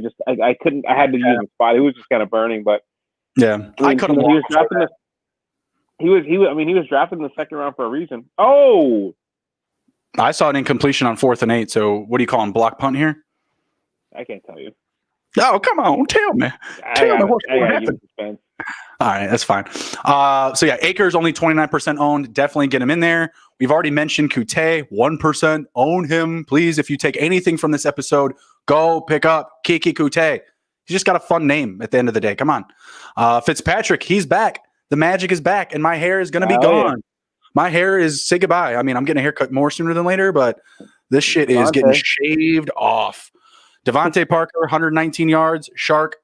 Speaker 2: couldn't. I had to use the spot. He was just kind of burning, but
Speaker 1: I cut him.
Speaker 2: He was drafted in the second round for a reason. Oh,
Speaker 1: I saw an incompletion on 4th and 8. So what do you call him? Block punt here?
Speaker 2: I can't tell you.
Speaker 1: Oh, come on, tell me. Tell me what happened. All right, that's fine. So yeah, Akers only 29% owned. Definitely get him in there. We've already mentioned Kute, 1%. Own him, please. If you take anything from this episode, go pick up Kiki Kute. He's just got a fun name at the end of the day. Come on. Fitzpatrick, he's back. The magic is back, and my hair is going to be gone. Yeah. My hair is say goodbye. I mean, I'm getting a haircut more sooner than later, but this shit is getting shaved off. Devontae Parker, 119 yards. Shark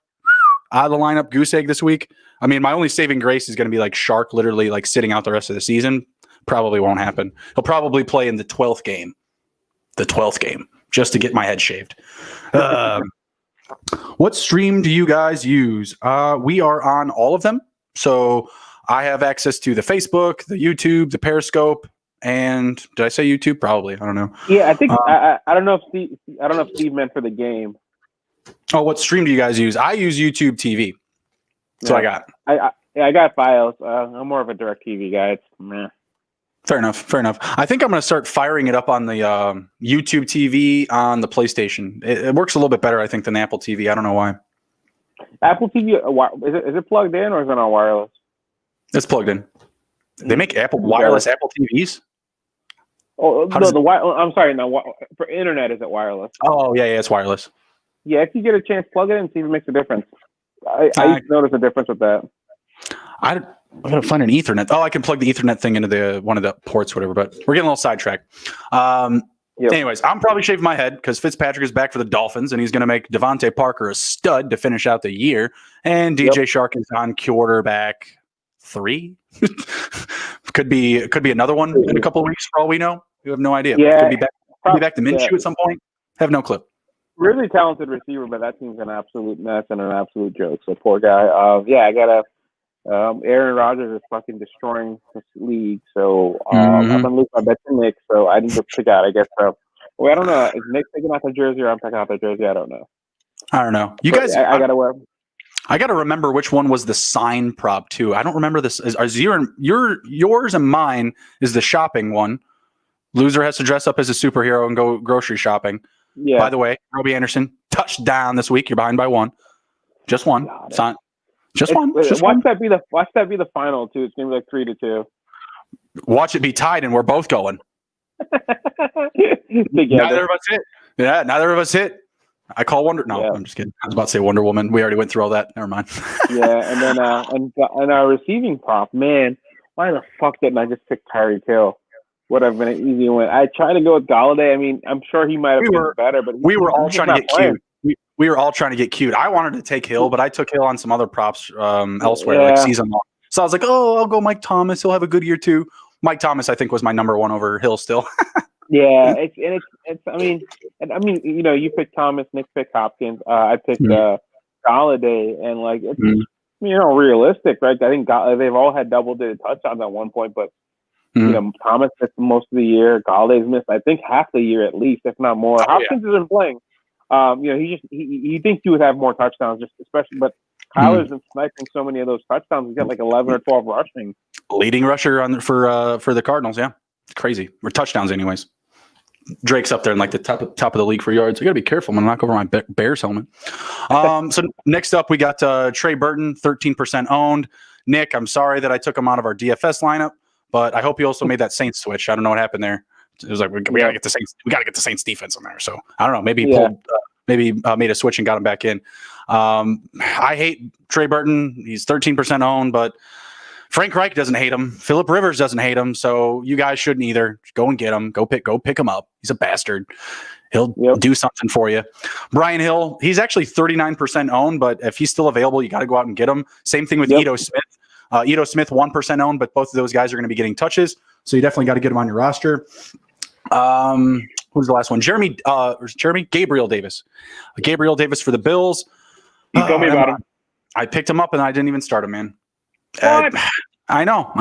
Speaker 1: out of the lineup. Goose egg this week. I mean, my only saving grace is going to be like Shark literally like sitting out the rest of the season. Probably won't happen. He'll probably play in the 12th game. The 12th game, just to get my head shaved. What stream do you guys use? We are on all of them. So I have access to the Facebook, the YouTube, the Periscope, and did I say YouTube? Probably. I don't know.
Speaker 2: Yeah, I think I don't know if Steve meant for the game.
Speaker 1: Oh, what stream do you guys use? I use YouTube TV. That's what I got.
Speaker 2: I got Files. I'm more of a DirecTV guy. It's meh.
Speaker 1: Fair enough. I think I'm going to start firing it up on the YouTube TV on the PlayStation. It works a little bit better, I think, than Apple TV. I don't know why.
Speaker 2: Apple TV, is it plugged in or is it on wireless?
Speaker 1: It's plugged in. They make wireless Apple TVs?
Speaker 2: Oh, no, I'm sorry. No, for internet, is it wireless?
Speaker 1: Oh, yeah, it's wireless.
Speaker 2: Yeah, if you get a chance, plug it in and see if it makes a difference. I noticed a difference with that.
Speaker 1: I gotta find an Ethernet. Oh, I can plug the Ethernet thing into one of the ports, whatever. But we're getting a little sidetracked. Anyways, I'm probably shaving my head because Fitzpatrick is back for the Dolphins, and he's going to make Devontae Parker a stud to finish out the year. And DJ Shark is on quarterback 3. could be another one in a couple of weeks for all we know. We have no idea.
Speaker 2: Yeah,
Speaker 1: could be back to Minshew at some point. Have no clue.
Speaker 2: Really talented receiver, but that team's an absolute mess and an absolute joke. So poor guy. I gotta. Aaron Rodgers is fucking destroying this league. So I'm gonna lose my bet to Nick. So I didn't pick out. I guess so. Well, I don't know. Is Nick picking out the jersey or I'm picking out the jersey? I don't know. You guys, I gotta wear.
Speaker 1: I gotta remember which one was the sign prop too. I don't remember this. Yours and mine is the shopping one. Loser has to dress up as a superhero and go grocery shopping. Yeah. By the way, Robbie Anderson touchdown this week. You're behind by 1. Just 1. Just one.
Speaker 2: Watch that be the final too. It's gonna be like 3-2.
Speaker 1: Watch it be tied, and we're both going.
Speaker 2: Neither
Speaker 1: of us hit. Yeah, neither of us hit. I call Wonder. No, I'm just kidding. I was about to say Wonder Woman. We already went through all that. Never mind.
Speaker 2: Yeah, and then and our receiving prop, man. Why the fuck didn't I just pick Tyreek Hill? Would have been an easy win. I tried to go with Galladay. I mean, I'm sure he might have been better, but
Speaker 1: we were all trying to get cute. We were all trying to get cute. I wanted to take Hill, but I took Hill on some other props elsewhere, like season long. So I was like, I'll go Mike Thomas. He'll have a good year too. Mike Thomas, I think, was my number 1 over Hill still.
Speaker 2: Yeah, it's. I mean, you picked Thomas, Nick picked Hopkins. I picked Galladay, and like it's realistic, right? I think they've all had double-digit touchdowns at one point, but Thomas missed most of the year. Galladay's missed, I think, half the year at least, if not more. Hopkins isn't playing. He thinks he would have more touchdowns, just especially, but Kyler's been sniping so many of those touchdowns. He's got like 11 or 12 rushing.
Speaker 1: Leading rusher for the Cardinals, yeah, it's crazy. Or touchdowns, anyways. Drake's up there in like the top of the league for yards. I got to be careful. I'm gonna knock over my Bears helmet. So next up, we got Trey Burton, 13% owned. Nick, I'm sorry that I took him out of our DFS lineup, but I hope you also made that Saints switch. I don't know what happened there. It was like we gotta get the Saints. We gotta get the Saints defense in there. So I don't know. Maybe he pulled. Made a switch and got him back in. I hate Trey Burton. He's 13% owned, but Frank Reich doesn't hate him. Phillip Rivers doesn't hate him. So you guys shouldn't either. Go and get him. Go pick him up. He's a bastard. He'll do something for you. Brian Hill, he's actually 39% owned, but if he's still available, you got to go out and get him. Same thing with Ito Smith. Ito Smith, 1% owned, but both of those guys are going to be getting touches. So you definitely got to get him on your roster. Who's the last one? Gabriel Davis. Gabriel Davis for the Bills.
Speaker 2: You told me about him.
Speaker 1: I picked him up and I didn't even start him, man.
Speaker 2: What?
Speaker 1: I know.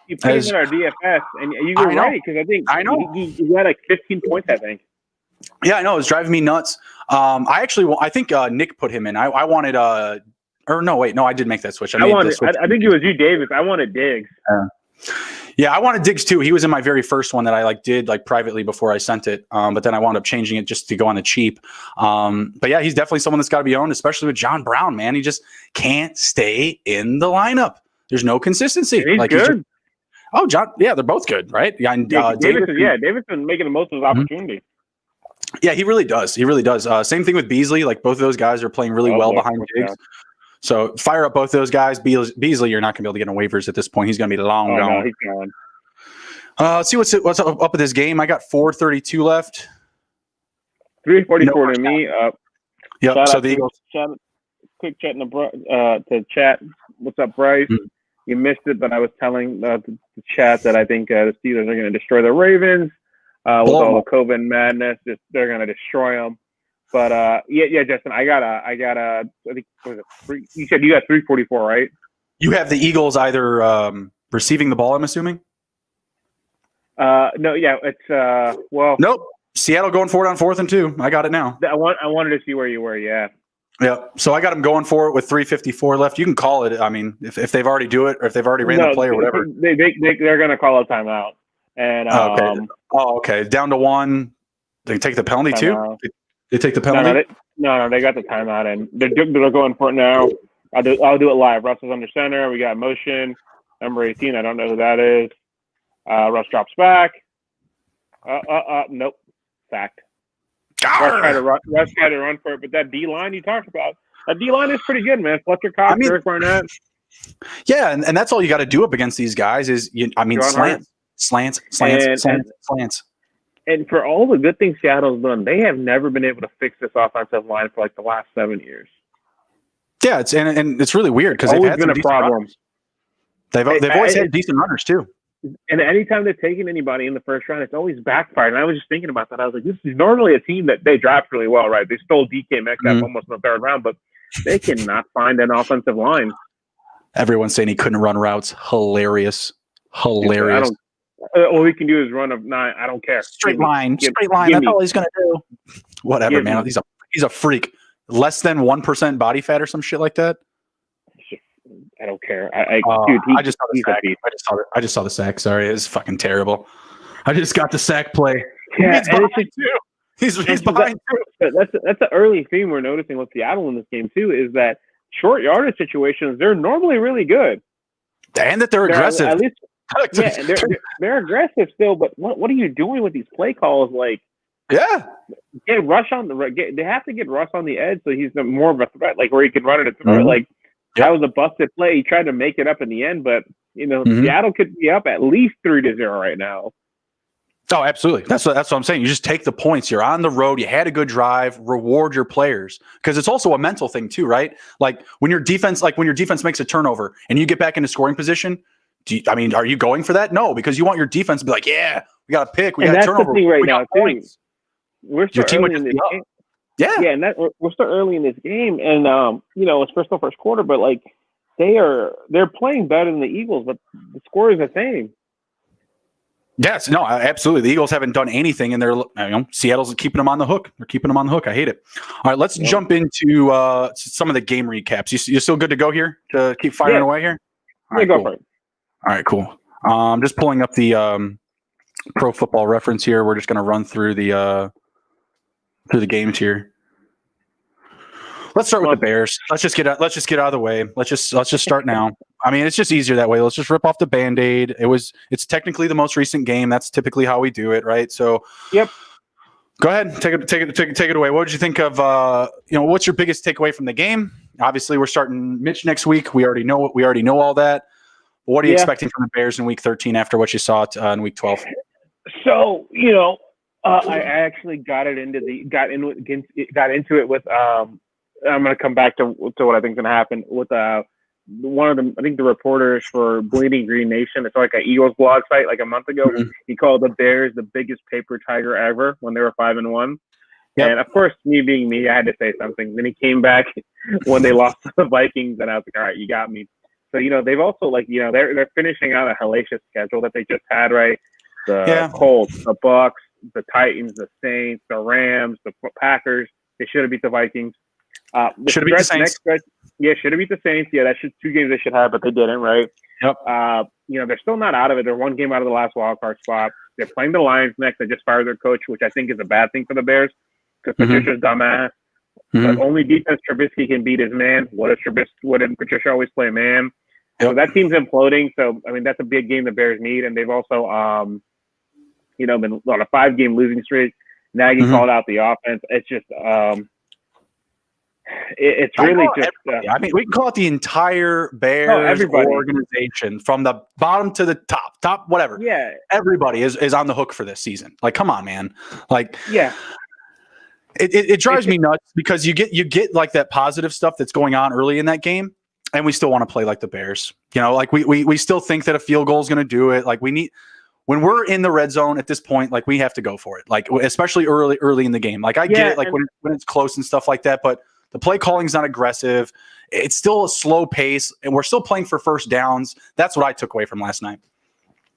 Speaker 2: You put him in our DFS, and you were right because I think he had like 15 points, I think.
Speaker 1: Yeah, I know. It was driving me nuts. I think Nick put him in. I wanted I did make that switch. I
Speaker 2: think it was you, Davis. I wanted Diggs.
Speaker 1: Yeah, I wanted Diggs too. He was in my very first one that I did privately before I sent it. But then I wound up changing it just to go on the cheap. But yeah, he's definitely someone that's got to be owned, especially with John Brown, man. He just can't stay in the lineup. There's no consistency.
Speaker 2: And he's good.
Speaker 1: John. Yeah, they're both good, right? Yeah, and,
Speaker 2: Davis been making the most of his opportunity.
Speaker 1: Yeah, he really does. Same thing with Beasley. Both of those guys are playing really well behind Diggs. Yeah. So fire up both those guys. Beasley, you're not going to be able to get on waivers at this point. He's going to be long gone.
Speaker 2: No, he's gone.
Speaker 1: Let's see what's up with this game. I got 4:32 left.
Speaker 2: 3:44 to me.
Speaker 1: Yeah. So the Eagles.
Speaker 2: Quick chat to chat. What's up, Bryce? Mm-hmm. You missed it, but I was telling the chat that I think the Steelers are going to destroy the Ravens with all the COVID madness. They're going to destroy them. But Justin, I think you said you got 344, right?
Speaker 1: You have the Eagles either receiving the ball, I'm assuming.
Speaker 2: No, yeah, it's
Speaker 1: Nope. Seattle going for it on 4th and 2. I got it now.
Speaker 2: I wanted to see where you were. Yeah.
Speaker 1: Yeah. So I got them going for it with 3:54 left. You can call it. I mean, if they've already do it or if they've already ran the play or whatever.
Speaker 2: They're going to call a timeout. And
Speaker 1: okay. Down to one. They take the penalty too. They take the penalty.
Speaker 2: No, they got the timeout, and they're going for it now. I'll do it live. Russ is under center. We got motion. Number 18. I don't know who that is. Russ drops back. Nope. Sacked. Russ tried to run for it, but that D line you talked about, that D line is pretty good, man. Fletcher Cox, Eric Barnett.
Speaker 1: Yeah, and that's all you got to do up against these guys is slants.
Speaker 2: And for all the good things Seattle's done, they have never been able to fix this offensive line for like the last 7 years.
Speaker 1: Yeah, it's really weird because they've had been a problem. Runners. They've always had decent runners too.
Speaker 2: And anytime they've taken anybody in the first round, it's always backfired. And I was just thinking about that. I was like, this is normally a team that they draft really well, right? They stole DK Metcalf almost in the third round, but they cannot find an offensive line.
Speaker 1: Everyone's saying he couldn't run routes. Hilarious.
Speaker 2: All he can do is run a 9. I don't care.
Speaker 1: Straight line. That's all he's going to do. Whatever, man. He's a freak. Less than 1% body fat or some shit like that.
Speaker 2: I don't care.
Speaker 1: Dude, I just saw the sack. I just saw the sack. Sorry, it was fucking terrible. I just got the sack play.
Speaker 2: Yeah,
Speaker 1: he's behind too.
Speaker 2: That's an early theme we're noticing with Seattle in this game too. Is that short yardage situations? They're normally really good,
Speaker 1: and that they're aggressive.
Speaker 2: At least, they're aggressive still. But what are you doing with these play calls? Like, get Rush on they have to get Russ on the edge so he's more of a threat, like where he can run it. Like. That was a busted play. He tried to make it up in the end, but Seattle could be up at least 3-0 right now.
Speaker 1: Oh, absolutely. That's what I'm saying. You just take the points. You're on the road. You had a good drive. Reward your players because it's also a mental thing too, right? Like when your defense makes a turnover and you get back into scoring position. Are you going for that? No, because you want your defense to be like, yeah, we got a pick, we got a turnover,
Speaker 2: the thing right
Speaker 1: we got
Speaker 2: now,
Speaker 1: points.
Speaker 2: We're still early in this game.
Speaker 1: Yeah,
Speaker 2: and we're still early in this game, and it's first quarter, but like they're playing better than the Eagles, but the score is the same.
Speaker 1: Yes, no, absolutely. The Eagles haven't done anything, and Seattle's keeping them on the hook. They're keeping them on the hook. I hate it. All right, let's jump into some of the game recaps. You still good to go here to keep firing away here?
Speaker 2: All right, go for it.
Speaker 1: All right, cool. Just pulling up the Pro Football Reference here. We're just going to run through the games here. Let's start with the Bears. Let's just get out of the way. Let's just start now. I mean, it's just easier that way. Let's just rip off the Band-Aid. It's technically the most recent game. That's typically how we do it, right? So,
Speaker 2: yep.
Speaker 1: Go ahead, take it away. What did you think of? What's your biggest takeaway from the game? Obviously, we're starting Mitch next week. We already know all that. But what are you expecting from the Bears in Week 13 after what you saw in Week 12?
Speaker 2: So I actually got into it with. I'm going to come back to what I think is going to happen with one of them. I think the reporters for Bleeding Green Nation. It's like an Eagles blog site. Like a month ago, he called the Bears the biggest paper tiger ever when they were 5-1. Yep. And of course, me being me, I had to say something. Then he came back when they lost to the Vikings, and I was like, all right, you got me. So they've also they're finishing out a hellacious schedule that they just had, right? The Colts, the Bucks, the Titans, the Saints, the Rams, the Packers. They should have beat the Vikings.
Speaker 1: Should have beat the Saints.
Speaker 2: Should have beat the Saints. Yeah, that's just 2 games they should have, but they didn't, right?
Speaker 1: Yep.
Speaker 2: They're still not out of it. They're 1 game out of the last wild card spot. They're playing the Lions next. They just fired their coach, which I think is a bad thing for the Bears because Patricia's dumbass. The only defense Trubisky can beat is man. What did Patricia always play man? Yep. So that team's imploding. So that's a big game the Bears need, and they've also been on a 5-game losing streak. Nagy called out the offense. It's just it's really just.
Speaker 1: we can call it the entire Bears organization from the bottom to the top, whatever.
Speaker 2: Yeah,
Speaker 1: everybody is on the hook for this season. Like, come on, man. Like, yeah. It drives me nuts because you get like that positive stuff that's going on early in that game, and we still want to play like the Bears. Like we still think that a field goal is going to do it. Like when we're in the red zone at this point, like we have to go for it. Like especially early in the game. Like I get it, like when it's close and stuff like that, but the play calling is not aggressive. It's still a slow pace, and we're still playing for first downs. That's what I took away from last night.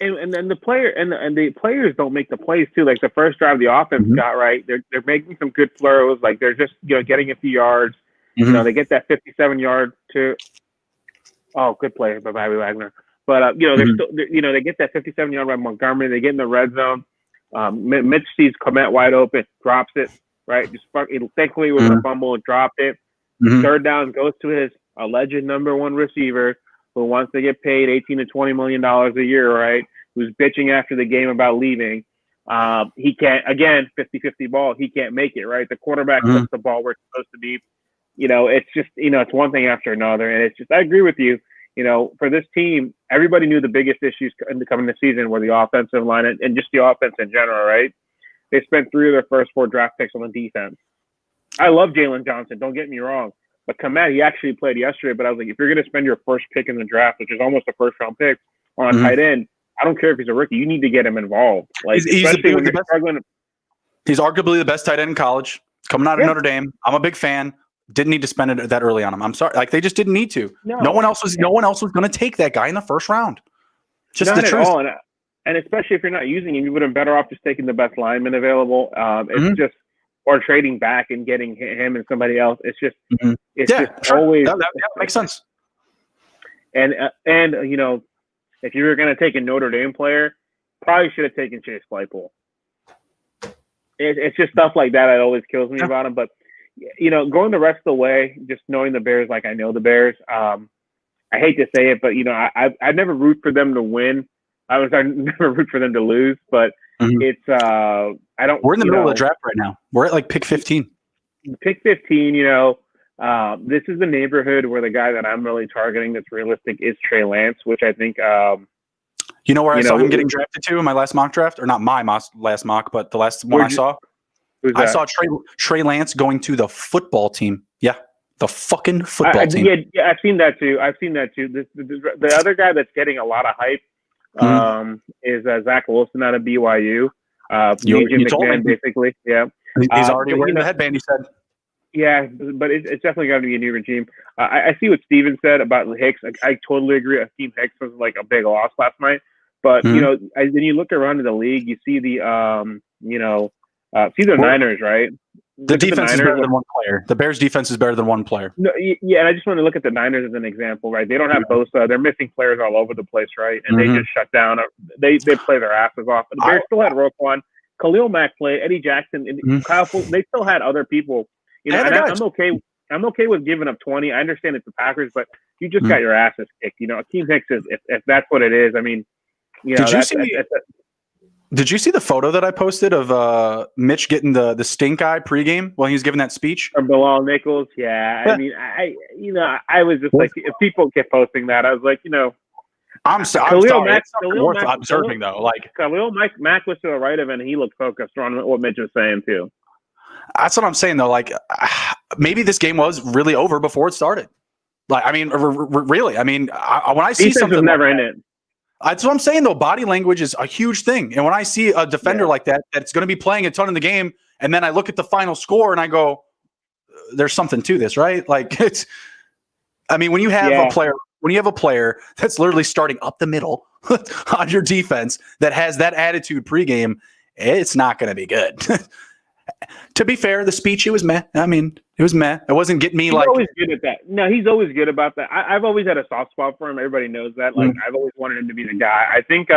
Speaker 2: And then the players don't make the plays too. Like the first drive the offense got right. They're making some good throws. Like they're just getting a few yards. You know, they get that 57-yard to. Oh, good play by Bobby Wagner. But you know, they're still, you know, they get that 57-yard by Montgomery. They get in the red zone. Mitch sees Komet wide open, drops it. Right, thankfully it was a fumble and dropped it. Third down goes to his alleged number one receiver, who wants to get paid $18 to $20 million a year, right? Who's bitching after the game about leaving. He can't, again, 50-50 ball. He can't make it, right? The quarterback puts the ball where it's supposed to be. You know, it's just, you know, it's one thing after another. And it's just, I agree with you. You know, for this team, everybody knew the biggest issues coming this season were the offensive line and just the offense in general, right? They spent 3 of their first 4 draft picks on the defense. I love Jalen Johnson, don't get me wrong. But Komet, he actually played yesterday, but I was like, if you're going to spend your first pick in the draft, which is almost a first-round pick, on a tight end, I don't care if he's a rookie. You need to get him involved. Like, especially when you're struggling.
Speaker 1: He's arguably the best tight end in college, coming out of Notre Dame. I'm a big fan. Didn't need to spend it that early on him. I'm sorry. Like, they just didn't need to. No one else was going to take that guy in the first round. Just
Speaker 2: not
Speaker 1: the truth.
Speaker 2: All. And especially if you're not using him, you would have been better off just taking the best lineman available. It's just, or trading back and getting him and somebody else. It's just, it's just always.
Speaker 1: That makes sense.
Speaker 2: And you know, if you were going to take a Notre Dame player, probably should have taken Chase Claypool. It's just stuff like that always kills me about him. But, you know, going the rest of the way, just knowing the Bears like I know the Bears, I hate to say it, but, you know, I never root for them to win. I never root for them to lose, but it's I don't.
Speaker 1: We're in the middle of the draft right now. We're at like pick 15.
Speaker 2: Pick 15. You know, this is the neighborhood where the guy that I'm really targeting that's realistic is Trey Lance, which I think.
Speaker 1: You know where I saw him getting drafted to in my last mock draft, or not my last mock, but the last one I saw. I saw Trey Lance going to the football team. Yeah. The fucking football team.
Speaker 2: Yeah, I've seen that too. The other guy that's getting a lot of hype is Zach Wilson out of BYU.
Speaker 1: You told me.
Speaker 2: Basically. Yeah.
Speaker 1: He's already wearing the headband, he said.
Speaker 2: Yeah, but it's definitely got to be a new regime. I see what Steven said about Hicks. I totally agree. Team Hicks was like a big loss last night. But, you know, when you look around in the league, you see the, see the Niners, right?
Speaker 1: The defense is better than one player. The Bears' defense is better than one player.
Speaker 2: No, yeah, and I just want to look at the Niners as an example, right? They don't have Bosa. They're missing players all over the place, right? And they just shut down. They play their asses off. The Bears still had Roquan, Khalil Mack play, Eddie Jackson, and Kyle Fulton. They still had other people. You know, and I'm okay. I'm okay with giving up 20. I understand it's the Packers, but you just got your asses kicked. You know, Akeem Hicks is if that's what it is. I mean, you know,
Speaker 1: Did you see the photo that I posted of Mitch getting the stink eye pregame while he was giving that speech?
Speaker 2: From Bilal Nichols? Yeah. I mean, I was just like, if people kept posting that, I was like, you know.
Speaker 1: I'm sorry. It's worth observing, though. Like,
Speaker 2: Khalil Mack was to the right of it, and he looked focused on what Mitch was saying, too.
Speaker 1: That's what I'm saying, though. Like, maybe this game was really over before it started. Like, I mean, really. I mean, when I see something.
Speaker 2: Was never in it.
Speaker 1: That's what I'm saying, though. Body language is a huge thing. And when I see a defender like that's going to be playing a ton in the game, and then I look at the final score and I go, there's something to this, right? Like, it's, I mean, when you have a player that's literally starting up the middle on your defense that has that attitude pregame, it's not going to be good. To be fair, the speech, it was meh. I mean, it was meh. It wasn't getting me
Speaker 2: he's always good at that. No, he's always good about that. I've always had a soft spot for him. Everybody knows that. Like, I've always wanted him to be the guy. I think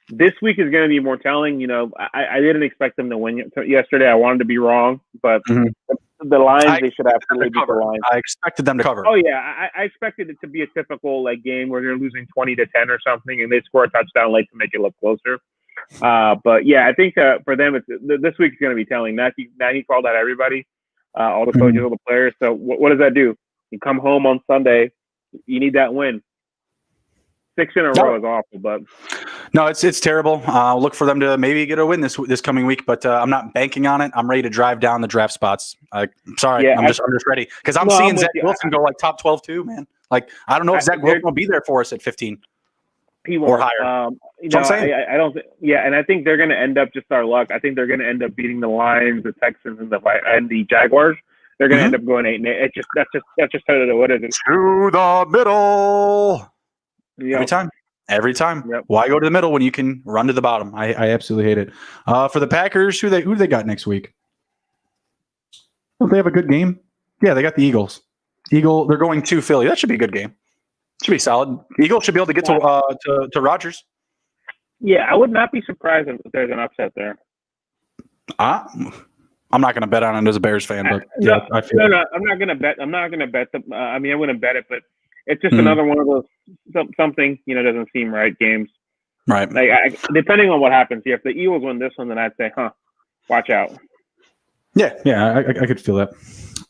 Speaker 2: this week is going to be more telling. You know, I didn't expect them to win yesterday. I wanted to be wrong, but the Lions, they should absolutely beat the Lions.
Speaker 1: I expected them to cover.
Speaker 2: Oh, yeah. I expected it to be a typical like game where they're losing 20-10 or something, and they score a touchdown late to make it look closer. But yeah, I think for them, this week is going to be telling. Now he called out everybody, all the coaches, all the players. So what does that do? You come home on Sunday, you need that win. 6 in a row is awful, but
Speaker 1: no, it's terrible. Look for them to maybe get a win this coming week, but I'm not banking on it. I'm ready to drive down the draft spots. I'm sorry, I'm just ready because I'm seeing Zach Wilson go like top 12 too, man. Like I don't know if Zach Wilson will be there for us at 15.
Speaker 2: He won't.
Speaker 1: Or higher.
Speaker 2: I don't think. Yeah, and I think they're going to end up just our luck. I think they're going to end up beating the Lions, the Texans, and the Jaguars. They're going to end up going 8-8. That's just what it is.
Speaker 1: To the middle.
Speaker 2: Yep.
Speaker 1: Every time.
Speaker 2: Yep.
Speaker 1: Why go to the middle when you can run to the bottom? I absolutely hate it. For the Packers, who they got next week? Don't they have a good game? Yeah, they got the Eagles. They're going to Philly. That should be a good game. Should be solid. Eagles should be able to get to Rodgers.
Speaker 2: Yeah, I would not be surprised if there's an upset there.
Speaker 1: I'm not going to bet on it as a Bears fan, but I feel
Speaker 2: no, I'm not going to bet. I'm not going to bet. I wouldn't bet it, but it's just another one of those something doesn't seem right games.
Speaker 1: Right.
Speaker 2: Like depending on what happens here, if the Eagles win this one, then I'd say, watch out.
Speaker 1: Yeah, I could feel that.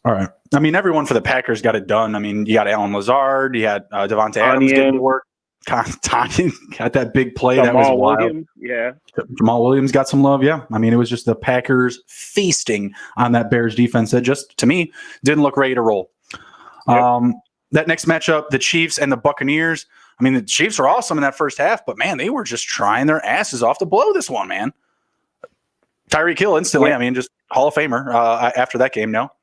Speaker 1: All right. I mean, everyone for the Packers got it done. I mean, you got Alan Lazard, you had Devontae Adams getting work. Tanyan got that big play. That was wild.
Speaker 2: Williams, yeah.
Speaker 1: Jamal Williams got some love. Yeah. I mean, it was just the Packers feasting on that Bears defense that just, to me, didn't look ready to roll. Yep. That next matchup, the Chiefs and the Buccaneers. I mean, the Chiefs were awesome in that first half, but man, they were just trying their asses off to blow this one, man. Tyreek Hill instantly. I mean, just Hall of Famer after that game. No.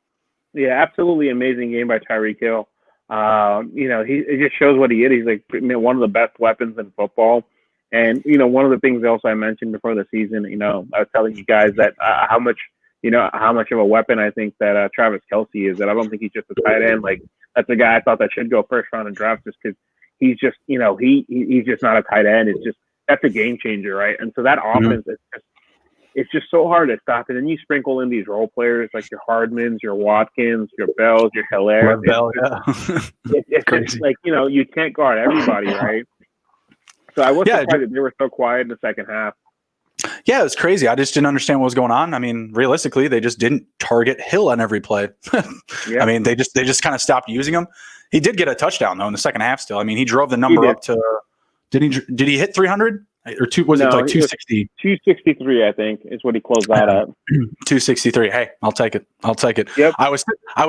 Speaker 2: Yeah, absolutely amazing game by Tyreek Hill. It just shows what he is. He's like one of the best weapons in football. And, one of the things also I mentioned before the season, I was telling you guys that how much of a weapon I think that Travis Kelce is, that I don't think he's just a tight end. Like, that's a guy I thought that should go first round in draft just because he's just, he's just not a tight end. It's just, that's a game changer, right? And so that offense, it's just so hard to stop. And then you sprinkle in these role players like your Hardmans, your Watkins, your Bells, your Hilaire. It's crazy. Like, you can't guard everybody, right? So I was surprised that they were so quiet in the second half.
Speaker 1: Yeah, it was crazy. I just didn't understand what was going on. I mean, realistically, they just didn't target Hill on every play. I mean, they just kind of stopped using him. He did get a touchdown though in the second half. Still, I mean, he drove the number up to. Did he hit 300 or two? Was it like 260?
Speaker 2: 263, I think, is what he closed out at.
Speaker 1: 263. Hey, I'll take it.
Speaker 2: Yep.
Speaker 1: I was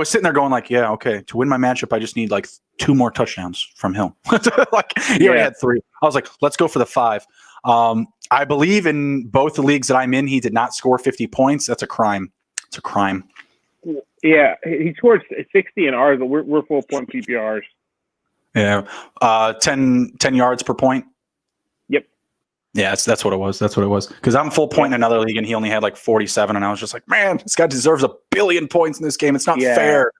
Speaker 1: sitting there going like, yeah, okay. To win my matchup, I just need like 2 more touchdowns from Hill. Like he already had 3. I was like, let's go for the 5. I believe in both the leagues that I'm in, he did not score 50 points. That's a crime. It's a crime.
Speaker 2: Yeah, he scored 60 in ours, but we're full point PPRs.
Speaker 1: Yeah, 10 yards per point.
Speaker 2: Yep.
Speaker 1: Yeah, that's what it was. Because I'm full point in another league, and he only had like 47, and I was just like, man, this guy deserves 1 billion points in this game. It's not fair.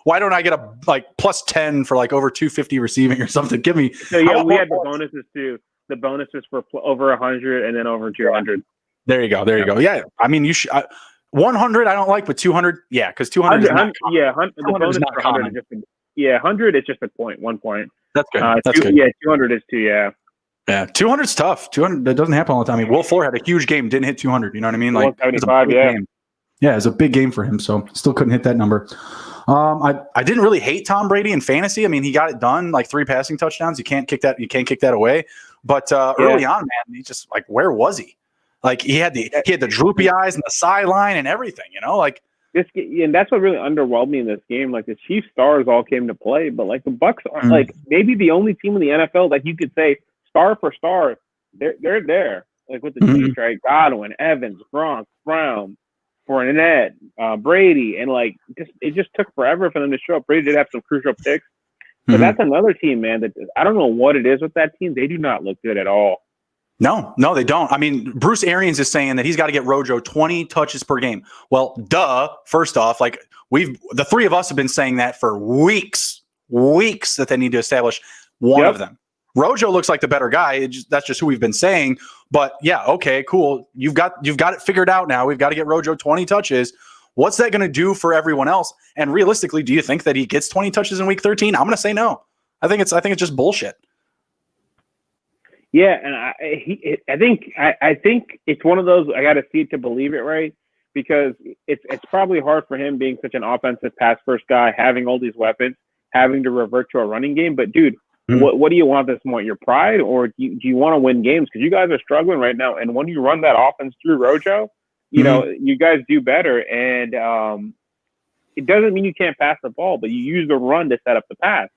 Speaker 1: Why don't I get a plus 10 for like over 250 receiving or something? Give me.
Speaker 2: So yeah, we had the bonuses too. The bonuses for over 100 and then over 200.
Speaker 1: There you go. Yeah, I mean, you should. 100 I don't like, but 200, yeah, because 200 is not common.
Speaker 2: Yeah, the bonus for 100 is just 100 is just 1 point.
Speaker 1: That's good. That's good.
Speaker 2: Yeah, 200 is 2. Yeah.
Speaker 1: Yeah, 200 is tough. 200 that doesn't happen all the time. I mean, Will Fuller had a huge game, didn't hit 200. You know what I mean? Like
Speaker 2: 175. Yeah.
Speaker 1: Game. Yeah, it was a big game for him, so still couldn't hit that number. I didn't really hate Tom Brady in fantasy. I mean, he got it done, like 3 passing touchdowns. You can't kick that away. But early on, man, he just like, where was he? Like he had the droopy eyes and the sideline and everything, like
Speaker 2: this. And that's what really underwhelmed me in this game. Like the Chiefs stars all came to play, but like the Bucs are like maybe the only team in the NFL that you could say star for star, they're there. Like with the Chiefs, right? Godwin, Evans, Gronk, Brown, Fournette, Brady, and like it just took forever for them to show up. Brady did have some crucial picks. But that's another team, man, that I don't know what it is with that team. They do not look good at all.
Speaker 1: No, they don't. I mean, Bruce Arians is saying that he's got to get Rojo 20 touches per game. Well, first off, like the 3 of us have been saying that for weeks that they need to establish one of them. Rojo looks like the better guy. That's just who we've been saying. But yeah, okay, cool. You've got it figured out now. We've got to get Rojo 20 touches. What's that going to do for everyone else? And realistically, do you think that he gets 20 touches in week 13? I'm going to say no. I think it's just bullshit.
Speaker 2: Yeah, and I think it's one of those I got to see it to believe it, right? Because it's probably hard for him being such an offensive pass first guy, having all these weapons, having to revert to a running game. But dude, what do you want this more? Your pride, or do you want to win games? Because you guys are struggling right now, and when you run that offense through Rojo, you guys do better, and it doesn't mean you can't pass the ball, but you use the run to set up the pass.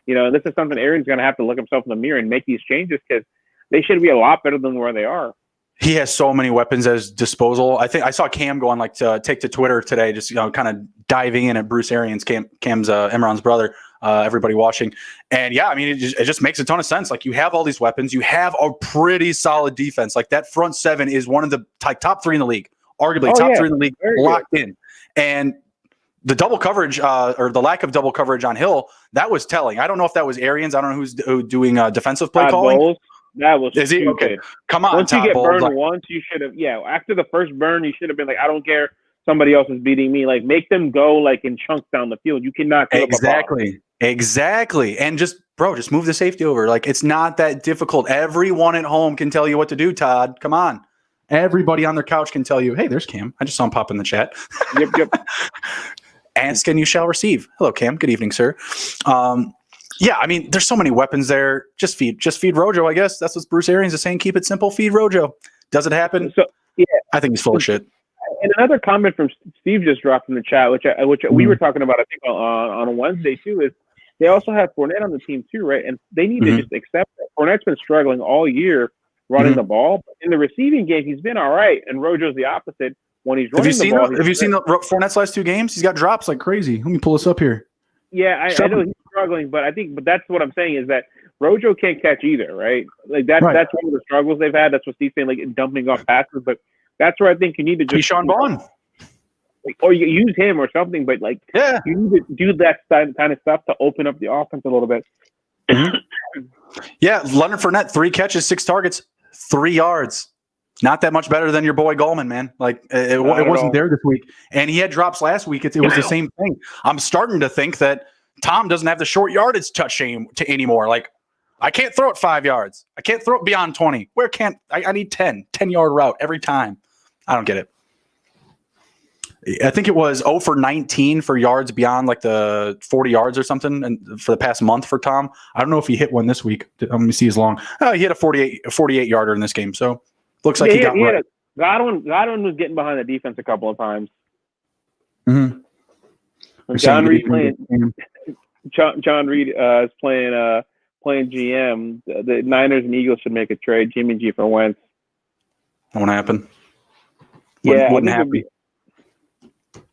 Speaker 2: This is something Aaron's going to have to look himself in the mirror and make these changes because they should be a lot better than where they are.
Speaker 1: He has so many weapons at his disposal. I think I saw Cam go on take to Twitter today, just kind of diving in at Bruce Arians, Cam's Imran's brother. Everybody watching, and yeah, I mean, it just makes a ton of sense. Like you have all these weapons, you have a pretty solid defense. Like that front 7 is one of the top 3 in the league, arguably top 3 in the league, locked in. And the double coverage or the lack of double coverage on Hill, that was telling. I don't know if that was Arians. I don't know who's doing defensive play calling.
Speaker 2: Bowles, that was
Speaker 1: Is he?
Speaker 2: stupid.
Speaker 1: Okay. Come on,
Speaker 2: once
Speaker 1: Todd
Speaker 2: you get
Speaker 1: Bowles,
Speaker 2: burned once, you should have. Yeah, after the first burn, you should have been like, I don't care. Somebody else is beating me. Like, make them go like in chunks down the field. You cannot give
Speaker 1: Exactly. And just move the safety over. Like, it's not that difficult. Everyone at home can tell you what to do, Todd. Come on. Everybody on their couch can tell you, hey, there's Cam. I just saw him pop in the chat.
Speaker 2: Yep.
Speaker 1: Ask and you shall receive. Hello, Cam. Good evening, sir. Yeah, I mean, there's so many weapons there. Just feed Rojo, I guess. That's what Bruce Arians is saying. Keep it simple. Feed Rojo. Does it happen?
Speaker 2: So, yeah.
Speaker 1: I think he's full of shit.
Speaker 2: And another comment from Steve just dropped in the chat, which we were talking about, I think, on a Wednesday, too, is they also have Fournette on the team, too, right? And they need to just accept that. Fournette's been struggling all year running the ball. But in the receiving game, he's been all right, and Rojo's the opposite. When he's running the ball,
Speaker 1: have you seen Fournette's last 2 games? He's got drops like crazy. Let me pull this up here.
Speaker 2: Yeah, I know he's struggling, but that's what I'm saying is that Rojo can't catch either, right? Like that's one of the struggles they've had. That's what Steve's saying, like dumping off passes. But that's where I think you need to just
Speaker 1: Keyshawn Vaughn,
Speaker 2: or you use him or something. But you need to do that kind of stuff to open up the offense a little bit.
Speaker 1: Yeah, Leonard Fournette, 3 catches, 6 targets, 3 yards. Not that much better than your boy Gallman, man. Like it wasn't there this week, and he had drops last week. It was the same thing. I'm starting to think that Tom doesn't have the short yardage touch anymore. Like, I can't throw it 5 yards. I can't throw it beyond 20. Where can't I need 10-yard route every time? I don't get it. I think it was 0 for 19 for yards beyond like the 40 yards or something, and for the past month for Tom. I don't know if he hit one this week. Let me see his long. Oh, he hit a 48 yarder in this game. So looks like he got right.
Speaker 2: Godwin was getting behind the defense a couple of times.
Speaker 1: John Reed
Speaker 2: is playing GM. The Niners and Eagles should make a trade. Jimmy G for Wentz.
Speaker 1: That won't happen.
Speaker 2: Wouldn't happen.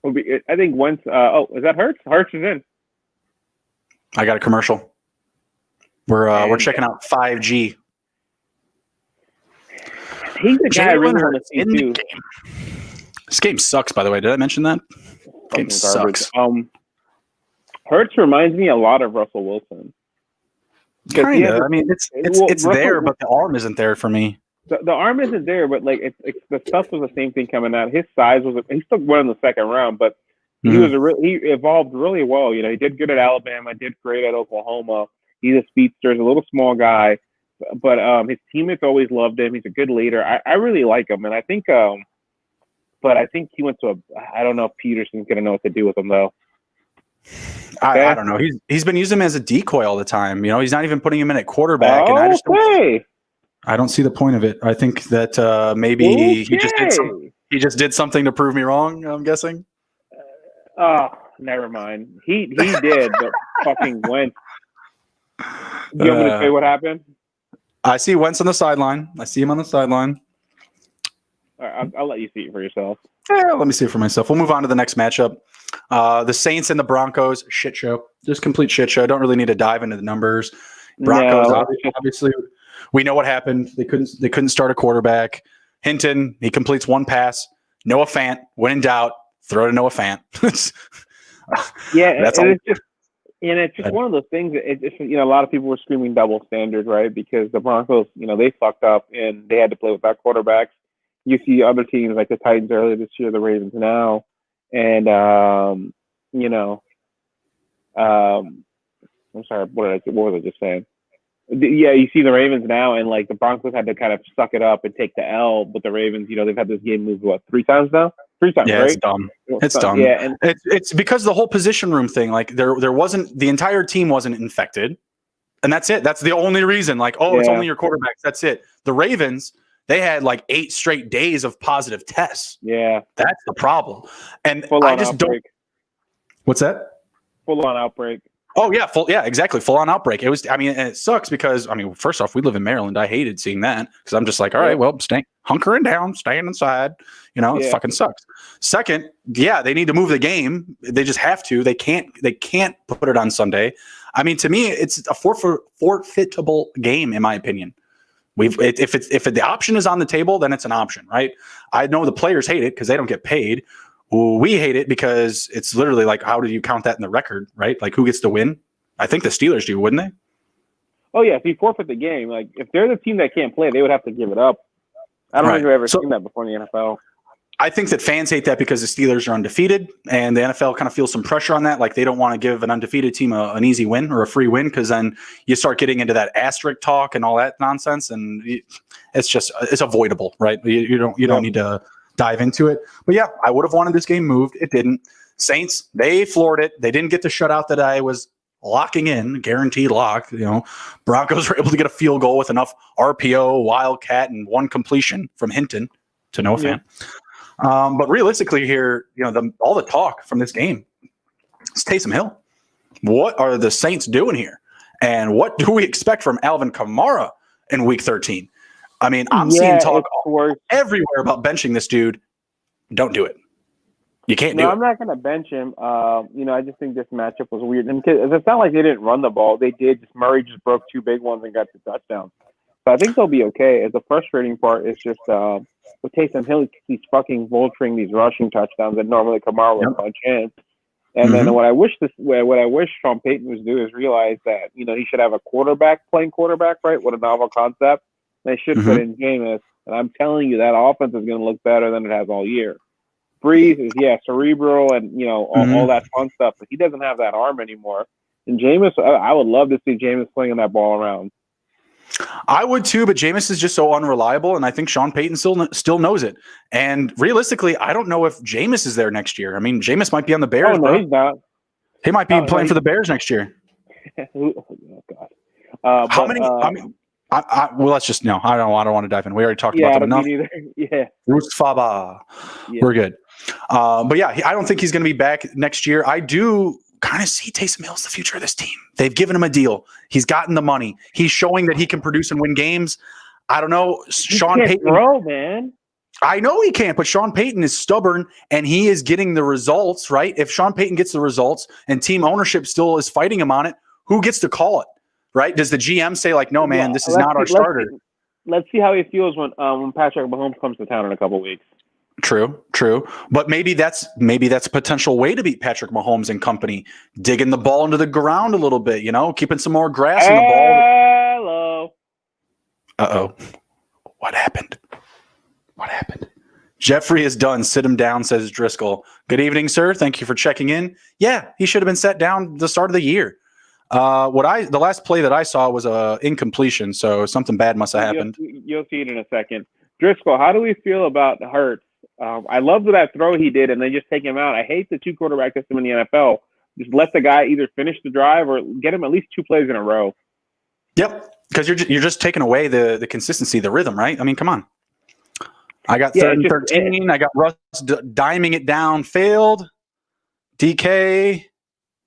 Speaker 2: I think Wentz. Is that Hurts? Hurts is in.
Speaker 1: I got a commercial. We're checking out 5G.
Speaker 2: He's the guy I really want to see too.
Speaker 1: This game sucks, by the way. Did I mention that? Game sucks.
Speaker 2: Hurts reminds me a lot of Russell Wilson.
Speaker 1: Kind of. I mean, it's there, but the arm isn't there for me.
Speaker 2: The arm isn't there, but like it's the stuff was the same thing coming out. His size was he still won in the second round, but he evolved really well. You know, he did good at Alabama, did great at Oklahoma. He's a speedster, he's a little small guy, but his teammates always loved him. He's a good leader. I really like him, and I think but I think he went to I don't know if Peterson's gonna know what to do with him though.
Speaker 1: I don't know. He's been using him as a decoy all the time. You know, he's not even putting him in at quarterback, and I don't see the point of it. I think that maybe he just did something to prove me wrong. I'm guessing.
Speaker 2: Oh, never mind. He did, but fucking Wentz. You want me to say what happened?
Speaker 1: I see Wentz on the sideline. I see him on the sideline.
Speaker 2: All right, I'll let you see it for yourself.
Speaker 1: Yeah, let me see it for myself. We'll move on to the next matchup. The Saints and the Broncos, shit show. Just complete shit show. Don't really need to dive into the numbers. Broncos, obviously, we know what happened. They couldn't start a quarterback. Hinton, he completes 1 pass. Noah Fant, when in doubt, throw to Noah Fant.
Speaker 2: It's just one of those things. A lot of people were screaming double standard, right? Because the Broncos, they fucked up and they had to play without quarterbacks. You see other teams like the Titans earlier this year, the Ravens now, and I'm sorry, what was I just saying? Yeah, you see the Ravens now, and like the Broncos had to kind of suck it up and take the L, but the Ravens, they've had this game moved 3 times now? 3 times,
Speaker 1: yeah,
Speaker 2: right?
Speaker 1: It's dumb. It's dumb. Yeah, and it's because the whole position room thing. Like there wasn't the entire team wasn't infected, and that's it. That's the only reason. Like, it's only your quarterbacks. That's it. The Ravens, they had like 8 straight days of positive tests.
Speaker 2: Yeah,
Speaker 1: that's the problem. And
Speaker 2: I just don't.
Speaker 1: What's that?
Speaker 2: Full on outbreak.
Speaker 1: Oh yeah, exactly. Full on outbreak. It was. And it sucks because first off, we live in Maryland. I hated seeing that because I'm just like, all right, well, hunkering down, staying inside. It fucking sucks. Second, they need to move the game. They just have to. They can't put it on Sunday. To me, it's a forfeitable game in my opinion. If the option is on the table, then it's an option, right? I know the players hate it because they don't get paid. we hate it because it's literally like, how do you count that in the record, right? Like, who gets to win? I think the Steelers do, wouldn't they?
Speaker 2: Oh yeah, if you forfeit the game, like if they're the team that can't play, they would have to give it up. I don't think I've ever seen that before in the NFL.
Speaker 1: I think that fans hate that because the Steelers are undefeated, and the NFL kind of feels some pressure on that. Like, they don't want to give an undefeated team an easy win or a free win, because then you start getting into that asterisk talk and all that nonsense, and it's avoidable, right? You don't need to dive into it. But yeah, I would have wanted this game moved. It didn't. Saints, they floored it. They didn't get the shutout that I was locking in, guaranteed lock. Broncos were able to get a field goal with enough RPO, wildcat, and one completion from Hinton to Noah Fant. But realistically here, all the talk from this game is Taysom Hill. What are the Saints doing here? And what do we expect from Alvin Kamara in Week 13? I mean, I'm seeing talk everywhere about benching this dude. Don't do it. You can't do it.
Speaker 2: I'm not going to bench him. I just think this matchup was weird. And it's not like they didn't run the ball. They did. Murray just broke 2 big ones and got the touchdown. So I think they'll be okay. The frustrating part is just with Taysom Hill, he's fucking vulturing these rushing touchdowns that normally Kamara would punch in. And then what I wish Sean Payton was do is realize that he should have a playing quarterback, right, with a novel concept. They should put in Jameis, and I'm telling you that offense is going to look better than it has all year. Breeze is cerebral and all that fun stuff, but he doesn't have that arm anymore. And Jameis, I would love to see Jameis slinging that ball around.
Speaker 1: I would too, but Jameis is just so unreliable, and I think Sean Payton still knows it. And realistically, I don't know if Jameis is there next year. I mean, Jameis might be on the Bears.
Speaker 2: Oh, no, he's not.
Speaker 1: He might be playing for the Bears next year.
Speaker 2: Oh God!
Speaker 1: How many? Well, let's just I don't want to dive in. We already talked about them enough.
Speaker 2: Yeah,
Speaker 1: Roots Faba. Yeah. We're good. But yeah, I don't think he's going to be back next year. I do kind of see Taysom Hill's the future of this team. They've given him a deal. He's gotten the money. He's showing that he can produce and win games. I don't know. Sean Payton,
Speaker 2: throw, man.
Speaker 1: I know he can't, but Sean Payton is stubborn and he is getting the results, right? If Sean Payton gets the results and team ownership still is fighting him on it, who gets to call it, right? Does the GM say like, no, man, this is not our starter?
Speaker 2: Let's see how he feels when Patrick Mahomes comes to town in a couple of weeks.
Speaker 1: True. But maybe that's a potential way to beat Patrick Mahomes and company, digging the ball into the ground a little bit, keeping some more grass in the ball.
Speaker 2: Hello.
Speaker 1: Uh-oh. What happened? Jeffrey is done. Sit him down, says Driscoll. Good evening, sir. Thank you for checking in. Yeah, he should have been set down the start of the year. The last play that I saw was a incompletion, so something bad must have happened.
Speaker 2: You'll see it in a second. Driscoll, how do we feel about Hurts? I love that throw he did, and they just take him out. I hate the 2 quarterback system in the NFL. Just let the guy either finish the drive or get him at least 2 plays in a row.
Speaker 1: Yep, because you're just taking away the consistency, the rhythm, right? I mean, come on. I got 3rd and 13. I got Russ diming it down, failed. DK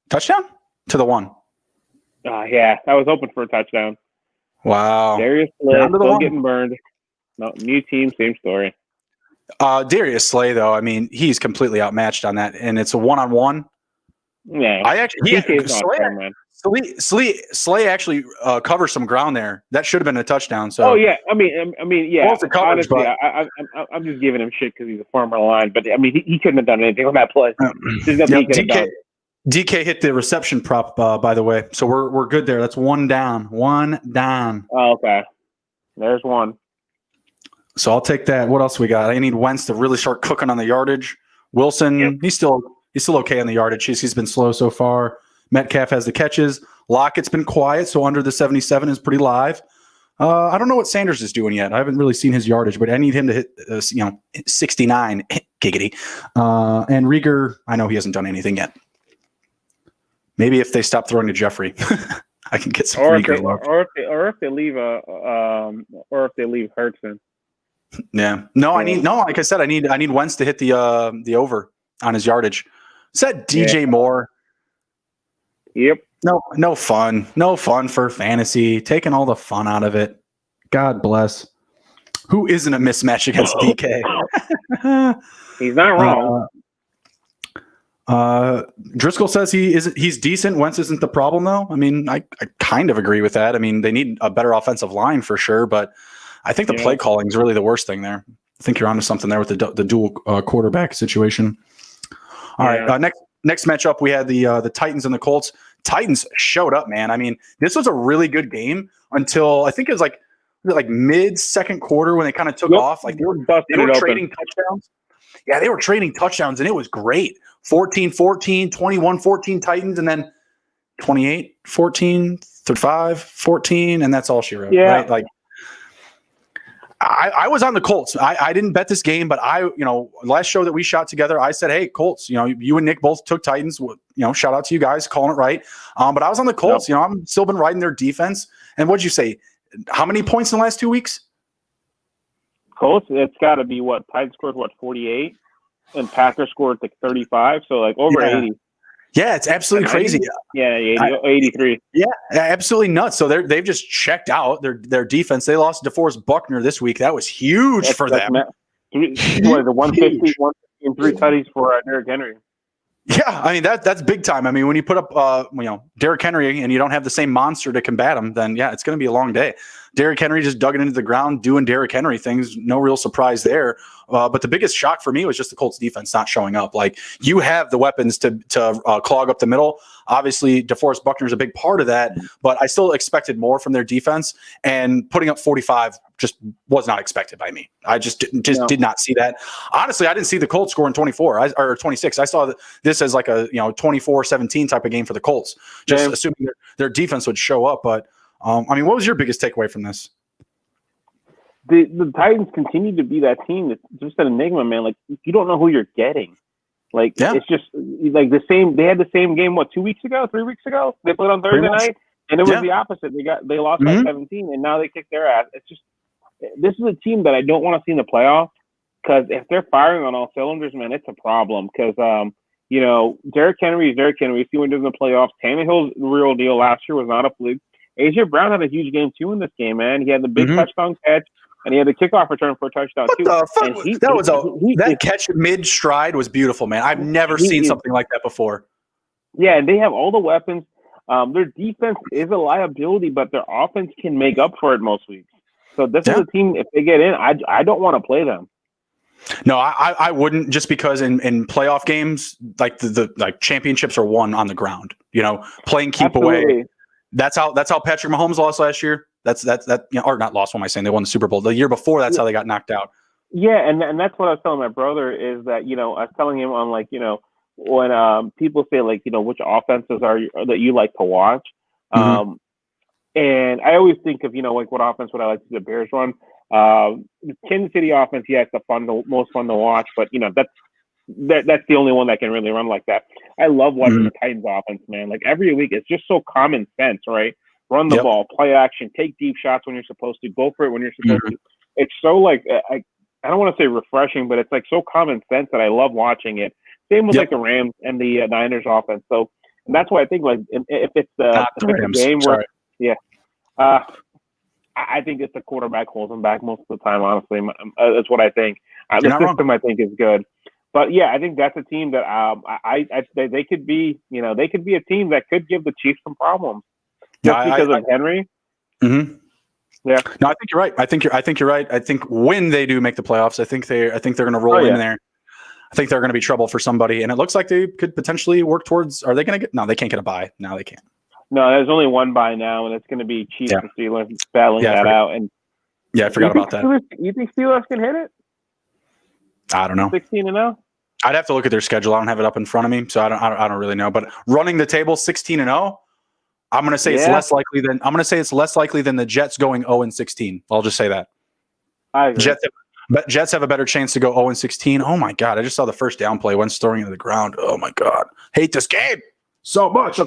Speaker 1: touchdown to the 1.
Speaker 2: Yeah, I was hoping for a touchdown.
Speaker 1: Wow.
Speaker 2: Darius Slay still getting burned. No, new team, same story.
Speaker 1: Darius Slay, though, I mean, he's completely outmatched on that, and it's a 1-on-1.
Speaker 2: Yeah,
Speaker 1: Slay actually covered some ground there. That should have been a touchdown. So,
Speaker 2: yeah, I mean, yeah.
Speaker 1: Well, coverage,
Speaker 2: honestly, I'm just giving him shit because he's a former line, but I mean, he couldn't have done anything on that play.
Speaker 1: DK hit the reception prop, by the way, so we're good there. That's 1 down. 1 down.
Speaker 2: Oh, okay. There's 1.
Speaker 1: So I'll take that. What else we got? I need Wentz to really start cooking on the yardage. Wilson, he's still okay on the yardage. He's been slow so far. Metcalf has the catches. Lockett's been quiet, so under the 77 is pretty live. I don't know what Sanders is doing yet. I haven't really seen his yardage, but I need him to hit 69 giggity. And Rieger, I know he hasn't done anything yet. Maybe if they stop throwing to Jeffrey, I can get some Rieger love.
Speaker 2: Or if they leave Hurts in.
Speaker 1: Yeah. Like I said, I need Wentz to hit the over on his yardage. Said DJ Moore.
Speaker 2: Yep.
Speaker 1: No fun. No fun for fantasy. Taking all the fun out of it. God bless. Who isn't a mismatch against DK?
Speaker 2: He's not wrong.
Speaker 1: Driscoll says he's decent. Wentz isn't the problem, though. I mean, I kind of agree with that. I mean, they need a better offensive line for sure, but I think the play calling is really the worst thing there. I think you're onto something there with the dual quarterback situation. All right. Next matchup, we had the Titans and the Colts. Titans showed up, man. I mean, this was a really good game until I think it was like mid second quarter when they kind of took off. Like they were trading touchdowns. Yeah, they were trading touchdowns, and it was great. 14-14, 21-14 Titans, and then 28-14, 35-14, and that's all she wrote.
Speaker 2: Yeah.
Speaker 1: Right? Like I was on the Colts. I didn't bet this game, but last show that we shot together, I said, hey, Colts, you and Nick both took Titans. Shout out to you guys calling it right. But I was on the Colts. Yep. I'm still been riding their defense. And what'd you say? How many points in the last 2 weeks?
Speaker 2: Colts, it's got to be Titans scored 48, and Packers scored like 35, so like over 80.
Speaker 1: Yeah, it's absolutely crazy.
Speaker 2: Yeah, 83.
Speaker 1: Yeah, absolutely nuts. So they've just checked out their defense. They lost DeForest Buckner this week. That was huge for them.
Speaker 2: The 150 and 3 tutties for Derrick Henry.
Speaker 1: Yeah, I mean that's big time. I mean, when you put up Derrick Henry and you don't have the same monster to combat him, then yeah, it's going to be a long day. Derrick Henry just dug it into the ground, doing Derrick Henry things. No real surprise there. But the biggest shock for me was just the Colts defense not showing up. Like you have the weapons to clog up the middle. Obviously, DeForest Buckner is a big part of that, but I still expected more from their defense. And putting up 45 just was not expected by me. I just did not see that. Honestly, I didn't see the Colts scoring 24 or 26. I saw this as like a 24-17 type of game for the Colts, just assuming their defense would show up. But I mean, what was your biggest takeaway from this?
Speaker 2: The Titans continue to be that team that's just an enigma, man. Like you don't know who you're getting. Like it's just like the same. They had the same game 3 weeks ago? They played on Thursday night, and it was the opposite. They lost by 17, and now they kicked their ass. It's just this is a team that I don't want to see in the playoffs because if they're firing on all cylinders, man, it's a problem. Because Derrick Henry is Derrick Henry. See when he does in the playoffs. Tannehill's the real deal. Last year was not a fluke. AJ Brown had a huge game too in this game, man. He had the big touchdown catch. And he had a kickoff return for a touchdown too.
Speaker 1: That catch mid stride was beautiful, man. I've never seen something like that before.
Speaker 2: Yeah, and they have all the weapons. Their defense is a liability, but their offense can make up for it most weeks. So this is a team. If they get in, I don't want to play them.
Speaker 1: No, I wouldn't, just because in playoff games, like the championships are won on the ground. Playing keep away. That's how Patrick Mahomes lost last year. That's or not lost. What am I saying? They won the Super Bowl the year before. That's how they got knocked out.
Speaker 2: Yeah, and that's what I was telling my brother is that I was telling him on when people say which offenses that you like to watch, and I always think of what offense would I like to see the Bears run. The Kansas City offense, it's the most fun to watch, but that's the only one that can really run like that. I love watching the Titans offense, man. Like every week, it's just so common sense, right? Run the ball, play action, take deep shots when you're supposed to, go for it when you're supposed to. It's so I don't want to say refreshing, but it's so common sense that I love watching it. Same with the Rams and the Niners offense. So and that's why I think if it's the game where I think it's the quarterback holds them back most of the time. Honestly, that's what I think. The system I think is good. But I think that's a team that they could be. They could be a team that could give the Chiefs some problems just because of Henry.
Speaker 1: Mm-hmm. Yeah. No, I think you're right. I think you're right. I think when they do make the playoffs, I think they're going to roll in there. I think they're going to be trouble for somebody, and it looks like they could potentially work towards. Are they going to get? No, they can't get a bye. No, they can't.
Speaker 2: No, there's only one bye now, and it's going to be Chiefs and Steelers battling that out. And
Speaker 1: I forgot about that.
Speaker 2: You think Steelers can hit it?
Speaker 1: I don't know.
Speaker 2: 16-0.
Speaker 1: I'd have to look at their schedule. I don't have it up in front of me, so I don't really know. But running the table 16-0, I'm going to say it's less likely than the Jets going 0-16. I'll just say that.
Speaker 2: I agree.
Speaker 1: Jets have a better chance to go 0-16. Oh my God! I just saw the first down play. Wentz throwing into the ground. Oh my God! Hate this game so much.
Speaker 2: So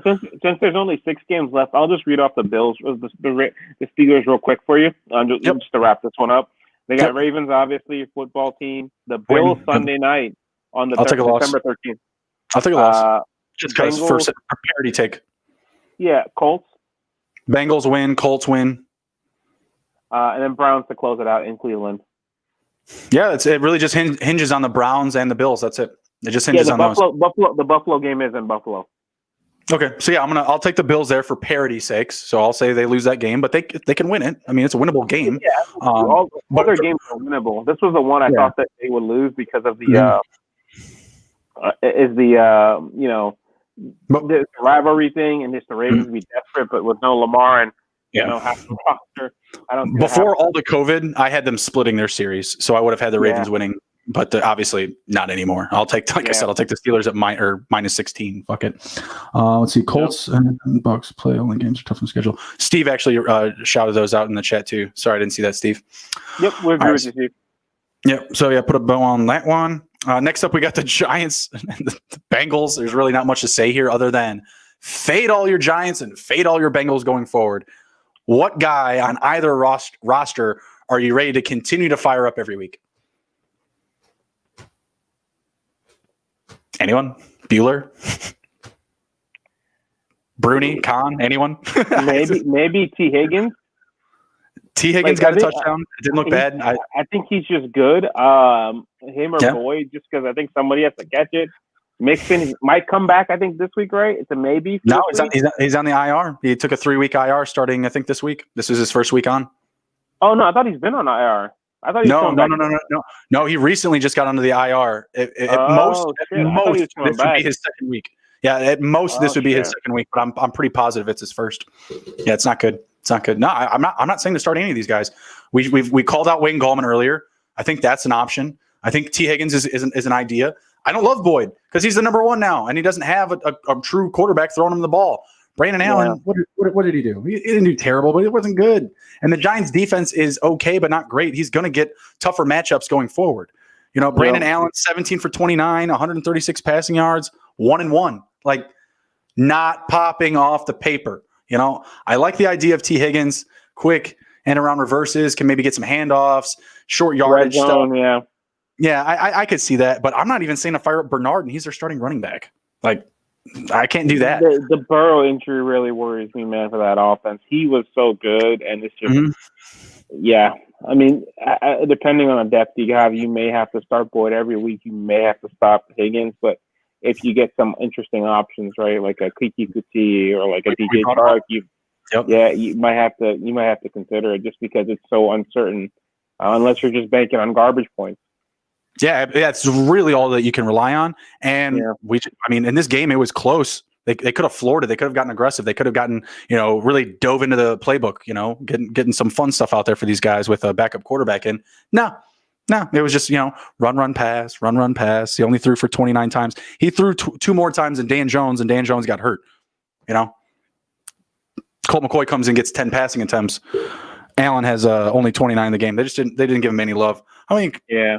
Speaker 2: since there's only 6 games left, I'll just read off the Bills, the Steelers, real quick for you. Just to wrap this one up. They got Ravens, obviously, football team. The Bills Sunday night on the December 13th.
Speaker 1: I'll take a loss. Just because first parity take.
Speaker 2: Yeah, Colts.
Speaker 1: Bengals win. Colts win.
Speaker 2: And then Browns to close it out in Cleveland.
Speaker 1: Yeah, it really just hinges on the Browns and the Bills. That's it. It just hinges on those.
Speaker 2: The Buffalo game is in Buffalo.
Speaker 1: Okay, so I'll take the Bills there for parity's sakes. So I'll say they lose that game, but they can win it. I mean, it's a winnable game.
Speaker 2: Yeah, all other games are winnable. This was the one I thought that they would lose because of the is the rivalry thing, and just the Ravens be desperate, but with no Lamar and half the roster. I don't.
Speaker 1: Before all the COVID, I had them splitting their series, so I would have had the Ravens winning. But obviously not anymore. I'll take, like I said, I'll take the Steelers at minus 16. Fuck it. Let's see. Colts and Bucks play only games are tough on schedule. Steve actually shouted those out in the chat too. Sorry, I didn't see that, Steve.
Speaker 2: Yep, we're good with you, Steve.
Speaker 1: Yep. So put a bow on that one. Next up, we got the Giants and the Bengals. There's really not much to say here other than fade all your Giants and fade all your Bengals going forward. What guy on either roster are you ready to continue to fire up every week? Anyone? Bueller? Bruni? Khan? Anyone?
Speaker 2: maybe T. Higgins.
Speaker 1: T. Higgins got a touchdown. It didn't look bad. I
Speaker 2: think he's just good. Him or Boyd, just because I think somebody has to catch it. Mixon might come back, I think, this week, right? It's a maybe.
Speaker 1: No, he's on the IR. He took a 3-week IR starting, I think, this week. This is his first week on.
Speaker 2: Oh, no, I thought he's been on IR. I thought
Speaker 1: No. He recently just got onto the IR. At most, this would be his second week. Yeah, at most, this would be his second week, but I'm pretty positive it's his first. Yeah, it's not good. It's not good. No, I'm not saying to start any of these guys. We called out Wayne Gallman earlier. I think that's an option. I think T. Higgins is an idea. I don't love Boyd because he's the number one now, and he doesn't have a true quarterback throwing him the ball. Brandon Allen, what did he do? He didn't do terrible, but it wasn't good. And the Giants' defense is okay, but not great. He's going to get tougher matchups going forward. Brandon Allen, 17 for 29, 136 passing yards, 1-1. Like, not popping off the paper. I like the idea of T. Higgins, quick and around reverses, can maybe get some handoffs, short yardage stuff. Yeah, I could see that, but I'm not even saying to fire up Bernard, and he's their starting running back. Like, I can't do that.
Speaker 2: The Burrow injury really worries me, man, for that offense. He was so good, and it's just, I mean, depending on the depth you have, you may have to start Boyd every week. You may have to stop Higgins, but if you get some interesting options, right, like a Kiki Kuti or like a DJ Chark, you might have to consider it just because it's so uncertain, unless you're just banking on garbage points.
Speaker 1: Yeah, it's really all that you can rely on. And in this game, it was close. They could have floored it. They could have gotten aggressive. They could have gotten, really dove into the playbook, getting some fun stuff out there for these guys with a backup quarterback in. No, it was just, run, pass. He only threw for 29 times. He threw two more times than Dan Jones, and Dan Jones got hurt. Colt McCoy comes in, gets 10 passing attempts. Allen has only 29 in the game. They didn't give him any love. I mean, they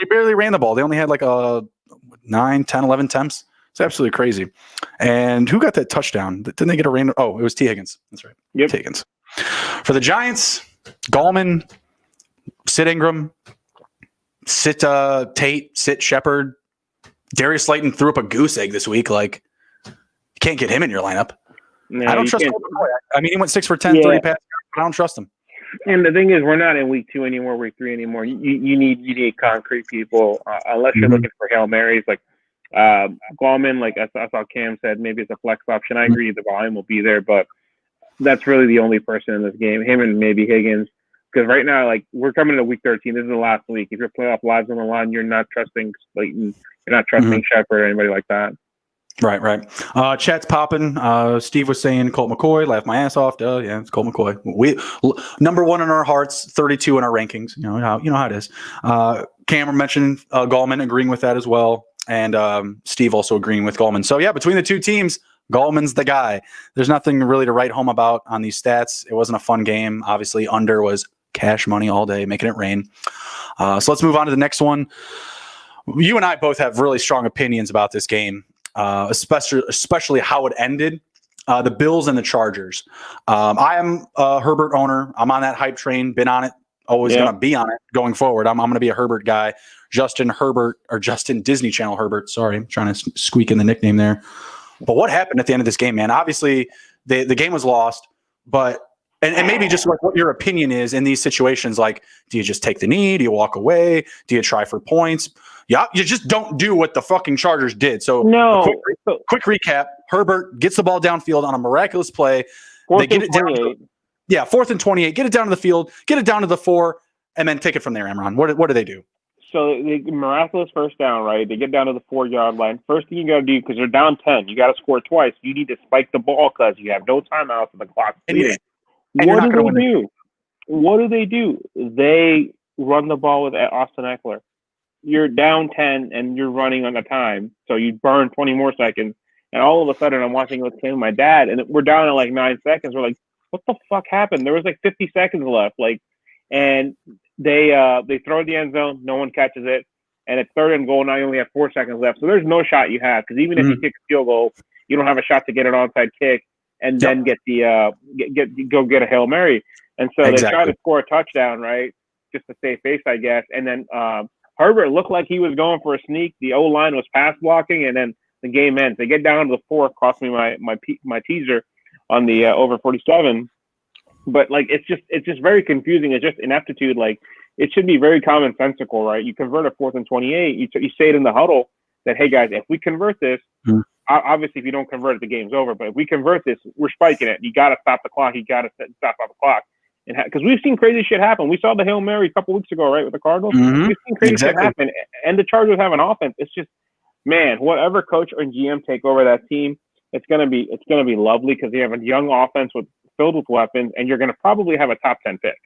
Speaker 1: barely ran the ball. They only had like 9, 10, 11 attempts. It's absolutely crazy. And who got that touchdown? Didn't they get a random? Oh, it was T. Higgins. That's right. Yep. T. Higgins. For the Giants, Gallman, sit Ingram, sit Tate, sit Shepard. Darius Slayton threw up a goose egg this week. Like, you can't get him in your lineup. No, I don't trust him. I mean, he went 6 for 10, 30 passes, but I don't trust him.
Speaker 2: And the thing is, we're not in week 2 anymore, week 3 anymore. You need concrete people, unless you're looking for Hail Marys. Like Gallman, like I saw Cam said, maybe it's a flex option. I agree the volume will be there, but that's really the only person in this game, him and maybe Higgins. Because right now, like, we're coming to week 13. This is the last week. If your playoff lives on the line, you're not trusting Slayton. You're not trusting Shepard or anybody like that.
Speaker 1: Right. Chat's popping. Steve was saying Colt McCoy. Laughed my ass off. Yeah, it's Colt McCoy. We number 1 in our hearts, 32 in our rankings. You know how it is. Cameron mentioned Gallman, agreeing with that as well, and Steve also agreeing with Gallman. So yeah, between the two teams, Gallman's the guy. There's nothing really to write home about on these stats. It wasn't a fun game. Obviously, under was cash money all day, making it rain. So let's move on to the next one. You and I both have really strong opinions about this game. Especially how it ended, the Bills and the Chargers. I am a Herbert owner. I'm on that hype train, been on it, always going to be on it going forward. I'm going to be a Herbert guy. Justin Disney Channel Herbert. Sorry, I'm trying to squeak in the nickname there. But what happened at the end of this game, man? Obviously, the game was lost, but and maybe just like what your opinion is in these situations. Like, do you just take the knee? Do you walk away? Do you try for points? Yeah, you just don't do what the fucking Chargers did. So, quick recap. Herbert gets the ball downfield on a miraculous play. They get it down. 4th and 28. Get it down to the field. Get it down to the 4, and then take it from there, Emron. What do they do?
Speaker 2: So the miraculous first down, right? They get down to the 4-yard line. First thing you got to do, because they're down 10, you got to score twice. You need to spike the ball because you have no timeouts and the clock's bleeding. What do they do? What do they do? They run the ball with Austin Eckler. You're down 10 and you're running on the time, so you burn 20 more seconds. And all of a sudden, I'm watching with my dad, and we're down to like 9 seconds. We're like, what the fuck happened? There was like 50 seconds left. And they throw it in the end zone. No one catches it. And at 3rd and goal, now you only have 4 seconds left. So there's no shot you have, because even if you kick a field goal, you don't have a shot to get an onside kick and then get a Hail Mary. And so they try to score a touchdown, right, just to save face, I guess. And then Herbert looked like he was going for a sneak. The O-line was pass blocking, and then the game ends. They get down to the 4th, cost me my teaser on the over 47. But like it's just very confusing. It's just ineptitude. Like it should be very commonsensical, right? You convert a 4th and 28. You say it in the huddle that, hey guys, if we convert this, obviously if you don't convert it, the game's over. But if we convert this, we're spiking it. You got to stop the clock. You got to stop the clock. And because we've seen crazy shit happen. We saw the Hail Mary a couple weeks ago, right, with the Cardinals. We've seen crazy shit happen, and the Chargers have an offense. It's just, man, whatever coach or GM take over that team, it's gonna be lovely, because they have a young offense filled with weapons, and you're gonna probably have a top 10 pick.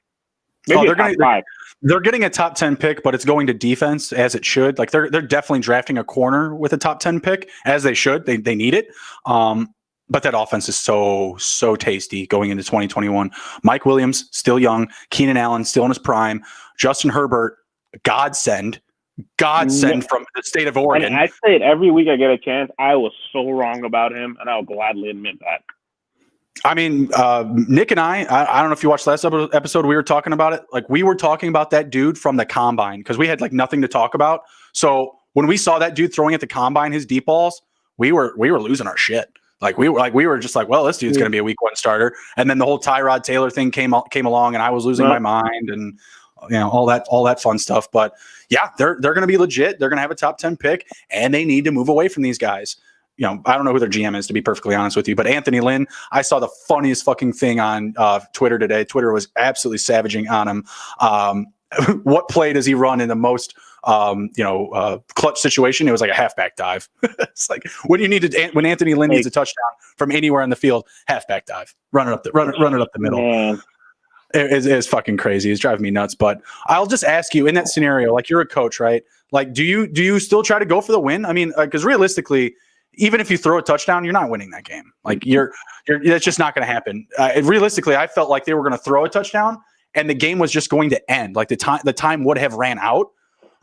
Speaker 2: Maybe top 5.
Speaker 1: They're getting a top 10 pick, but it's going to defense, as it should. Like they're definitely drafting a corner with a top 10 pick, as they should. They need it. But that offense is so tasty going into 2021. Mike Williams, still young. Keenan Allen, still in his prime. Justin Herbert, godsend from the state of Oregon.
Speaker 2: And I say it every week I get a chance. I was so wrong about him, and I'll gladly admit that.
Speaker 1: I mean, Nick and I don't know if you watched last episode, we were talking about it. Like, we were talking about that dude from the combine, because we had like nothing to talk about. So when we saw that dude throwing at the combine his deep balls, we were losing our shit. We were just like, well, this dude's going to be a week 1 starter. And then the whole Tyrod Taylor thing came along, and I was losing my mind, and all that fun stuff. But yeah, they're going to be legit. They're going to have a top 10 pick, and they need to move away from these guys. I don't know who their GM is, to be perfectly honest with you, but Anthony Lynn, I saw the funniest fucking thing on Twitter today. Twitter was absolutely savaging on him. What play does he run in the most clutch situation? It was like a halfback dive. It's like, when Anthony Lynn needs a touchdown from anywhere in the field, halfback dive, run it up the middle. Man. It's fucking crazy. It's driving me nuts. But I'll just ask you, in that scenario, like, you're a coach, right? Like, do you still try to go for the win? I mean, because realistically, even if you throw a touchdown, you're not winning that game. Like, that's just not going to happen. Realistically, I felt like they were going to throw a touchdown and the game was just going to end. Like, the time would have ran out.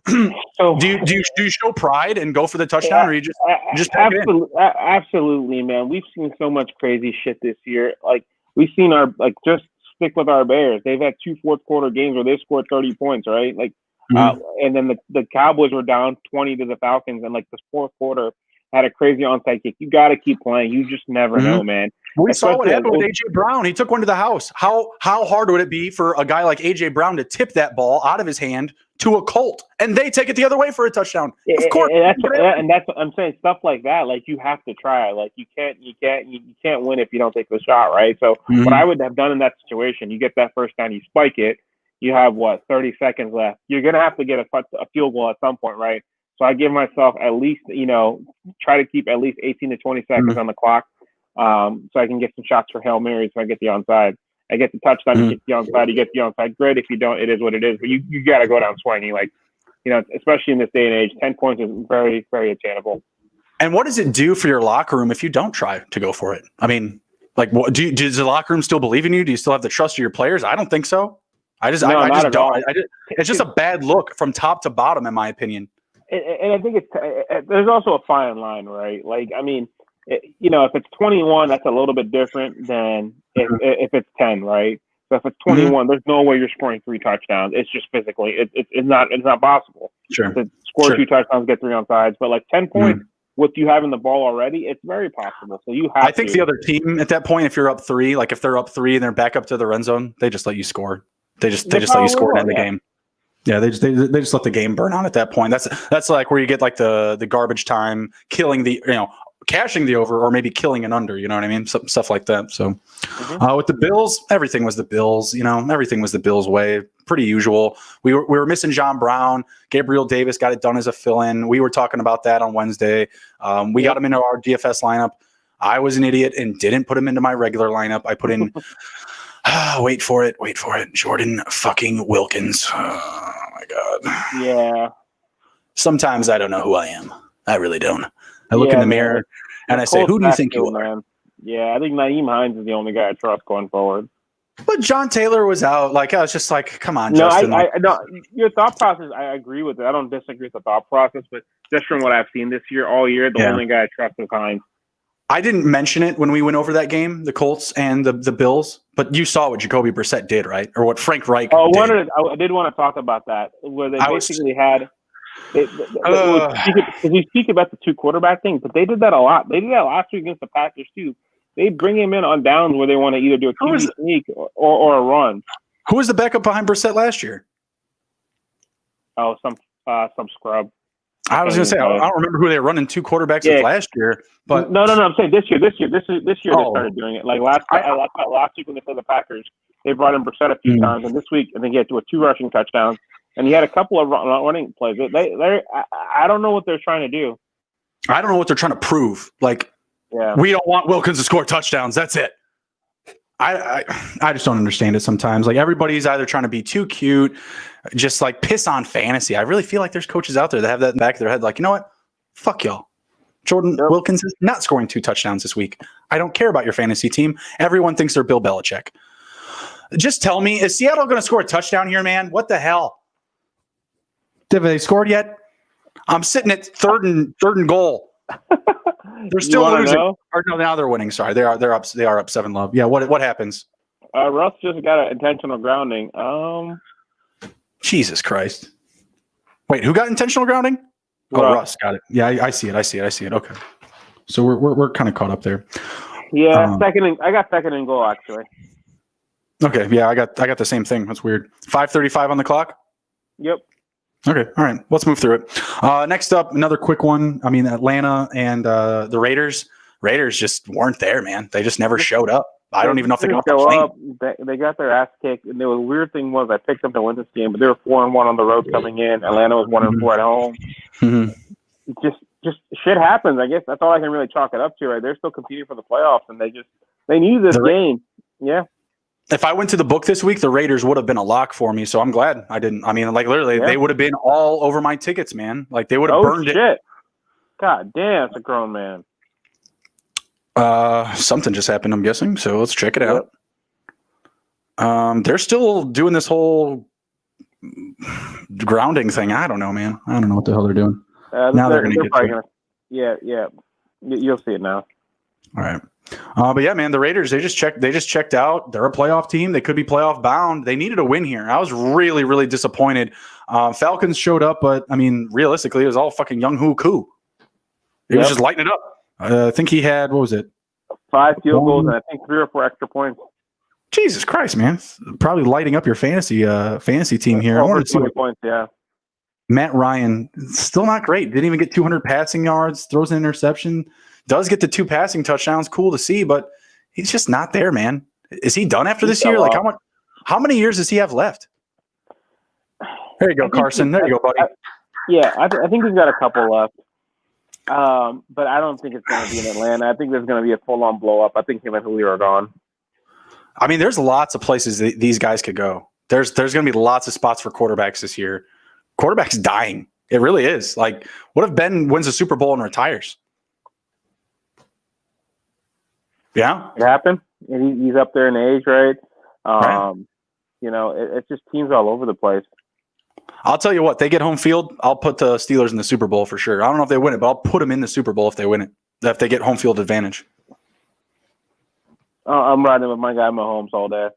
Speaker 1: So, do you show pride and go for the touchdown, or you just
Speaker 2: absolutely, man. We've seen so much crazy shit this year. Like, we've seen just stick with our Bears. They've had 2 fourth-quarter games where they scored 30 points, right? Like, and then the Cowboys were down 20 to the Falcons, and like the 4th quarter had a crazy onside kick. You got to keep playing. You just never know, man.
Speaker 1: We saw what happened with A.J. Brown. He took one to the house. How hard would it be for a guy like A.J. Brown to tip that ball out of his hand to a Colt, and they take it the other way for a touchdown? Of course.
Speaker 2: And that's what I'm saying. Stuff like that. Like, you have to try. Like, you can't win if you don't take the shot, right? So what I would have done in that situation, you get that first down, you spike it. You have 30 seconds left. You're gonna have to get a field goal at some point, right? So I give myself at least, try to keep at least 18 to 20 seconds on the clock, so I can get some shots for Hail Mary, so I get the onside. I get the touchdown, you get the onside, you get the onside. Great. If you don't, it is what it is. But you got to go down swinging. Like, especially in this day and age, 10 points is very, very attainable.
Speaker 1: And what does it do for your locker room if you don't try to go for it? I mean, like, does the locker room still believe in you? Do you still have the trust of your players? I don't think so. I just don't. It's just a bad look from top to bottom, in my opinion.
Speaker 2: And I think there's also a fine line, right? Like, I mean, if it's 21, that's a little bit different than if it's 10, right? So if it's 21, there's no way you're scoring 3 touchdowns. It's just physically, it's not possible.
Speaker 1: Sure.
Speaker 2: To score 2 touchdowns, get 3 onside, but like 10 points with you having the ball already, it's very possible. So I
Speaker 1: think the other team at that point, if you're up 3, like if they're up 3 and they're back up to the red zone, they just let you score. They just let you score and end the game. Yeah, they just let the game burn out at that point. That's like where you get like the garbage time, killing cashing the over or maybe killing an under. You know what I mean? Stuff like that. So with the Bills, everything was the Bills. Everything was the Bills' way. Pretty usual. We were missing John Brown. Gabriel Davis got it done as a fill-in. We were talking about that on Wednesday. We got him into our DFS lineup. I was an idiot and didn't put him into my regular lineup. I put in, wait for it, Jordan fucking Wilkins. Oh, my God.
Speaker 2: Yeah.
Speaker 1: Sometimes I don't know who I am. I really don't. I look in the mirror and I say, who do you think you are?
Speaker 2: Man. Yeah, I think Nyheim Hines is the only guy I trust going forward.
Speaker 1: But John Taylor was out. I was just like, come on, Justin.
Speaker 2: No, your thought process, I agree with it. I don't disagree with the thought process, but just from what I've seen this year, all year, the only guy I trust is Hines. I
Speaker 1: didn't mention it when we went over that game, the Colts and the Bills, but you saw what Jacoby Brissett did, right? Or what Frank Reich did.
Speaker 2: I did want to talk about that, where they basically had – we speak about the two quarterback thing, but they did that a lot. They did that last week against the Packers, too. They bring him in on downs where they want to either do a QB sneak or a run.
Speaker 1: Who was the backup behind Brissett last year?
Speaker 2: Oh, some scrub.
Speaker 1: I was going to say, I don't remember who they were running two quarterbacks with last year. But
Speaker 2: no. I'm saying this year. This year they started doing it. Like last week when they played the Packers, they brought in Brissett a few times, and this week I think he had two rushing touchdowns, and he had a couple of running plays. I don't know what they're trying to do.
Speaker 1: I don't know what they're trying to prove. We don't want Wilkins to score touchdowns. That's it. I just don't understand it sometimes. Everybody's either trying to be too cute, just piss on fantasy. I really feel like there's coaches out there that have that in the back of their head. You know what? Fuck y'all. Jordan Wilkins is not scoring 2 touchdowns this week. I don't care about your fantasy team. Everyone thinks they're Bill Belichick. Just tell me, is Seattle going to score a touchdown here, man? What the hell? Have they scored yet? I'm sitting at third and goal. They're still losing. Or no, now they're winning. Sorry, they are up. They are up 7-0. Yeah. What happens?
Speaker 2: Russ just got an intentional grounding.
Speaker 1: Jesus Christ! Wait, who got intentional grounding? Oh, Russ got it. Yeah, I see it. Okay, so we're kind of caught up there.
Speaker 2: Yeah, I got second and goal actually.
Speaker 1: Okay, yeah, I got the same thing. That's weird. 5:35 on the clock.
Speaker 2: Yep.
Speaker 1: Okay, all right. Let's move through it. Next up, another quick one. I mean, Atlanta and the Raiders. Raiders just weren't there, man. They just never showed up. I don't even know if they got the plane.
Speaker 2: They got their ass kicked, and the weird thing was I picked them to win this game, but they were 4-1 on the road coming in. Atlanta was 1-4 at home. Mm-hmm. Just shit happens. I guess that's all I can really chalk it up to. Right? They're still competing for the playoffs, and they need this game. Yeah.
Speaker 1: If I went to the book this week, the Raiders would have been a lock for me. So I'm glad I didn't. I mean, literally, they would have been all over my tickets, man. They would have burned it.
Speaker 2: God damn, it's a grown man.
Speaker 1: Something just happened, I'm guessing. So let's check it out. They're still doing this whole grounding thing. I don't know, man. I don't know what the hell they're doing. Now they're going to get to it.
Speaker 2: Yeah. You'll see it now.
Speaker 1: All right. But yeah, man, the Raiders, they just checked out. They're a playoff team. They could be playoff bound. They needed a win here. I was really, really disappointed. Falcons showed up, but I mean, realistically, it was all fucking Young-Hoo Koo. He was just lighting it up. I think he had, what was it?
Speaker 2: 5 field goals and I think 3 or 4 extra points.
Speaker 1: Jesus Christ, man. Probably lighting up your fantasy team here. I wanted to see
Speaker 2: 20 points, yeah.
Speaker 1: Matt Ryan, still not great. Didn't even get 200 passing yards, throws an interception. Does get the 2 passing touchdowns. Cool to see, but he's just not there, man. Is he done after this year? How many years does he have left? There you go, Carson. There you go, buddy.
Speaker 2: I think he's got a couple left. But I don't think it's going to be in Atlanta. I think there's going to be a full-on blow-up. I think him and Julio are gone.
Speaker 1: I mean, there's lots of places these guys could go. There's going to be lots of spots for quarterbacks this year. Quarterback's dying. It really is. What if Ben wins a Super Bowl and retires? Yeah,
Speaker 2: it happened. He's up there in age, right?
Speaker 1: Right.
Speaker 2: It's just teams all over the place.
Speaker 1: I'll tell you what, they get home field, I'll put the Steelers in the Super Bowl for sure. I don't know if they win it, but I'll put them in the Super Bowl if they win it, if they get home field advantage.
Speaker 2: I'm riding with my guy Mahomes all day.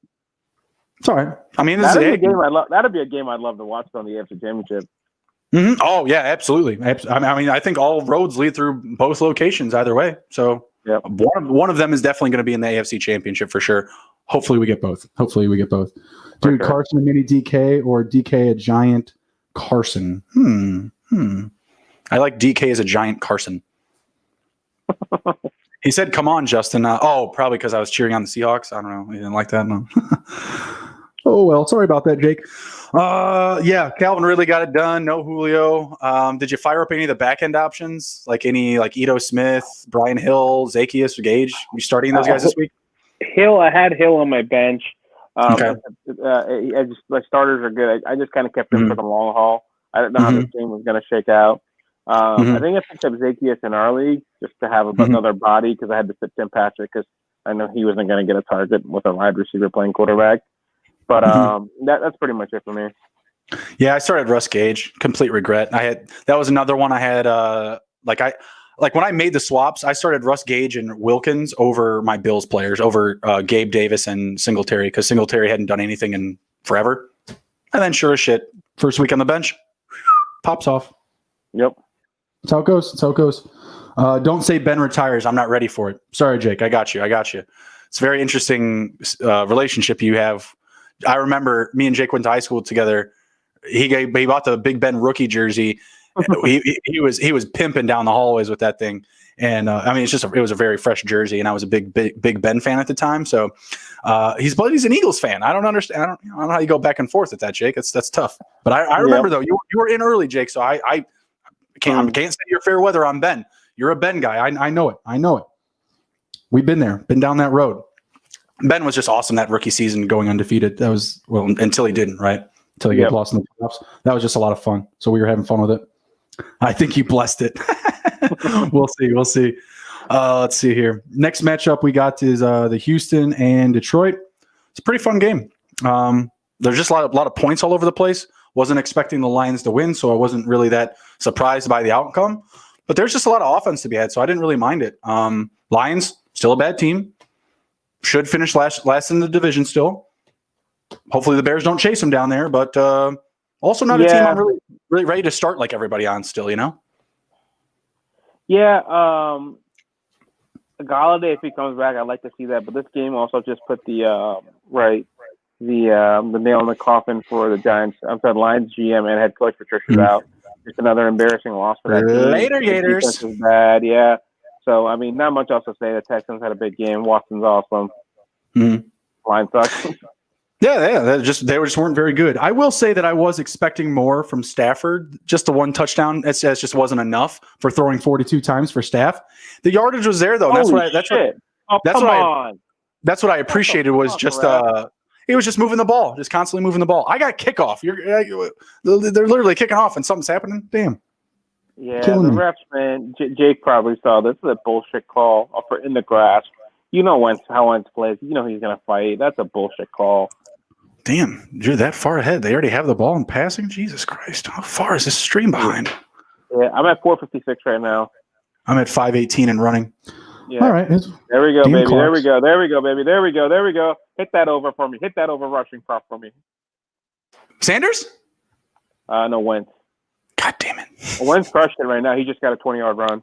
Speaker 1: It's all right. I mean,
Speaker 2: that'd be a game I'd love to watch on the AFC Championship.
Speaker 1: Mm-hmm. Oh, yeah, absolutely. I mean, I think all roads lead through both locations either way. So one of them is definitely going to be in the AFC Championship for sure. Hopefully we get both. Dude, sure. Carson a mini DK or DK a giant Carson? I like DK as a giant Carson. He said, "Come on, Justin." Probably because I was cheering on the Seahawks. I don't know. He didn't like that. No. Oh well, sorry about that, Jake. Yeah, Calvin really got it done. No Julio. Did you fire up any of the back end options, like Ito Smith, Brian Hill, Zacchaeus, Gage? You starting those guys this week?
Speaker 2: I had Hill on my bench.
Speaker 1: Okay.
Speaker 2: My starters are good. I just kind of kept him for the long haul. I didn't know how this game was going to shake out. I think I picked up Zacchaeus in our league just to have another body because I had to sit Tim Patrick because I know he wasn't going to get a target with a wide receiver playing quarterback. But that's pretty much it for me.
Speaker 1: Yeah, I started Russ Gage. Complete regret. That was another one I had. When I made the swaps, I started Russ Gage and Wilkins over my Bills players, over Gabe Davis and Singletary, because Singletary hadn't done anything in forever. And then sure as shit, first week on the bench, pops off.
Speaker 2: Yep.
Speaker 1: That's how it goes. That's how it goes. Don't say Ben retires. I'm not ready for it. Sorry, Jake. I got you. It's a very interesting relationship you have. I remember me and Jake went to high school together. He bought the Big Ben rookie jersey. he was pimping down the hallways with that thing, and it was a very fresh jersey, and I was a big Ben fan at the time. So he's an Eagles fan. I don't understand. I don't know how you go back and forth with that, Jake. That's tough. But I remember though you were in early, Jake. So I can't say you're fair weather on Ben. You're a Ben guy. I know it. We've been there, been down that road. Ben was just awesome that rookie season, going undefeated. That was until he didn't, right? Until he got lost in the playoffs. That was just a lot of fun. So we were having fun with it. I think you blessed it. We'll see. Let's see here. Next matchup we got is the Houston and Detroit. It's a pretty fun game. There's just a lot of points all over the place. Wasn't expecting the Lions to win, so I wasn't really that surprised by the outcome. But there's just a lot of offense to be had, so I didn't really mind it. Lions, still a bad team. Should finish last in the division still. Hopefully the Bears don't chase them down there, but also not a team I'm really ready to start like everybody on still, you know?
Speaker 2: Yeah, Galladay, if he comes back, I'd like to see that. But this game also just put the nail in the coffin for the Giants. I'm sorry, Lions GM and head coach Patricia's out. Just another embarrassing loss for that team.
Speaker 1: Later, Gators.
Speaker 2: The defense is bad, yeah. So, I mean, not much else to say. The Texans had a big game. Watson's awesome. Line sucks.
Speaker 1: Yeah, they just weren't very good. I will say that I was expecting more from Stafford. Just the one touchdown, that just wasn't enough for throwing 42 times for Staff. The yardage was there though. That's what I appreciated was just he was just moving the ball, just constantly moving the ball. I got kickoff. They're literally kicking off and something's happening. Damn.
Speaker 2: Yeah, the refs, man. Jake probably saw this is a bullshit call in the grass. You know how Wentz plays. You know he's gonna fight. That's a bullshit call.
Speaker 1: Damn, you're that far ahead. They already have the ball in passing? Jesus Christ. How far is this stream behind?
Speaker 2: Yeah, I'm at 456 right now.
Speaker 1: I'm at 518 and running.
Speaker 2: Yeah.
Speaker 1: All right.
Speaker 2: There we go, baby. Clocks. There we go, baby. There we go. Hit that over for me. Hit that over rushing prop for me.
Speaker 1: Sanders?
Speaker 2: No, Wentz.
Speaker 1: God damn it.
Speaker 2: Wentz crushed it right now. He just got a 20-yard run.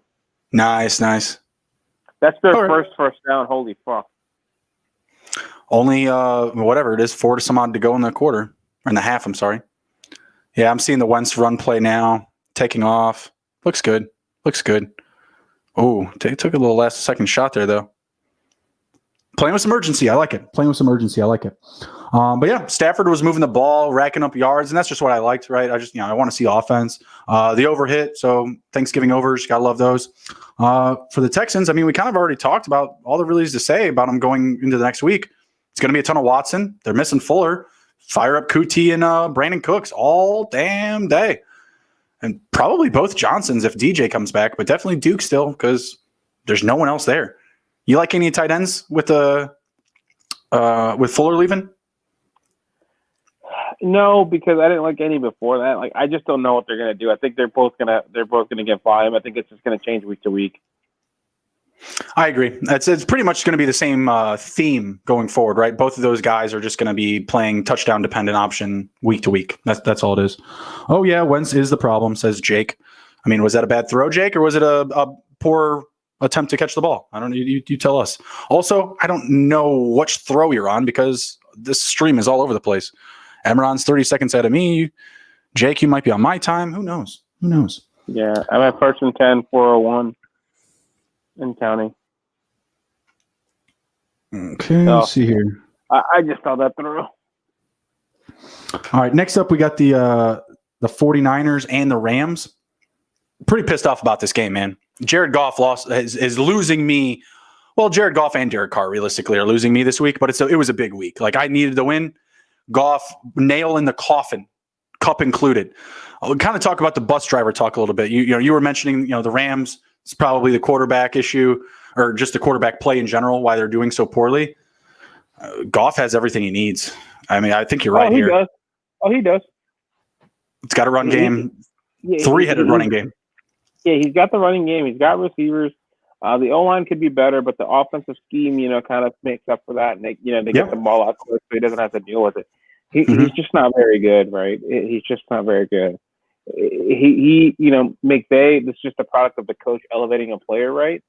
Speaker 1: Nice.
Speaker 2: That's their first down. Holy fuck.
Speaker 1: Only whatever it is, 4 to some odd to go in the quarter. Or in the half, I'm sorry. Yeah, I'm seeing the Wentz run play now. Taking off. Looks good. Oh, took a little last second shot there, though. Playing with some urgency. I like it. But yeah, Stafford was moving the ball, racking up yards, and that's just what I liked, right? I want to see offense. The overhit, so Thanksgiving overs, gotta love those. For the Texans, I mean, we kind of already talked about all there really is to say about them going into the next week. It's going to be a ton of Watson. They're missing Fuller. Fire up Kuti and Brandon Cooks all damn day. And probably both Johnsons if DJ comes back, but definitely Duke still because there's no one else there. You like any tight ends with Fuller leaving?
Speaker 2: No, because I didn't like any before that. Like I just don't know what they're gonna do. I think they're both gonna get volume. I think it's just gonna change week to week.
Speaker 1: I agree. It's pretty much going to be the same theme going forward, right? Both of those guys are just going to be playing touchdown dependent option week to week. That's all it is. Oh yeah, Wentz is the problem, says Jake. I mean, was that a bad throw, Jake, or was it a poor attempt to catch the ball? I don't know. You tell us. Also, I don't know which throw you're on because this stream is all over the place. Emron's 30 seconds ahead of me. Jake, you might be on my time. Who knows?
Speaker 2: Yeah, I'm at 1st and 10, 401. and counting.
Speaker 1: Okay, let's see here.
Speaker 2: I just saw that through.
Speaker 1: All right, next up we got the 49ers and the Rams. Pretty pissed off about this game, man. Jared Goff is losing me. Well, Jared Goff and Derek Carr realistically are losing me this week, but it was a big week. Like I needed the win. Goff, nail in the coffin, cup included. I'll kind of talk about the bus driver talk a little bit. You were mentioning, the Rams. It's probably the quarterback issue or just the quarterback play in general, why they're doing so poorly. Goff has everything he needs. I mean, I think you're right here.
Speaker 2: He does.
Speaker 1: It's got a run game, three-headed running game.
Speaker 2: Yeah, he's got the running game. He's got receivers. The O-line could be better, but the offensive scheme, kind of makes up for that. And they get the ball out quick, so he doesn't have to deal with it. He's just not very good, right? He's just not very good. McVay, this is just a product of the coach elevating a player, right?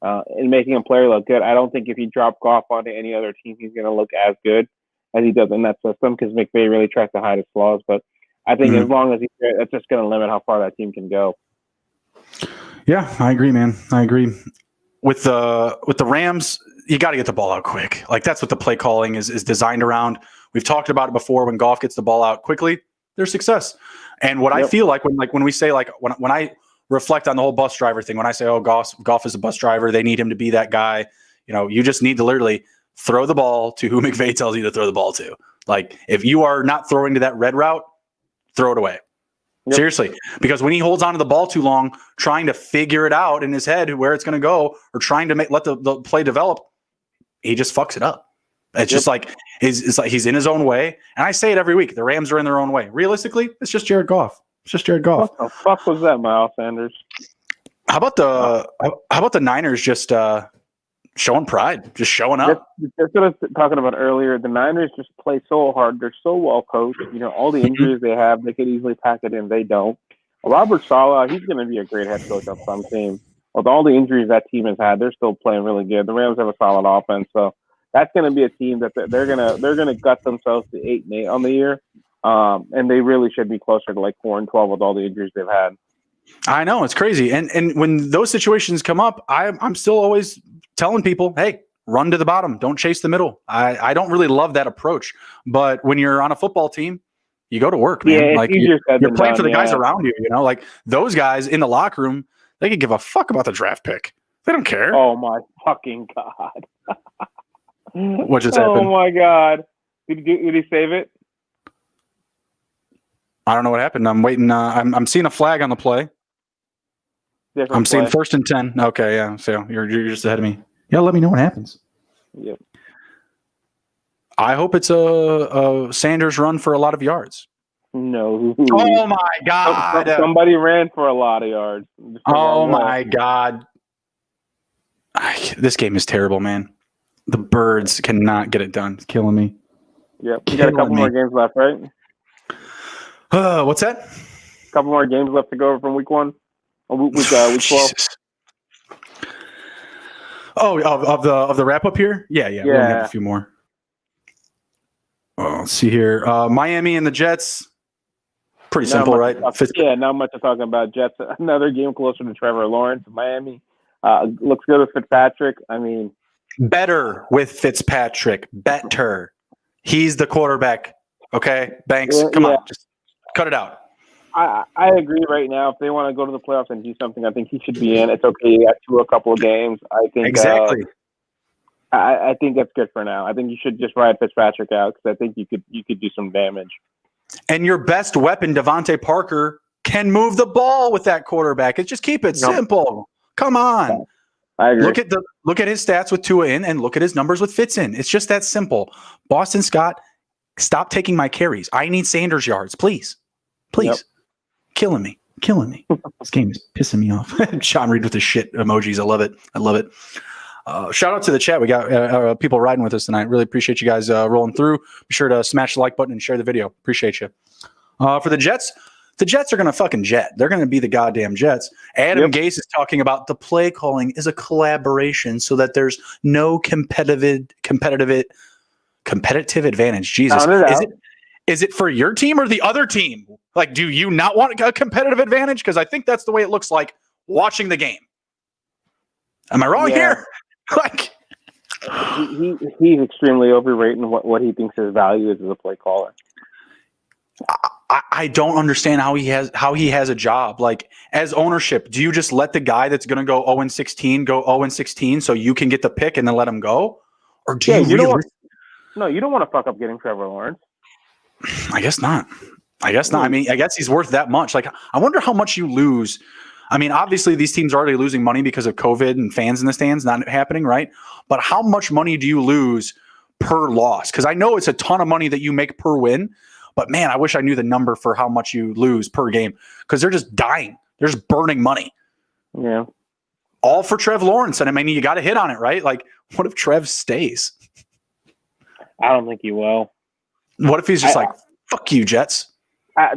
Speaker 2: And making a player look good. I don't think if you drop Goff onto any other team, he's going to look as good as he does in that system because McVay really tries to hide his flaws. But I think as long as he's there, that's just going to limit how far that team can go.
Speaker 1: Yeah, I agree, man. I agree. With the Rams, you got to get the ball out quick. Like that's what the play calling is designed around. We've talked about it before. When Goff gets the ball out quickly, there's success. And what I feel like when we say when I reflect on the whole bus driver thing, when I say, oh, Goff is a bus driver, they need him to be that guy. You just need to literally throw the ball to who McVay tells you to throw the ball to. Like if you are not throwing to that red route, throw it away. Yep. Seriously, because when he holds onto the ball too long, trying to figure it out in his head where it's going to go, or trying to let the play develop, he just fucks it up. It's just like he's in his own way. And I say it every week: the Rams are in their own way. Realistically, it's just Jared Goff. It's just Jared Goff.
Speaker 2: What the fuck was that, Miles Sanders?
Speaker 1: How about the Niners just showing pride, just showing up?
Speaker 2: That's what I was talking about earlier. The Niners just play so hard. They're so well coached. All the injuries they have, they could easily pack it in. They don't. Robert Saleh, he's going to be a great head coach on some team. With all the injuries that team has had, they're still playing really good. The Rams have a solid offense, so that's going to be a team that they're going to gut themselves to 8-8 on the year, and they really should be closer to like 4-12 with all the injuries they've had.
Speaker 1: I know, it's crazy, and when those situations come up, I'm still always telling people, hey, run to the bottom. Don't chase the middle. I don't really love that approach. But when you're on a football team, you go to work, man.
Speaker 2: Yeah,
Speaker 1: like you're playing for the guys around you, like those guys in the locker room, they could give a fuck about the draft pick. They don't care.
Speaker 2: Oh my fucking God.
Speaker 1: What just happened?
Speaker 2: Oh my God. Did he save it?
Speaker 1: I don't know what happened. I'm waiting. I'm seeing a flag on the play. I'm seeing 1st and 10. Okay, yeah. So you're just ahead of me. Yeah, let me know what happens.
Speaker 2: Yep.
Speaker 1: I hope it's a Sanders run for a lot of yards.
Speaker 2: No.
Speaker 1: Oh my God!
Speaker 2: Somebody ran for a lot of yards.
Speaker 1: Oh my God! This game is terrible, man. The Birds cannot get it done. It's killing me.
Speaker 2: Yep. You got a couple more games left, right?
Speaker 1: What's that?
Speaker 2: A couple more games left to go from week 1. Week 12.
Speaker 1: Oh, of the wrap up here? Yeah. We only have a few more. Let's see here. Miami and the Jets. Pretty simple, right?
Speaker 2: Yeah, not much to talk about. Jets. Another game closer to Trevor Lawrence. Miami looks good with Fitzpatrick. I mean,
Speaker 1: better with Fitzpatrick. Better. He's the quarterback. Okay, Banks. Come on, just cut it out.
Speaker 2: I agree right now. If they want to go to the playoffs and do something, I think he should be in. It's okay. He got through a couple of games. I think
Speaker 1: exactly.
Speaker 2: I think that's good for now. I think you should just ride Fitzpatrick out because I think you could do some damage.
Speaker 1: And your best weapon, Devontae Parker, can move the ball with that quarterback. Just keep it simple. Come on.
Speaker 2: I agree.
Speaker 1: Look at his stats with Tua in, and look at his numbers with Fitz in. It's just that simple. Boston Scott, stop taking my carries. I need Sanders yards, please. Yep. Killing me. This game is pissing me off. Sean Reed with the shit emojis. I love it. Shout out to the chat. We got people riding with us tonight. Really appreciate you guys rolling through. Be sure to smash the like button and share the video. Appreciate you. For the Jets are going to fucking jet. They're going to be the goddamn Jets. Adam Gase is talking about the play calling is a collaboration so that there's no competitive advantage. Jesus. Is it for your team or the other team? Like, do you not want a competitive advantage? Because I think that's the way it looks like watching the game. Am I wrong here? Like,
Speaker 2: he's extremely overrating what he thinks his value is as a play caller.
Speaker 1: I don't understand how he has a job. Like, as ownership, do you just let the guy that's going to go 0-16 go 0-16 so you can get the pick and then let him go? Or do you really?
Speaker 2: You don't want to fuck up getting Trevor Lawrence.
Speaker 1: I guess not. I mean, I guess he's worth that much. Like, I wonder how much you lose. I mean, obviously these teams are already losing money because of COVID and fans in the stands not happening, right? But how much money do you lose per loss? Because I know it's a ton of money that you make per win. But man, I wish I knew the number for how much you lose per game because they're just dying. They're just burning money.
Speaker 2: Yeah.
Speaker 1: All for Trev Lawrence. And I mean, you got to hit on it, right? Like, what if Trev stays?
Speaker 2: I don't think he will.
Speaker 1: What if he's just like, fuck you, Jets?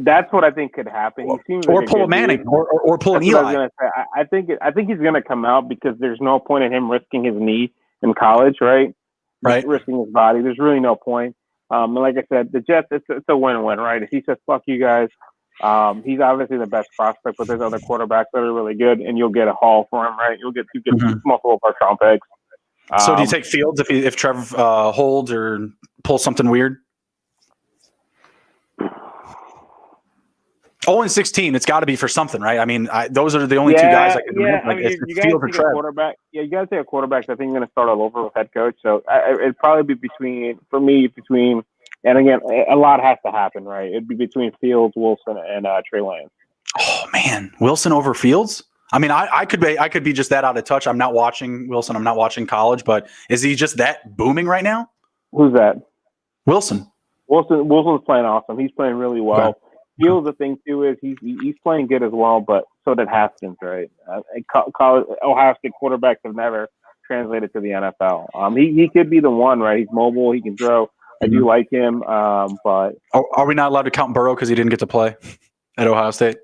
Speaker 2: That's what I think could happen. He seems
Speaker 1: or
Speaker 2: like
Speaker 1: pull a Manning or pull an Eli.
Speaker 2: I think he's going to come out because there's no point in him risking his knee in college, right?
Speaker 1: Right.
Speaker 2: Risking his body. There's really no point. And like I said, the Jets, it's a win-win, right? If he says, fuck you guys, he's obviously the best prospect, but there's other quarterbacks that are really good, and you'll get a haul for him, right? You get multiple first-round picks.
Speaker 1: So do you take Fields if Trev holds or pulls something weird? 0-16, it's got to be for something, right? I mean, those are the only two guys I can remember. Like,
Speaker 2: you got to take a quarterback. Yeah, you got to take a quarterback. I think you're going to start all over with head coach. So it'd probably be between, and again, a lot has to happen, right? It'd be between Fields, Wilson, and Trey Lance.
Speaker 1: Oh man, Wilson over Fields? I mean, I could be just that out of touch. I'm not watching Wilson. I'm not watching college, but is he just that booming right now?
Speaker 2: Who's that?
Speaker 1: Wilson.
Speaker 2: Wilson's playing awesome. He's playing really well. Okay. Fields, the thing too is he's playing good as well, but so did Haskins, right? College Ohio State quarterbacks have never translated to the NFL. He could be the one, right? He's mobile. He can throw. I do like him, but
Speaker 1: are we not allowed to count Burrow because he didn't get to play at Ohio State?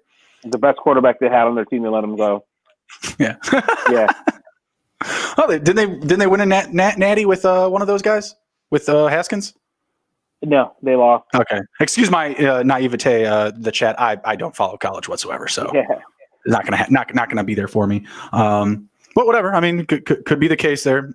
Speaker 2: The best quarterback they had on their team, they let him go.
Speaker 1: Yeah,
Speaker 2: yeah.
Speaker 1: Oh, didn't they win a natty with one of those guys with Haskins?
Speaker 2: No, they lost.
Speaker 1: Okay, excuse my naivete. The chat. I don't follow college whatsoever, so not gonna be there for me. But whatever. I mean, could be the case there.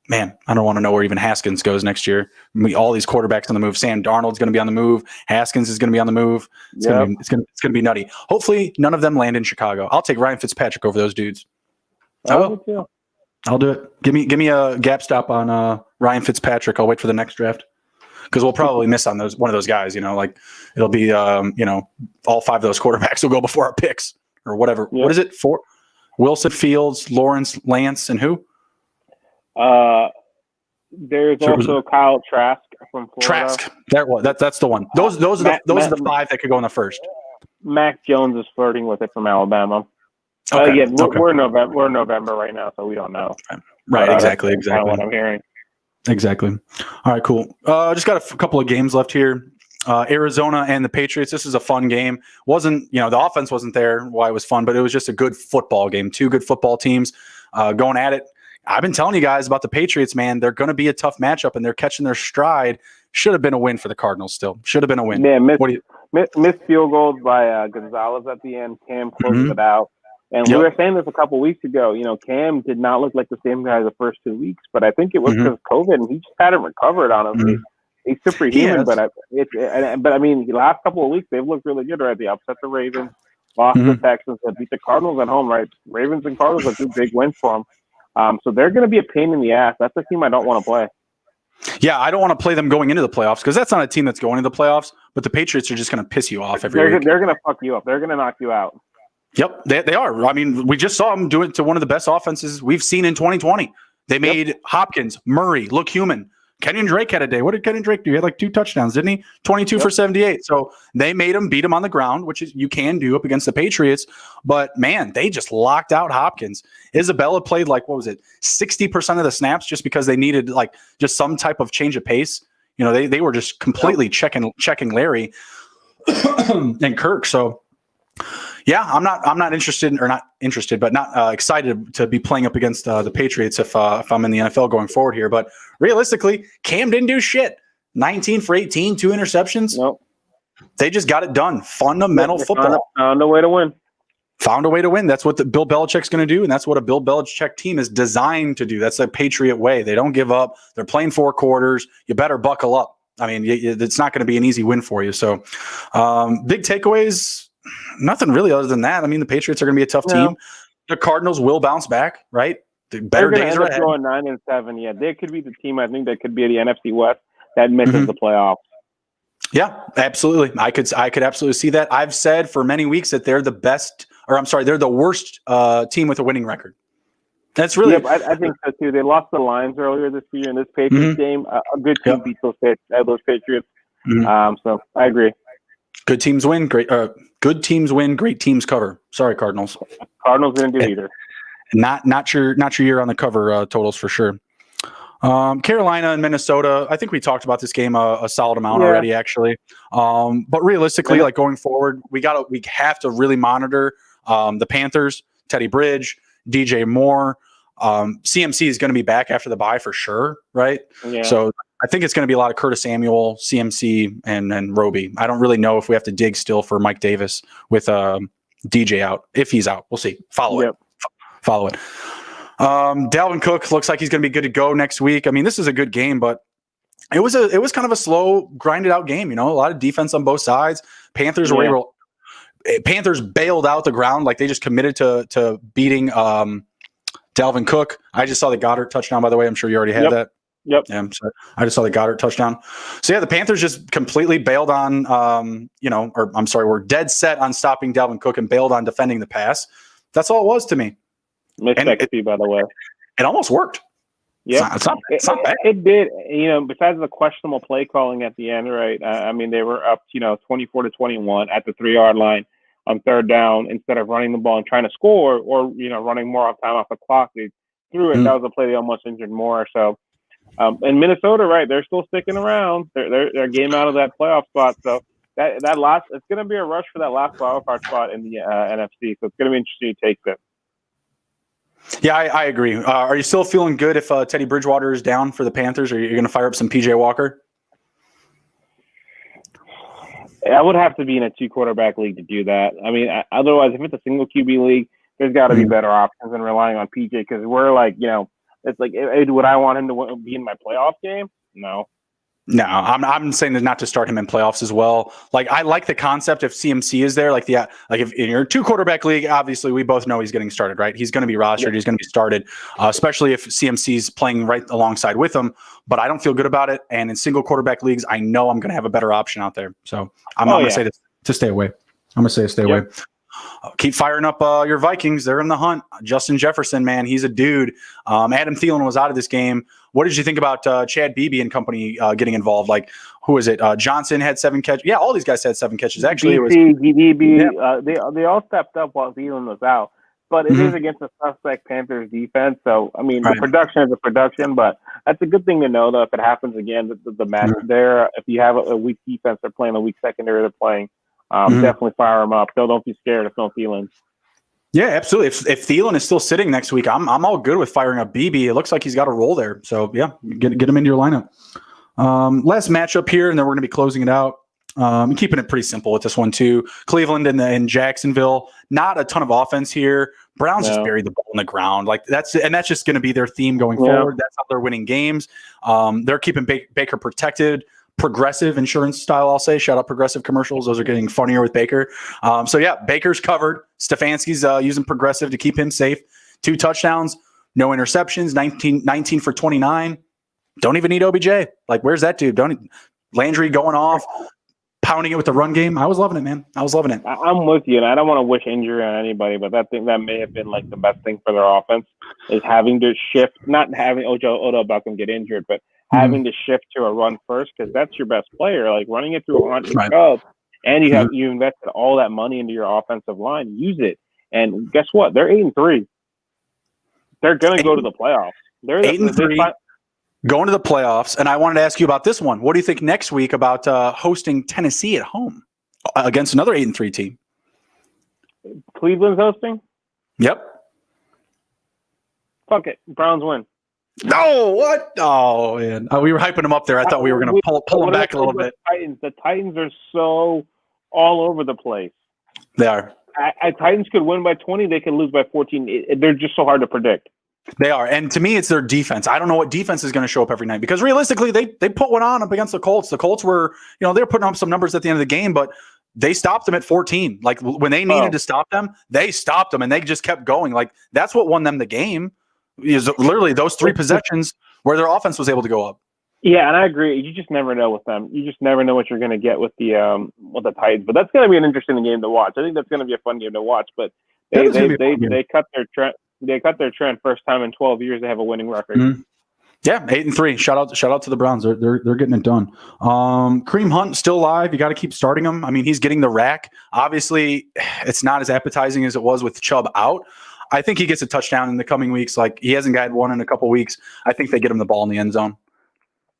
Speaker 1: Man, I don't want to know where even Haskins goes next year. All these quarterbacks on the move. Sam Darnold's going to be on the move. Haskins is going to be on the move. It's going to be nutty. Hopefully, none of them land in Chicago. I'll take Ryan Fitzpatrick over those dudes. I'll do it. Give me a gap stop on Ryan Fitzpatrick. I'll wait for the next draft because we'll probably miss on one of those guys. Like it'll be all five of those quarterbacks will go before our picks or whatever. Yep. What is it for? Wilson, Fields, Lawrence, Lance, and who?
Speaker 2: There's also Kyle Trask from Florida.
Speaker 1: Trask, that's the one. Those are the five that could go in the first.
Speaker 2: Mac Jones is flirting with it from Alabama.
Speaker 1: Okay.
Speaker 2: We're in November right now, so we don't know.
Speaker 1: Right, exactly.
Speaker 2: That's kind of what I'm hearing.
Speaker 1: Exactly. All right, cool. Just got a couple of games left here. Arizona and the Patriots. This is a fun game. Wasn't the offense wasn't there why it was fun, but it was just a good football game. Two good football teams going at it. I've been telling you guys about the Patriots, man. They're going to be a tough matchup, and they're catching their stride. Should have been a win for the Cardinals still. Should have been a win.
Speaker 2: Yeah, missed field goals by Gonzalez at the end. Cam closed it out. And we were saying this a couple weeks ago. Cam did not look like the same guy the first 2 weeks, but I think it was because of COVID, and he just hadn't recovered, honestly. He's superhuman, but I mean, the last couple of weeks, they've looked really good, right? They upset the Ravens, lost the Texans, and beat the Cardinals at home, right? Ravens and Cardinals are two big wins for them. So they're going to be a pain in the ass. That's a team I don't want to play.
Speaker 1: Yeah, I don't want to play them going into the playoffs because that's not a team that's going into the playoffs. But the Patriots are just going to piss you off every week.
Speaker 2: They're going to fuck you up. They're going to knock you out.
Speaker 1: Yep, they are. I mean, we just saw them do it to one of the best offenses we've seen in 2020. They made Hopkins, Murray look human. Kenyon Drake had a day. What did Kenyon Drake do? He had like 2 touchdowns, didn't he? 22 for 78. So they made him beat him on the ground, which is you can do up against the Patriots. But, man, they just locked out Hopkins. Isabella played 60% of the snaps just because they needed just some type of change of pace. They were just completely checking Larry and Kirk. So, yeah, I'm not interested or not interested, but not excited to be playing up against the Patriots if I'm in the NFL going forward here. But realistically, Cam didn't do shit. 19 for 18, 2 interceptions.
Speaker 2: Nope.
Speaker 1: They just got it done. Fundamental football.
Speaker 2: Found a way to win.
Speaker 1: Found a way to win. That's what Bill Belichick's going to do, and that's what a Bill Belichick team is designed to do. That's a Patriot way. They don't give up. They're playing 4 quarters. You better buckle up. I mean, it's not going to be an easy win for you. So, big takeaways, nothing really other than that. I mean, the Patriots are going to be a tough team. The Cardinals will bounce back, right? The better days are ahead.
Speaker 2: They're going 9-7. Yeah, they could be the team. I think that could be the NFC West that misses the playoffs.
Speaker 1: Yeah, absolutely. I could absolutely see that. I've said for many weeks that they're the best, or I'm sorry, they're the worst team with a winning record. That's really.
Speaker 2: Yeah, I think so too. They lost the Lions earlier this year in this Patriots game. A good team beat those Patriots. So I agree.
Speaker 1: Good teams win. Good teams win. Great teams cover. Sorry, Cardinals.
Speaker 2: Cardinals didn't do either.
Speaker 1: Not your year on the cover totals for sure. Carolina and Minnesota, I think we talked about this game a solid amount already, actually. But realistically, like going forward, we have to really monitor the Panthers, Teddy Bridge, DJ Moore. CMC is going to be back after the bye for sure, right? Yeah. So I think it's going to be a lot of Curtis Samuel, CMC, and Roby. I don't really know if we have to dig still for Mike Davis with DJ out. If he's out, we'll see. Follow it. Dalvin Cook looks like he's going to be good to go next week. I mean, this is a good game, but it was kind of a slow, grinded out game. A lot of defense on both sides. Panthers bailed out the ground, like they just committed to beating Dalvin Cook. I just saw the Goddard touchdown, by the way. I'm sure you already had that.
Speaker 2: Yep.
Speaker 1: Yeah, I just saw the Goddard touchdown. So yeah, the Panthers just completely bailed on, we're dead set on stopping Dalvin Cook and bailed on defending the pass. That's all it was to me.
Speaker 2: Missed XP, by the way.
Speaker 1: It almost worked.
Speaker 2: Yeah,
Speaker 1: it's not bad.
Speaker 2: It did. Besides the questionable play calling at the end, right? I mean, they were up, 24-21 at the 3-yard line on third down. Instead of running the ball and trying to score, or running more off time off the clock, they threw it. That was a play they almost injured more. So, and Minnesota, right? They're still sticking around. They're a game out of that playoff spot. So that last, it's going to be a rush for that last wild card spot in the NFC. So it's going to be interesting to take them.
Speaker 1: Yeah, I agree. Are you still feeling good if Teddy Bridgewater is down for the Panthers, or are you going to fire up some PJ Walker?
Speaker 2: I would have to be in a 2-quarterback league to do that. I mean, otherwise, if it's a single QB league, there's got to be better options than relying on PJ, because we're like, it's like, would I want him to be in my playoff game? No. No,
Speaker 1: I'm saying that not to start him in playoffs as well. Like, I like the concept if CMC is there. Like if in your 2-quarterback league, obviously we both know he's getting started, right? He's going to be rostered. Yeah. He's going to be started, especially if CMC's playing right alongside with him. But I don't feel good about it. And in single quarterback leagues, I know I'm going to have a better option out there. So I'm going to say this to stay away. I'm going to say stay away. Keep firing up your Vikings. They're in the hunt. Justin Jefferson, man, he's a dude. Adam Thielen was out of this game. What did you think about Chad Beebe and company getting involved? Like, who is it? Johnson had 7 catches. Yeah, all these guys had 7 catches. Actually,
Speaker 2: they all stepped up while Thielen was out. But it is against a suspect Panthers defense. So, I mean, the production is a production, but that's a good thing to know, though, if it happens again, the match there. If you have a weak defense, they're playing a weak secondary, they're playing. Definitely fire them up. Don't be scared if no Thielen.
Speaker 1: Yeah, absolutely. If Thielen is still sitting next week, I'm all good with firing up BB. It looks like he's got a role there. So yeah, get him into your lineup. Last matchup here, and then we're going to be closing it out. Keeping it pretty simple with this one too. Cleveland and Jacksonville. Not a ton of offense here. Browns just buried the ball in the ground. Like that's just going to be their theme going forward. That's how they're winning games. They're keeping Baker protected. Progressive insurance style, I'll say. Shout out Progressive commercials. Those are getting funnier with Baker. So yeah, Baker's covered. Stefanski's using Progressive to keep him safe. 2 touchdowns, no interceptions, 19 for 29. Don't even need OBJ. Like, where's that dude? Landry going off, pounding it with the run game. I was loving it, man. I was loving it.
Speaker 2: I'm with you, and I don't want to wish injury on anybody, but that may have been like the best thing for their offense is having to shift, not having Odell Beckham get injured, but having to shift to a run first, because that's your best player. Like running it through a run and you invested all that money into your offensive line. Use it, and guess what? They're 8-3. They're going to go to the playoffs. They're
Speaker 1: 8-3. Going to the playoffs, and I wanted to ask you about this one. What do you think next week about hosting Tennessee at home against another 8-3 team?
Speaker 2: Cleveland's hosting?
Speaker 1: Yep.
Speaker 2: Fuck it. Browns win.
Speaker 1: No, what? Oh, man. We were hyping them up there. I thought we were going to pull them back a little bit.
Speaker 2: The Titans are so all over the place.
Speaker 1: They are.
Speaker 2: Titans could win by 20. They could lose by 14. They're just so hard to predict.
Speaker 1: They are. And to me, it's their defense. I don't know what defense is going to show up every night because realistically, they put one on up against the Colts. The Colts were, they were putting up some numbers at the end of the game, but they stopped them at 14. Like when they needed to stop them, they stopped them and they just kept going. Like that's what won them the game is literally those 3 possessions where their offense was able to go up.
Speaker 2: Yeah, and I agree. You just never know with them. You just never know what you're going to get with the Titans. But that's going to be an interesting game to watch. I think that's going to be a fun game to watch. But they cut their trend. They cut their trend first time in 12 years. They have a winning record.
Speaker 1: Mm-hmm. Yeah, 8-3. Shout out to the Browns. They're getting it done. Kareem Hunt still alive. You got to keep starting him. I mean, he's getting the rack. Obviously, it's not as appetizing as it was with Chubb out. I think he gets a touchdown in the coming weeks. Like he hasn't got one in a couple weeks. I think they get him the ball in the end zone.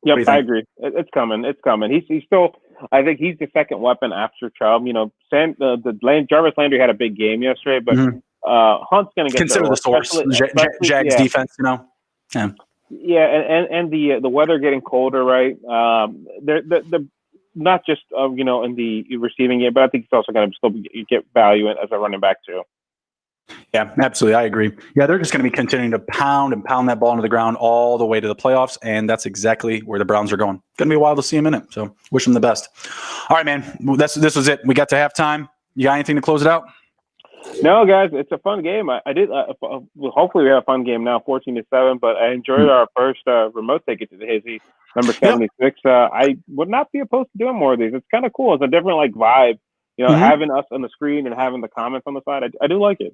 Speaker 2: Yep, I agree. It's coming. It's coming. He's still. I think he's the second weapon after Chubb. Jarvis Landry had a big game yesterday, but Hunt's going to get
Speaker 1: consider the source. Jags defense, Yeah.
Speaker 2: Yeah, and the weather getting colder, right? They're not just in the receiving game, but I think it's also going to still get value as a running back too.
Speaker 1: Yeah, absolutely. I agree. Yeah, they're just going to be continuing to pound that ball into the ground all the way to the playoffs, and that's exactly where the Browns are going. Going to be a while to see them in it, so wish them the best. All right, man. This was it. We got to halftime. You got anything to close it out?
Speaker 2: No, guys, it's a fun game. I did. Hopefully, we have a fun game now, 14-7. But I enjoyed our first remote ticket to the Hizzy, number 76. I would not be opposed to doing more of these. It's kind of cool. It's a different vibe. Having us on the screen and having the comments on the side. I do like it.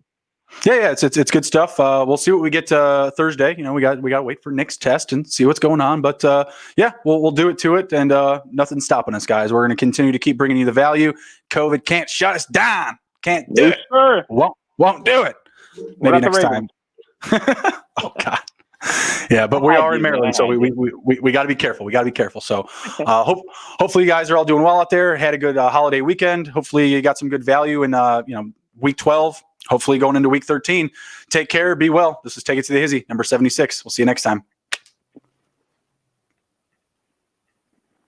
Speaker 1: Yeah, it's good stuff. We'll see what we get Thursday. We got to wait for Nick's test and see what's going on. But we'll do it to it, and nothing's stopping us, guys. We're going to continue to keep bringing you the value. COVID can't shut us down. Can't do it.
Speaker 2: Sure.
Speaker 1: Won't do it. Maybe next time. Oh God. Yeah, but we are in Maryland, so we got to be careful. We got to be careful. So hopefully you guys are all doing well out there. Had a good holiday weekend. Hopefully you got some good value in week 12. Hopefully going into week 13. Take care. Be well. This is Take It to the Hizzy, number 76. We'll see you next time.